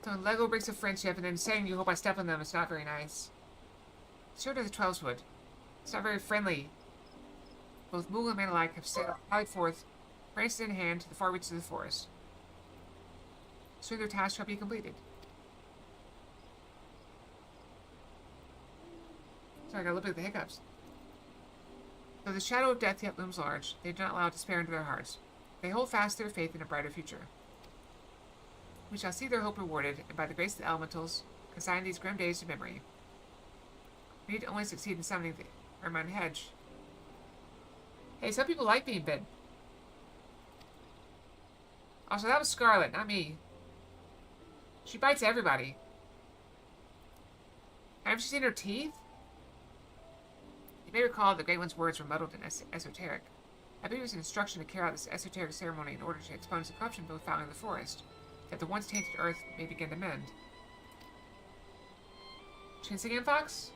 Throwing Lego bricks of friendship and then saying you hope I step on them is not very nice. So to the 12th Wood. It's not very friendly. Both Mool and man alike have sallied forth, branches in hand, to the far reaches of the forest. Soon their task shall be completed. Sorry, I got a little bit of the hiccups. Though the shadow of death yet looms large, they do not allow despair into their hearts. They hold fast their faith in a brighter future. We shall see their hope rewarded, and by the grace of the elementals, consign these grim days to memory. We need to only succeed in summoning the Ermine Hedge. Hey, some people like being bitten. Also, that was Scarlet, not me. She bites everybody. Haven't you seen her teeth? You may recall the Great One's words were muddled and esoteric. I believe it was an instruction to carry out this esoteric ceremony in order to expunge the corruption befouling the forest, that the once tainted earth may begin to mend. Chance again, Fox?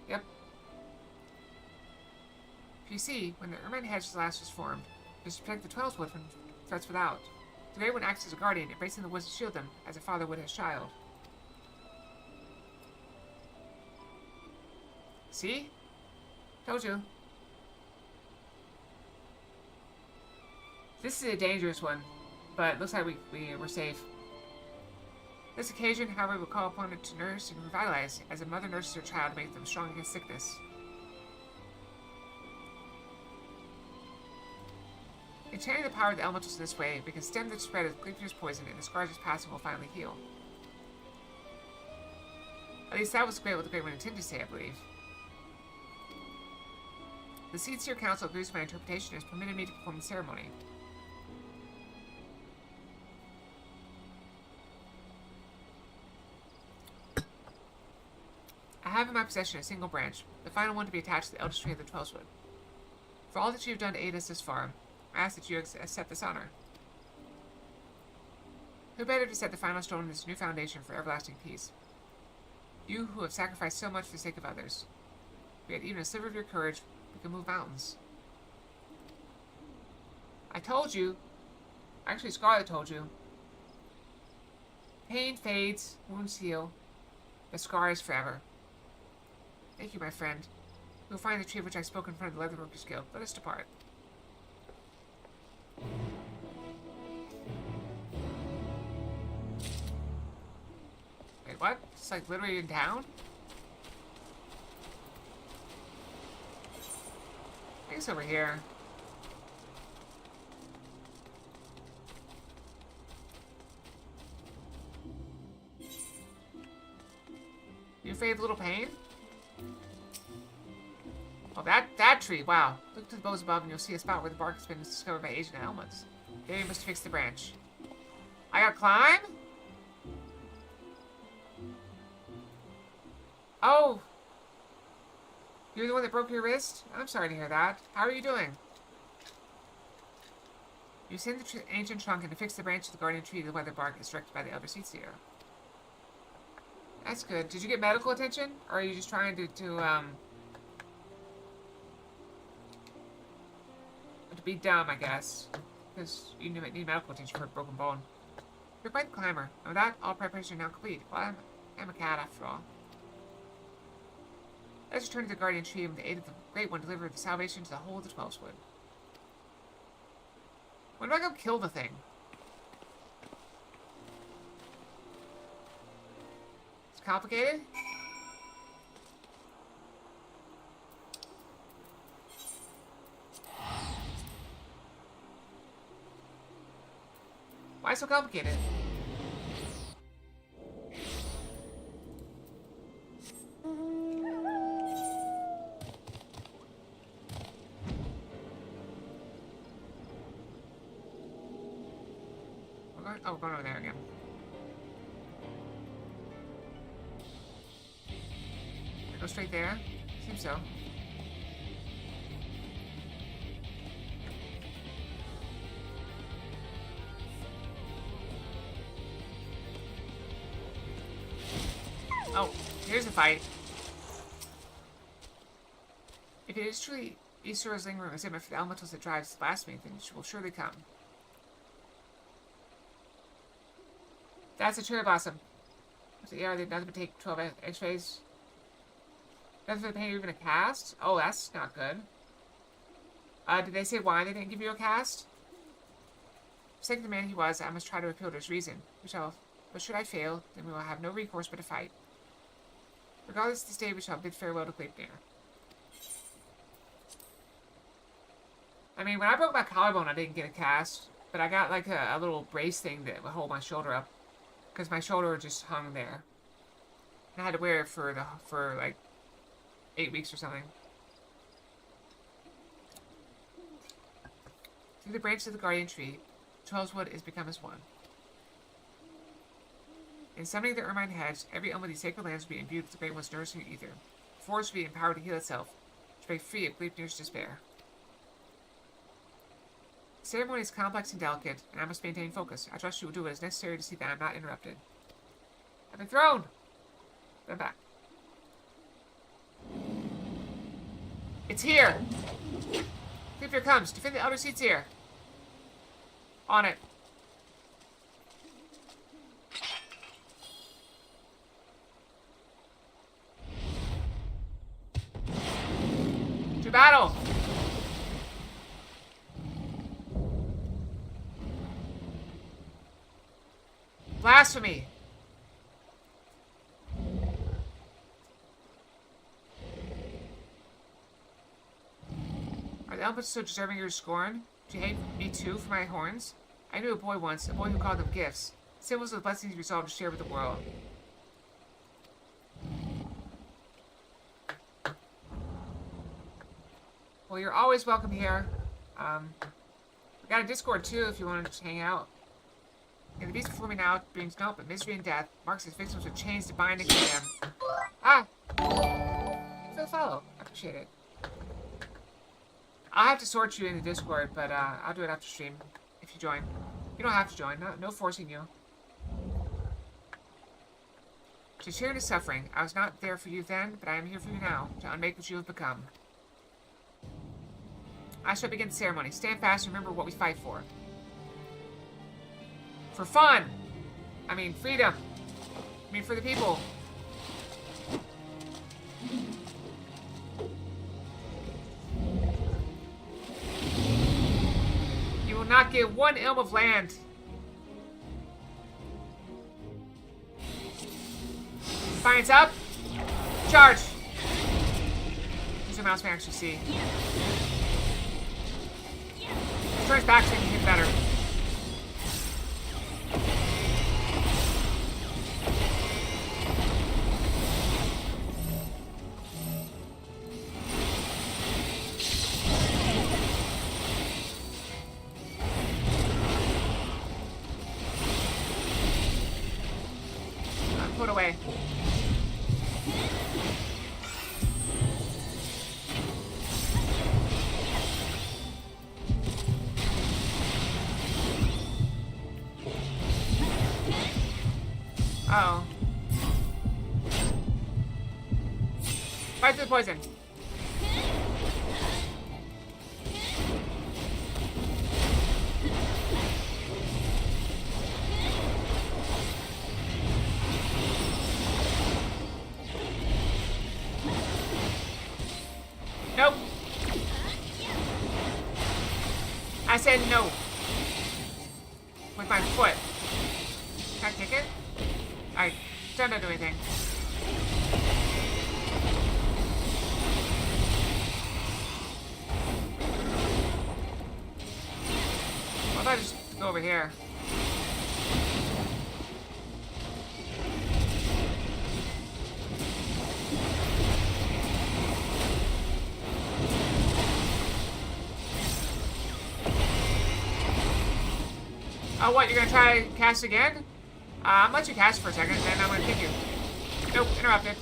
Yep. If you see, when the Ermine Hedge last was formed, it was to protect the 12th Wood from threats without. The Great One acts as a guardian, embracing the woods to shield them, as a father would his child. See? Told you. This is a dangerous one, but looks like we're safe. This occasion, however, will call upon it to nurse and revitalize, as a mother nurses her child to make them strong against sickness. In channeling the power of the elementals in this way, we can stem the spread of Gleipnir's poison, and the scars its passing will finally heal. At least that was what the Great One intended to say, I believe. The Seatseer Council agrees with my interpretation and has permitted me to perform the ceremony. I have in my possession a single branch, the final one to be attached to the eldest tree of the 12th Wood. For all that you have done to aid us this far, I ask that you accept this honor. Who better to set the final stone in this new foundation for everlasting peace? You who have sacrificed so much for the sake of others. If we had even a sliver of your courage, we could move mountains. I told you. Actually, Scarlet told you. Pain fades, wounds heal. The scar is forever. Thank you, my friend. We will find the tree of which I spoke in front of the Leatherworkers Guild. Let us depart. Wait, what? It's like literally in town? I think it's over here. You afraid of a little pain? Oh, that tree, wow. Look to the boughs above and you'll see a spot where the bark has been discovered by agent elements. There you must fix the branch. I gotta climb? Oh! You're the one that broke your wrist? I'm sorry to hear that. How are you doing? You send the ancient trunk and to fix the branch of the guardian tree to the weather bark as directed by the Elder Seatseer. That's good. Did you get medical attention? Or are you just trying to be dumb, I guess. Because you need medical attention for a broken bone. You're quite the climber. And with that, all preparations are now complete. Well, I'm a cat after all. Let's return to the Guardian Tree and with the aid of the Great One deliver the salvation to the whole of the 12's Wood. When do I go kill the thing? It's complicated? Why so complicated? We're going over there again. Go straight there? Seems so. Oh, here's the fight. If it is truly Easter's lingering resentment for the elementals that drives the blasphemy, then it will surely come. That's a cherry blossom. So yeah, they nothing but take 12 x-rays. Nothing for the pain you're even a cast? Oh, that's not good. Did they say why they didn't give you a cast? Forsaking the man he was, I must try to appeal to his reason. But should I fail, then we will have no recourse but to fight. Regardless of this day, we shall bid farewell to Gleipnir. I mean, when I broke my collarbone, I didn't get a cast. But I got like a little brace thing that would hold my shoulder up. Because my shoulder just hung there. And I had to wear it for like 8 weeks or something. Through the branches of the Guardian Tree, 12's Wood is become as one. In summoning the Ermine Hedge, every elm of these sacred lands will be imbued with the Great One's nourishing ether. The forest will be empowered to heal itself, to break free of Gleipnir's despair. The ceremony is complex and delicate, and I must maintain focus. I trust you will do what is necessary to see that I am not interrupted. I've been thrown! But I'm back. It's here! Gleipnir comes! Defend the outer seats here! On it. To battle! Blasphemy! Are the elephants so deserving of your scorn? Do you hate me too for my horns? I knew a boy once, a boy who called them gifts. Symbols of the blessings you resolved to share with the world. Well, you're always welcome here. We got a Discord too if you want to just hang out. And the beast before me now brings naught but misery and death, marks his victims with chains to bind and condemn. Ah! For the follow. I appreciate it. I'll have to sort you in the Discord, but I'll do it after stream if you join. You don't have to join. No forcing you. To share in his suffering, I was not there for you then, but I am here for you now, to unmake what you have become. I shall begin the ceremony. Stand fast and remember what we fight for. For fun! I mean, freedom. I mean, for the people. You will not get one elm of land. Defiance up. Charge. Use your mouse may actually see. Turns back so you can hit better. Put away. Uh-oh. Fight through the poison. I said no. With my foot. Can I kick it? I don't do anything. What if I just go over here? Oh, what? You're gonna try to cast again? I'm gonna let you cast for a second, then I'm gonna kick you. Nope, interrupted.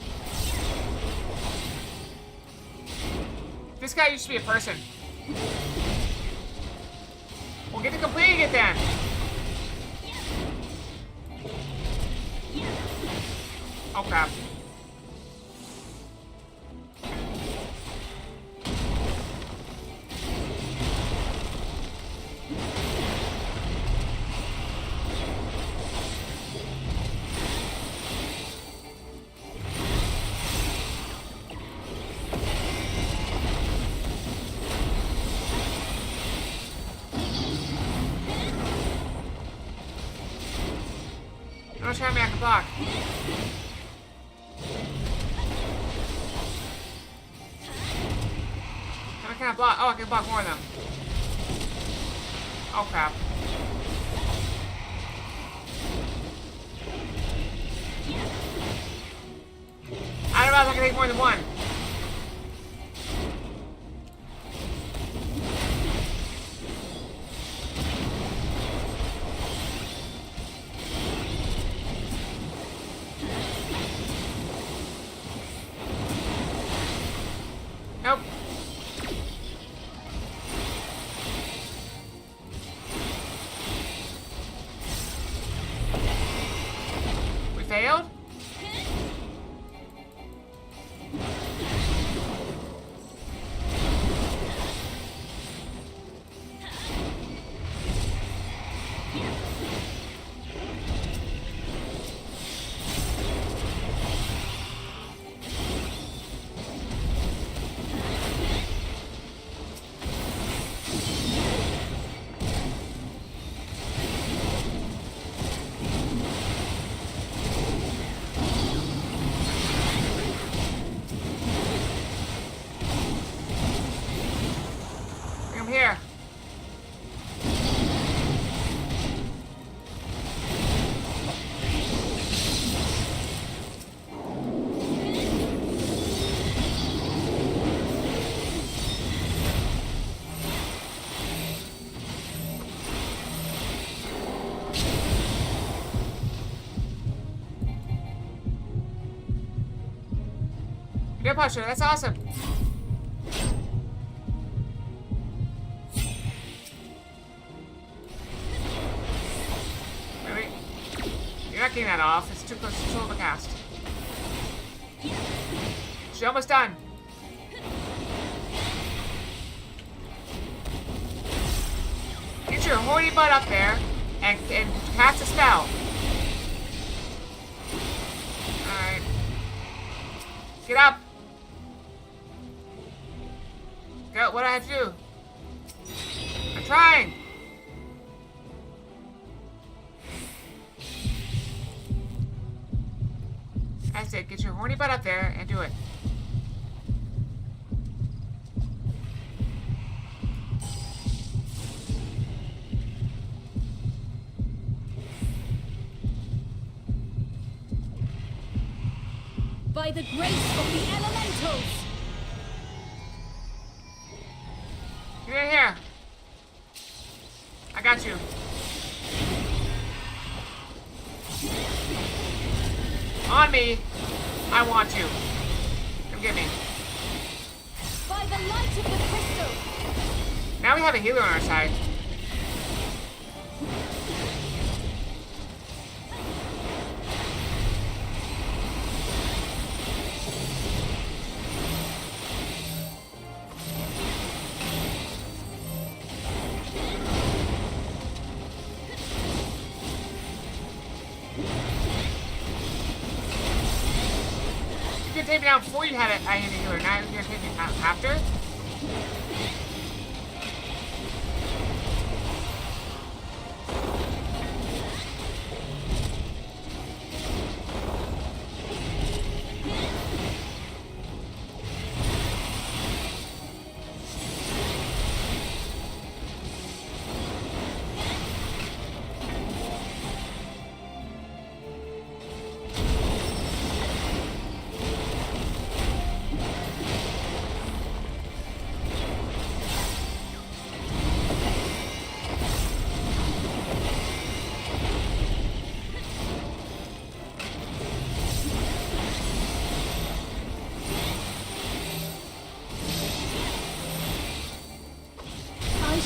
This guy used to be a person. We'll get to completing it then. Oh crap. Don't try me, I can block. How can I block? Oh, I can block more of them. Oh crap. I don't know if I can take more than one. Nope. We failed? Bring him here. Good posture, that's awesome. Really? You're not getting that off. It's too close to the cast. She's almost done. Get your horny butt up there and cast a spell. Alright. Get up. Go, what do I have to do? I'm trying. That's it. Get your horny butt up there and do it. By the grace of the elementals! Get in here. I got you. On me. I want you. Come get me. By the light of the crystal! Now we have a healer on our side. You can take me down before you had a healer. Now you're gonna take me down after?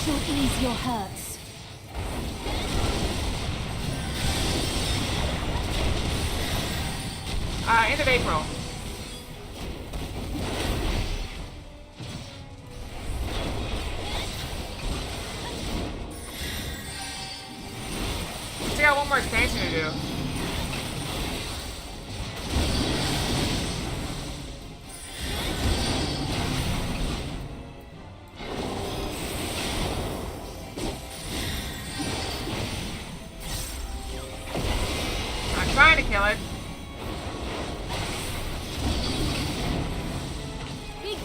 shall ease your hurts. End of April. Still got one more expansion to do. I'm trying to kill it.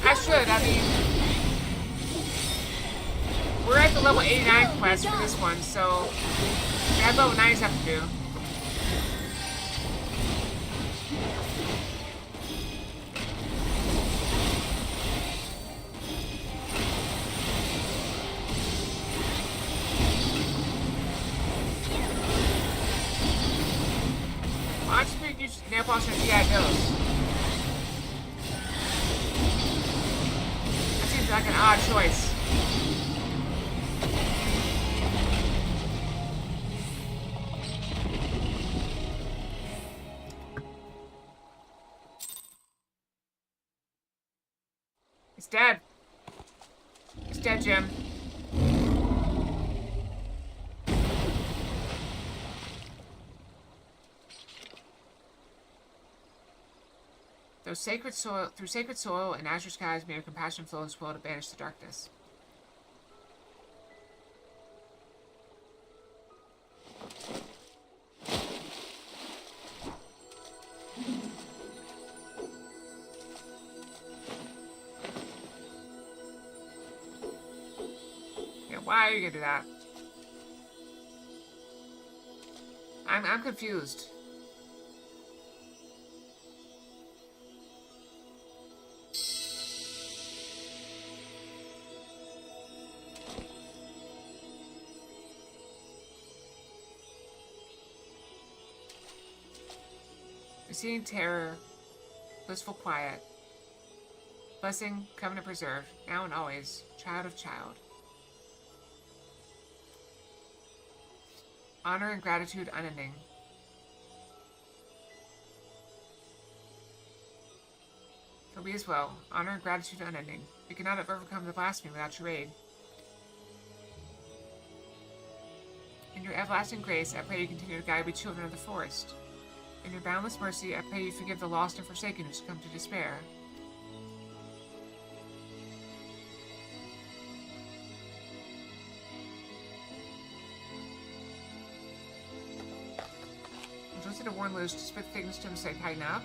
I should, I mean... We're at the level 89 quest for this one, so... We have level 90 stuff to do. Why don't you use nail polish on G.I. Joes? That seems like an odd choice. It's dead. It's dead, Jim. Through sacred soil and azure skies, may your compassion flow and swell to banish the darkness. Yeah, why are you gonna do that? I'm confused. Receding terror, blissful quiet, blessing, covenant preserved, now and always, child of child. Honor and gratitude unending. For we as well, honor and gratitude unending. We cannot have overcome the blasphemy without your aid. In your everlasting grace, I pray you continue to guide we children of the forest. In your boundless mercy, I pray you forgive the lost and forsaken who succumb to despair. Entrusted to warn loose to spit things to him, say tighten up.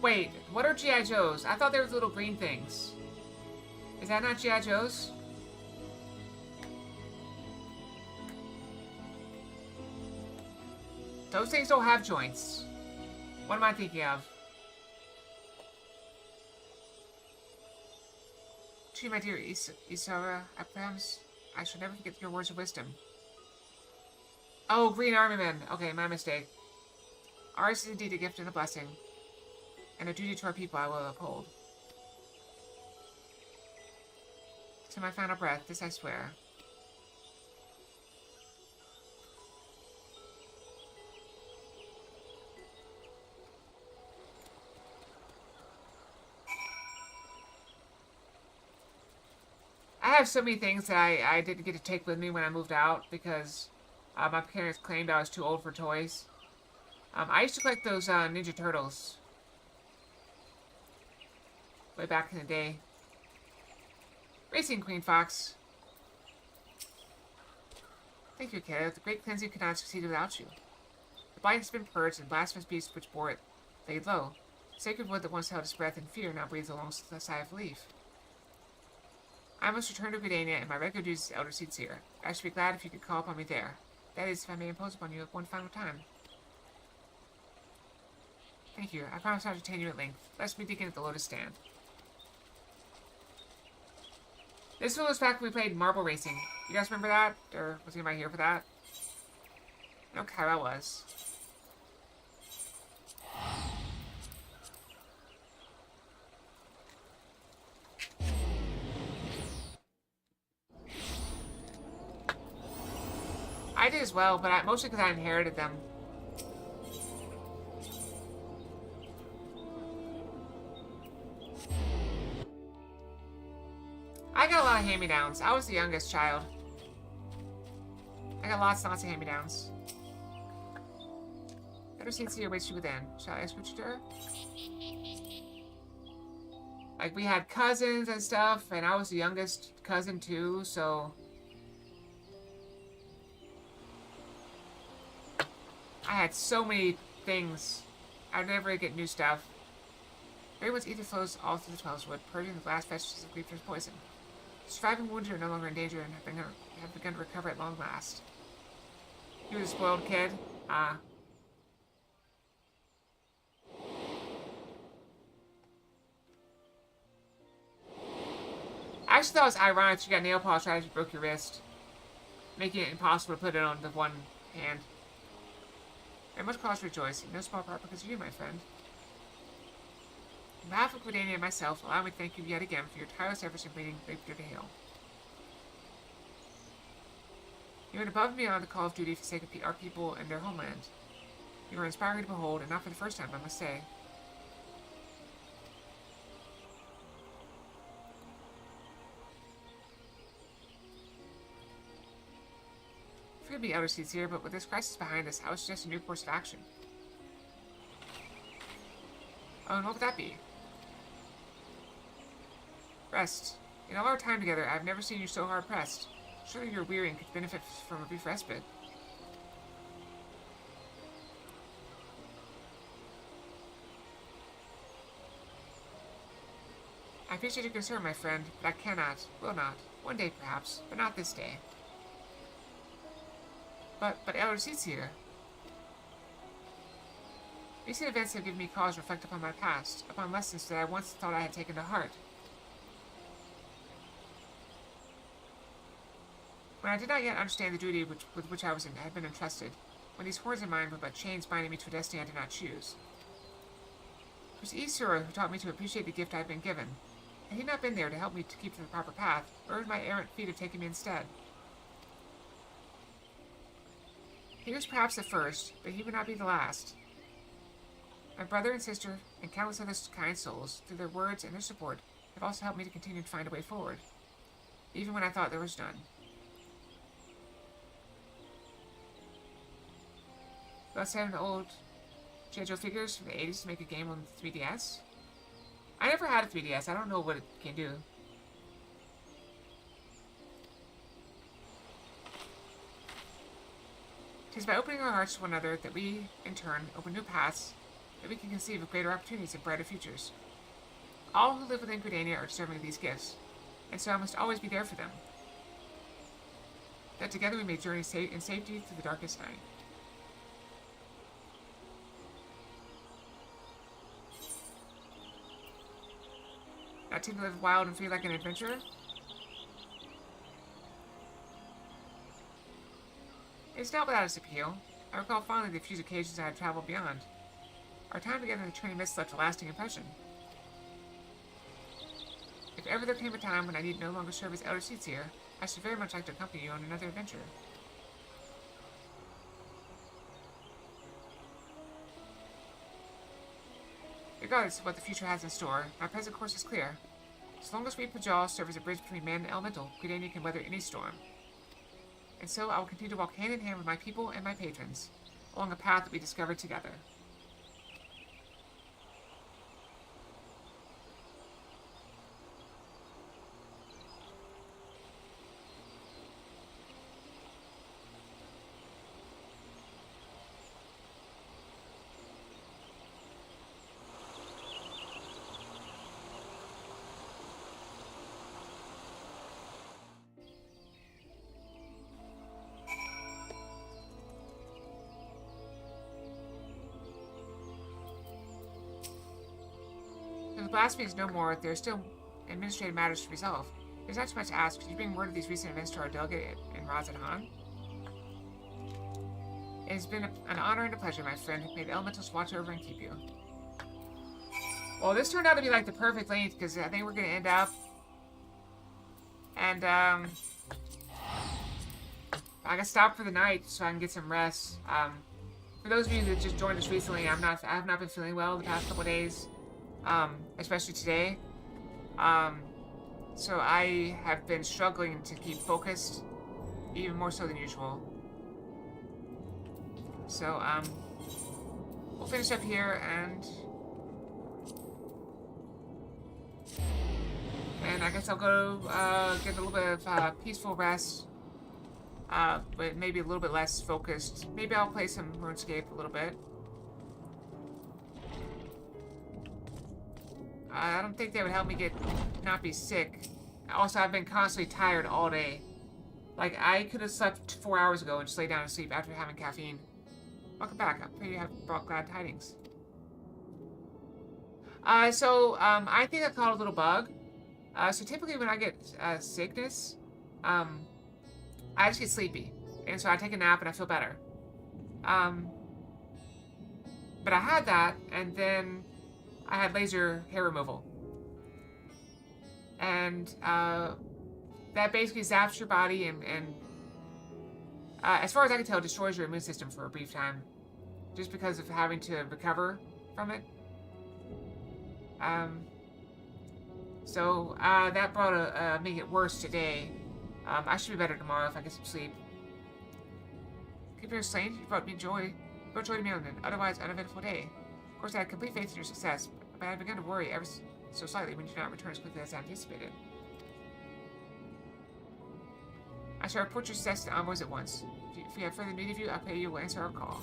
Wait, what are G.I. Joes? I thought they were the little green things. Is that not G.I. Joes? Those things don't have joints. What am I thinking of? Gee, my dear Isara, I promise I shall never forget your words of wisdom. Oh, Green Army Men. Okay, my mistake. Ours is indeed a gift and a blessing, and a duty to our people I will uphold. To my final breath, this I swear. I have so many things that I didn't get to take with me when I moved out because my parents claimed I was too old for toys. I used to collect those Ninja Turtles way back in the day. Racing Queen Fox. Thank you, Kara. The great cleansing could not succeed without you. The blight has been purged, and blasphemous beasts which bore it laid low. Sacred wood that once held its breath in fear now breathes along the sigh of relief. I must return to Gridania, and my regular duties as Elder Seed Seer. I should be glad if you could call upon me there. That is, if I may impose upon you one final time. Thank you. I promise I'll detain you at length. Let's be digging at the Lotus Stand. This one was back when we played Marble Racing. You guys remember that? Or was anybody here for that? No, Kyra was. I did as well, but mostly because I inherited them. I got a lot of hand-me-downs. I was the youngest child. I got lots and lots of hand-me-downs. Better seats here waits you within. Shall I escort you to her? Like, we had cousins and stuff, and I was the youngest cousin too, so... I had so many things. I'd never get new stuff. Everyone's ether flows all through the Twelveswood, purging the last vestiges of Grief's poison. Surviving wounded are no longer in danger and have begun to recover at long last. He was a spoiled kid. I actually thought it was ironic that you got nail polish right as you broke your wrist, making it impossible to put it on the one hand. Very much cause for rejoicing. No small part because of you, my friend. On behalf of Gridania and myself, allow me to thank you yet again for your tireless efforts in bringing Victor to Hale. You went above and beyond the call of duty for the sake of our people and their homeland. You were inspiring to behold, and not for the first time, I must say. Forgive me, Elder Seeds here, but with this crisis behind us, I would suggest a new course of action. Oh, and what would that be? Rest. In all our time together, I have never seen you so hard-pressed. Surely you're weary and could benefit from a brief respite. I appreciate your concern, my friend, but I cannot, will not. One day, perhaps, but not this day. But Elder Seeds here. Recent events have given me cause to reflect upon my past, upon lessons that I once thought I had taken to heart. When I did not yet understand the duty with which I had been entrusted, when these horns of mine were but chains binding me to a destiny I did not choose. It was Isura who taught me to appreciate the gift I had been given. Had he not been there to help me to keep to the proper path, where would my errant feet have taken me instead? He was perhaps the first, but he would not be the last. My brother and sister, and countless other kind souls, through their words and their support, have also helped me to continue to find a way forward, even when I thought there was none. Let's have an old G.I. figures from the 80s to make a game on the 3DS. I never had a 3DS. I don't know what it can do. It is by opening our hearts to one another that we, in turn, open new paths, that we can conceive of greater opportunities and brighter futures. All who live within Gridania are deserving of these gifts, and so I must always be there for them. That together we may journey in safety through the darkest night. Not to live wild and free like an adventurer? It's not without its appeal. I recall fondly the few occasions I had traveled beyond. Our time together in the train mist left a lasting impression. If ever there came a time when I need no longer serve as Elder Seeds here, I should very much like to accompany you on another adventure. Regardless of what the future has in store, my present course is clear. As long as we Pajal serve as a bridge between man and elemental, Gridania can weather any storm. And so I will continue to walk hand in hand with my people and my patrons, along a path that we discovered together. If the blasphemy is no more, there are still administrative matters to resolve. There's not too much to ask. Could you bring word of these recent events to our delegate in Razadhan? It has been an honor and a pleasure, my friend. May the elementals watch over and keep you. Well, this turned out to be like the perfect length, because I think we're going to end up. And, I got stopped for the night so I can get some rest. For those of you that just joined us recently, I have not been feeling well the past couple days, especially today. So I have been struggling to keep focused, even more so than usual. So we'll finish up here and I guess I'll go get a little bit of peaceful rest. But maybe a little bit less focused. Maybe I'll play some RuneScape a little bit. I don't think that would help me not be sick. Also, I've been constantly tired all day. Like, I could have slept 4 hours ago and just lay down and sleep after having caffeine. Welcome back. I pray you have brought glad tidings. I think I caught a little bug. So typically when I get sickness, I just get sleepy, and so I take a nap and I feel better. But I had that, and then I had laser hair removal. And that basically zaps your body and as far as I can tell, destroys your immune system for a brief time. Just because of having to recover from it. That brought make it worse today. I should be better tomorrow if I get some sleep. Keep your saint, you brought me joy. You brought joy to me on an otherwise uneventful day. Of course, I had complete faith in your success, but I began to worry ever so slightly when you did not return as quickly as I anticipated. I shall report your success to envoys at once. If we have further need of you, I pray you will answer our call.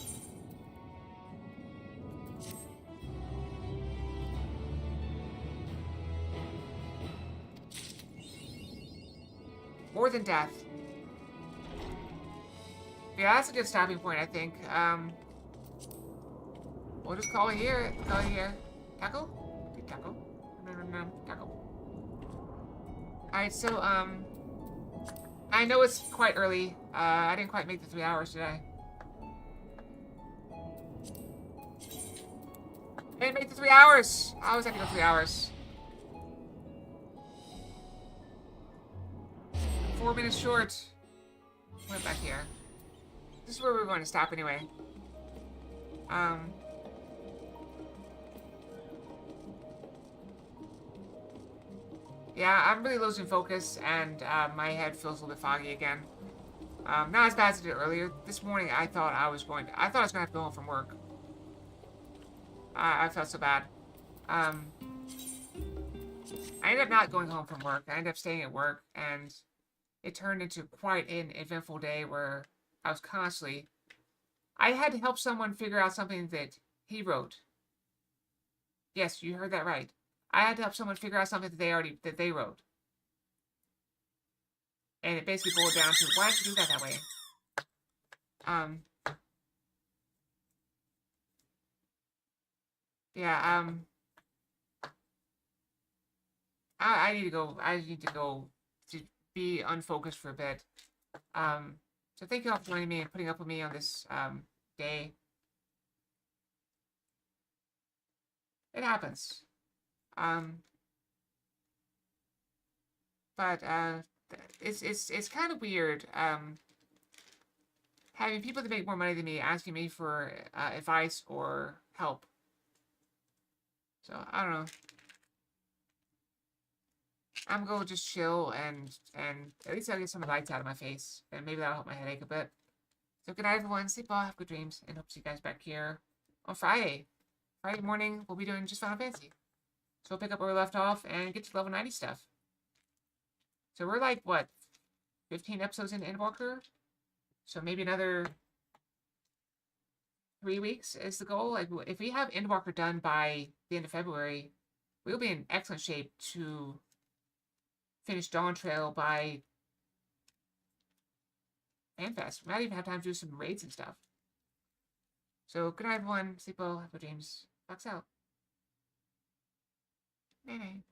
More than death. Yeah, that's a good stopping point, I think. We'll just call it here. Call it here. Tackle? Tackle. No. Tackle. Alright, so, I know it's quite early. I didn't quite make the 3 hours, did I? I didn't make the 3 hours! I always have to go 3 hours. 4 minutes short. Went back here. This is where we're going to stop anyway. Yeah, I'm really losing focus, and my head feels a little bit foggy again. Not as bad as it did earlier. This morning, I thought I was going to have to go home from work. I felt so bad. I ended up not going home from work. I ended up staying at work, and it turned into quite an eventful day where I was constantly... I had to help someone figure out something that he wrote. Yes, you heard that right. I had to help someone figure out something that they wrote. And it basically boiled down to, why did you do that way? Yeah, I need to go to be unfocused for a bit. So thank you all for joining me and putting up with me on this, day. It happens. But it's kind of weird, having people that make more money than me asking me for, advice or help. So, I don't know. I'm going to just chill and at least I'll get some lights out of my face. And maybe that'll help my headache a bit. So good night, everyone. Sleep well, have good dreams, and hope to see you guys back here on Friday. Friday morning, we'll be doing just Final Fantasy. So we'll pick up where we left off and get to level 90 stuff. So we're like, what, 15 episodes into Endwalker? So maybe another 3 weeks is the goal. Like, if we have Endwalker done by the end of February, we'll be in excellent shape to finish Dawn Trail by FanFest. We might even have time to do some raids and stuff. So, good night, everyone. Sleep well, have good dreams. Fox out. Nay, nay.